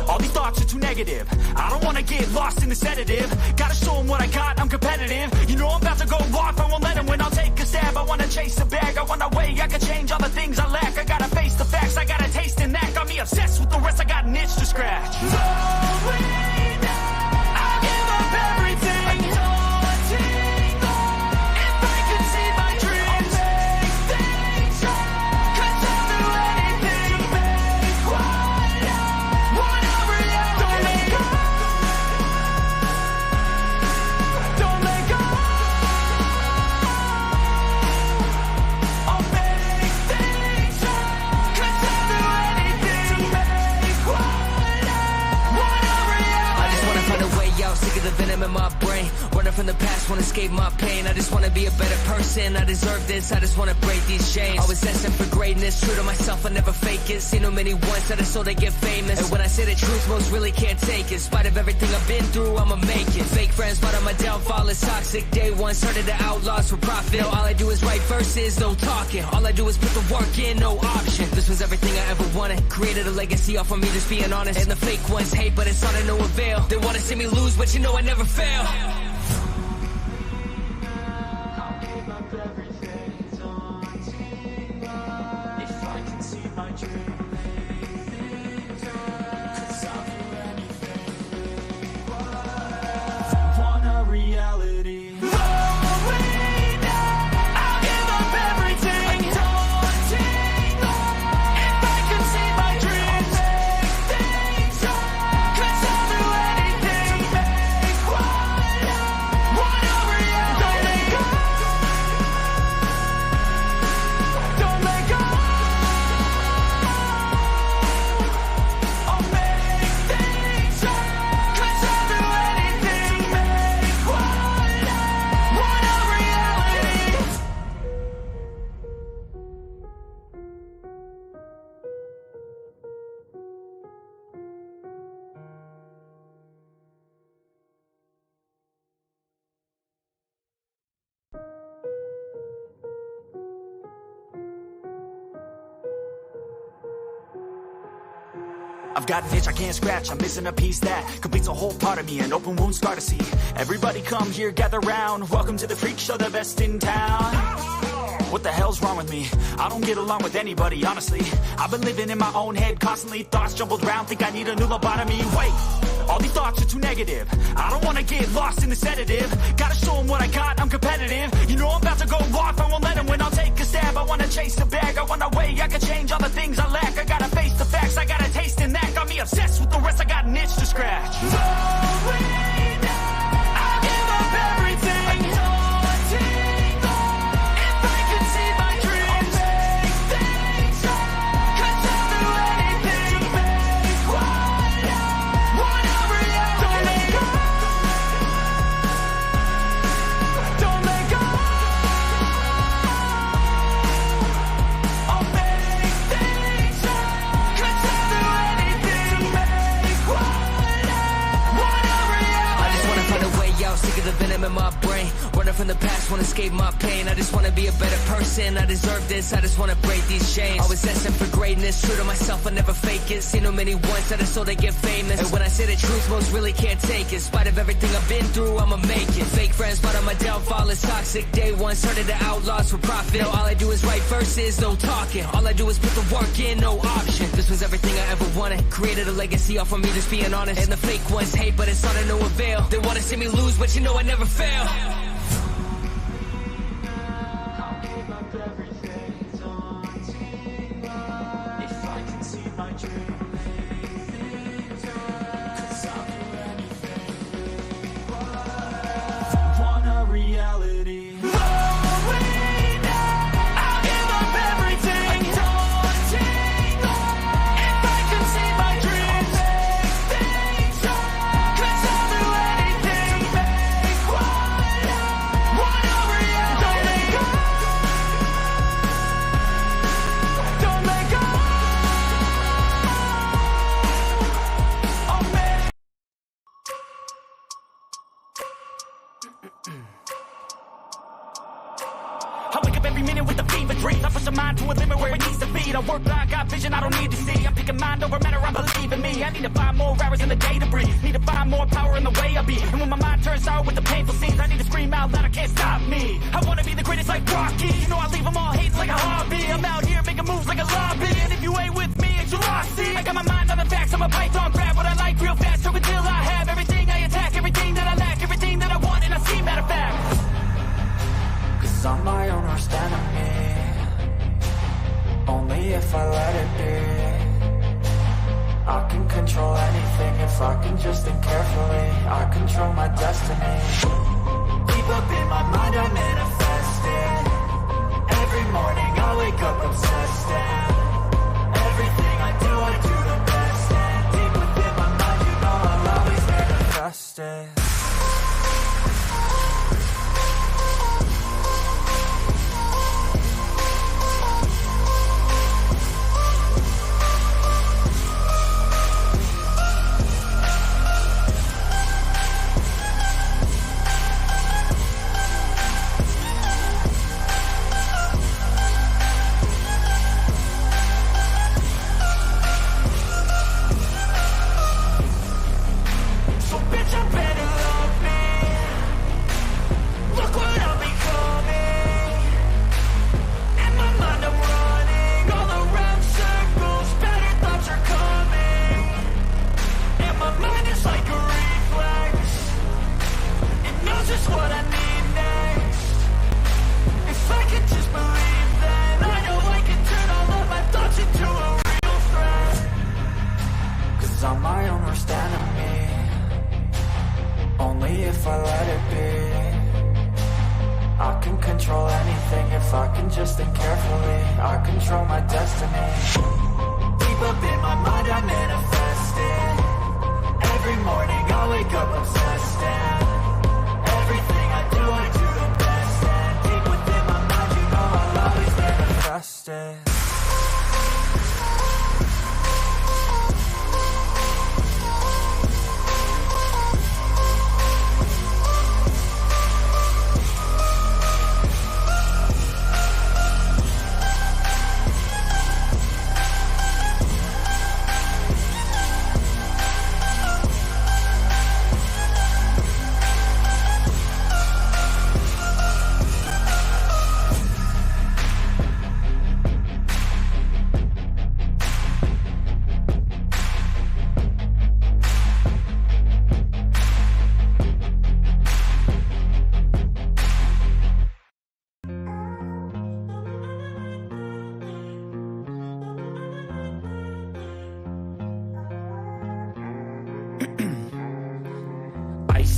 all these thoughts are too negative. I don't wanna get lost in the sedative. Gotta show them what I got, I'm competitive. You know I'm about to go off, I won't let them win, I'll take a stab. I wanna chase a bag, I wanna weigh, I can change all the things I lack. I gotta face the facts, I got a taste in that. Got me obsessed with the rest, I got an itch to scratch. I'll give up everything. The venom in my brain, running from the past, wanna escape my pain. I just wanna be a better person, I deserve this, I just wanna break these chains. Always destined for greatness, true to myself, I never fake it. Seen no many ones that are so they get famous. And when I say the truth, most really can't take it. In spite of everything I've been through, I'ma make it. Fake friends, but on my downfall is toxic. Day one, started the outlaws for profit. Now all I do is write verses, no talking. All I do is put the work in, no option. This was everything I ever wanted. Created a legacy off of me, just being honest. And the fake ones hate, but it's all to no avail. They wanna see me lose, but you know I never fail. I'll give up everything, daunting. If I can see my dream, cause I'll do anything. Want a reality. I've got an itch I can't scratch, I'm missing a piece that completes a whole part of me, an open wound scar to see. Everybody come here, gather round, welcome to the freak show, the best in town. What the hell's wrong with me? I don't get along with anybody, honestly. I've been living in my own head constantly, thoughts jumbled round, think I need a new lobotomy. Wait, all these thoughts are too negative. I don't wanna get lost in the sedative. Gotta show them what I got, I'm competitive. You know I'm about to go off, I won't let them win, I'll take a stab. I wanna chase a bag, I wanna weigh, I can change all the things I lack. I gotta face the facts, I got a taste in that. Got me obsessed with the rest, I got an itch to scratch. I'll give up everything. The venom in my brain, running from the past, wanna escape my pain. I just wanna be a better person, I deserve this, I just wanna break these chains. Always destined for greatness, true to myself, I never fake it. Seen no many ones that are so they get famous. And when I say the truth, most really can't take it. In spite of everything I've been through, I'ma make it. Fake friends, but on my downfall is toxic. Day one, started the outlaws for profit. Now all I do is write verses, no talking. All I do is put the work in, no option. This was everything I ever wanted. Created a legacy off of me, just being honest. And the fake ones hate, but it's all to no avail. They wanna see me lose, but you know I never fail. I'll give up everything, daunting. If I can see my dream, cause I'll do anything. Want a reality. push a mind to a limit where it needs to be. I work blind, got vision I don't need to see. I'm picking mind over matter, I believe in me. I need to find more hours in the day to breathe. Need to find more power in the way I be. And when my mind turns sour with the painful scenes, I need to scream out loud, I can't stop me. I wanna be the greatest like Rocky. You know I leave them all hating like a hobby. I'm out here making moves like a lobby. And if you ain't with me, it's your loss. I got my mind on the facts, I'm a python, grab what I like real fast. So until I have everything I attack, everything that I lack, everything that I want, and I see matter of fact. Cause I'm my own worst enemy. Only if I let it be. I can control anything if I can just think carefully. I control my destiny. Deep up in my mind I manifest it. Every morning I wake up obsessed and everything I do the best. And deep within my mind you know I'll always manifest it.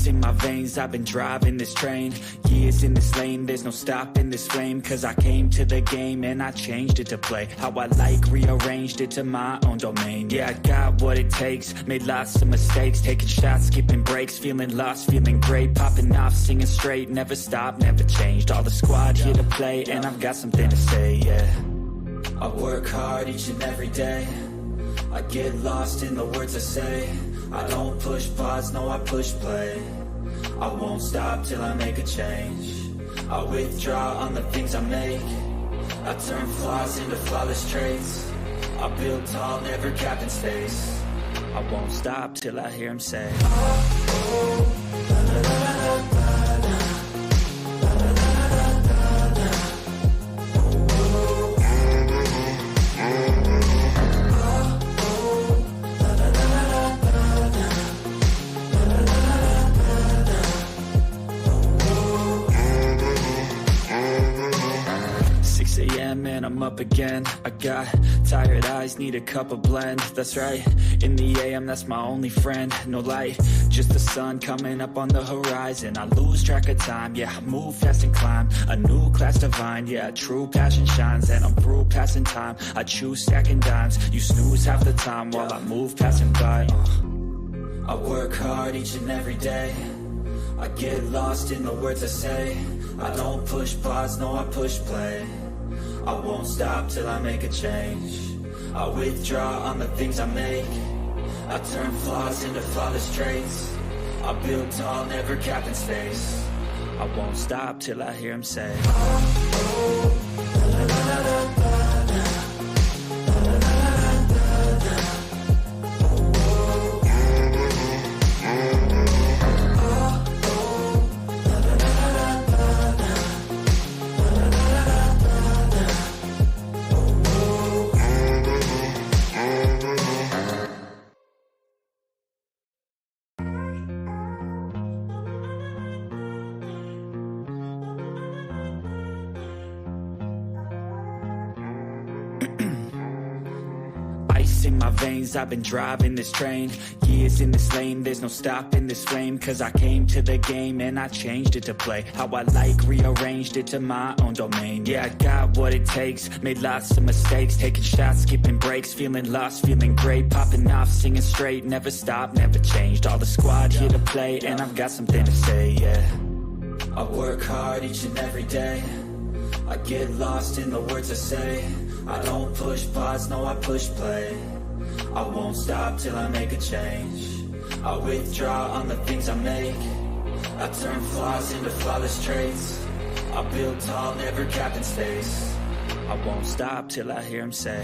In my veins, I've been driving this train. Years in this lane, there's no stopping this flame. Cause I came to the game and I changed it to play how I like, rearranged it to my own domain. Yeah, I got what it takes, made lots of mistakes, taking shots, skipping breaks, feeling lost, feeling great, popping off, singing straight, never stopped, never changed. All the squad here to play and I've got something to say, yeah. I work hard each and every day. I get lost in the words I say. I don't push pause, no I push play. I won't stop till I make a change. I withdraw on the things I make. I turn flaws into flawless traits. I build tall, never capped in space. I won't stop till I hear him say, oh, oh, la, la, la, la, la. Man, I'm up again. I got tired eyes, need a cup of blend. That's right, in the AM, that's my only friend. No light, just the sun coming up on the horizon. I lose track of time, yeah, I move fast and climb. A new class divine, yeah, true passion shines. And I'm through passing time, I choose stacking dimes. You snooze half the time while I move passing by. I work hard each and every day. I get lost in the words I say. I don't push pause, no I push play. I won't stop till I make a change. I withdraw on the things I make. I turn flaws into flawless traits. I build tall, never capped in space. I won't stop till I hear him say, oh, oh, la, la, la, la, la. veins, I've been driving this train. Years in this lane, there's no stopping this flame. Cause I came to the game and I changed it to play how I like, rearranged it to my own domain. Yeah, I got what it takes, made lots of mistakes, taking shots, skipping breaks, feeling lost, feeling great, popping off, singing straight, never stopped, never changed. All the squad here to play and I've got something to say, yeah. I work hard each and every day, I get lost in the words I say. I don't push pause, no I push play. I won't stop till I make a change. I withdraw on the things I make. I turn flaws into flawless traits. I build tall, never capped in space. I won't stop till I hear him say,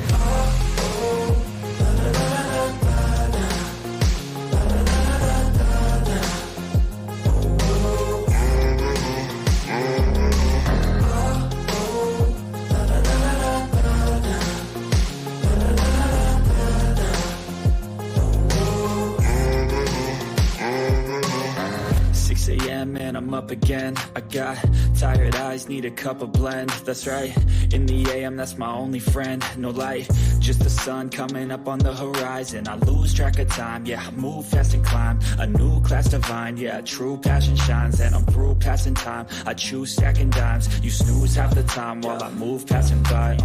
and I'm up again. I got tired eyes, need a cup of blend. That's right, in the AM, that's my only friend. No light, just the sun coming up on the horizon. I lose track of time, yeah, I move fast and climb a new class divine, yeah, true passion shines. And I'm through passing time, I choose stacking dimes. You snooze half the time while I move passing by.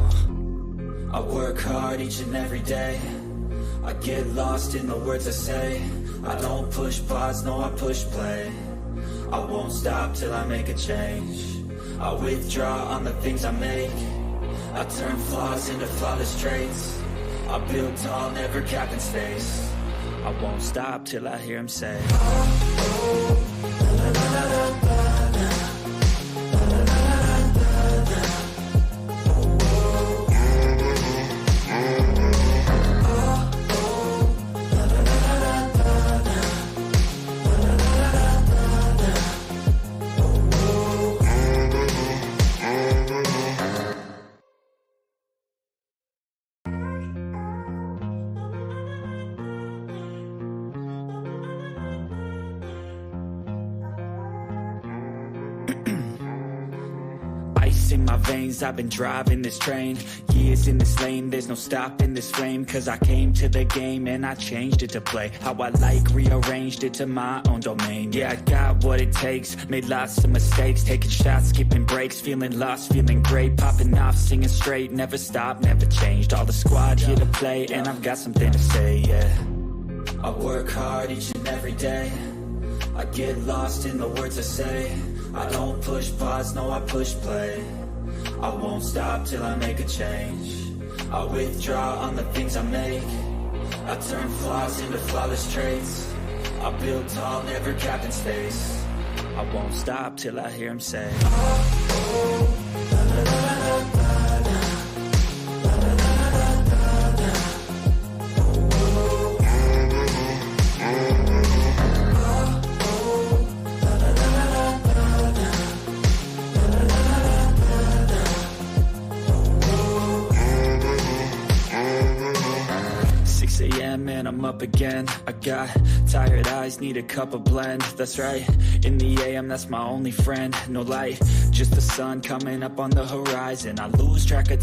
I work hard each and every day, I get lost in the words I say. I don't push pause, no I push play. I won't stop till I make a change. I withdraw on the things I make. I turn flaws into flawless traits. I build tall, never capped in space. I won't stop till I hear him say, in my veins, I've been driving this train. Years in this lane, there's no stopping this flame. Cause I came to the game and I changed it to play how I like, rearranged it to my own domain. Yeah, I got what it takes, made lots of mistakes, taking shots, skipping breaks, feeling lost, feeling great, popping off, singing straight, never stopped, never changed. All the squad here to play and I've got something to say, yeah. I work hard each and every day, I get lost in the words I say. I don't push pause, no I push play. I won't stop till I make a change. I withdraw on the things I make. I turn flaws into flawless traits. I build tall, never capped in space. I won't stop till I hear him say, and I'm up again. I got tired eyes, need a cup of blend. That's right, in the AM, that's my only friend. No light, just the sun coming up on the horizon. I lose track of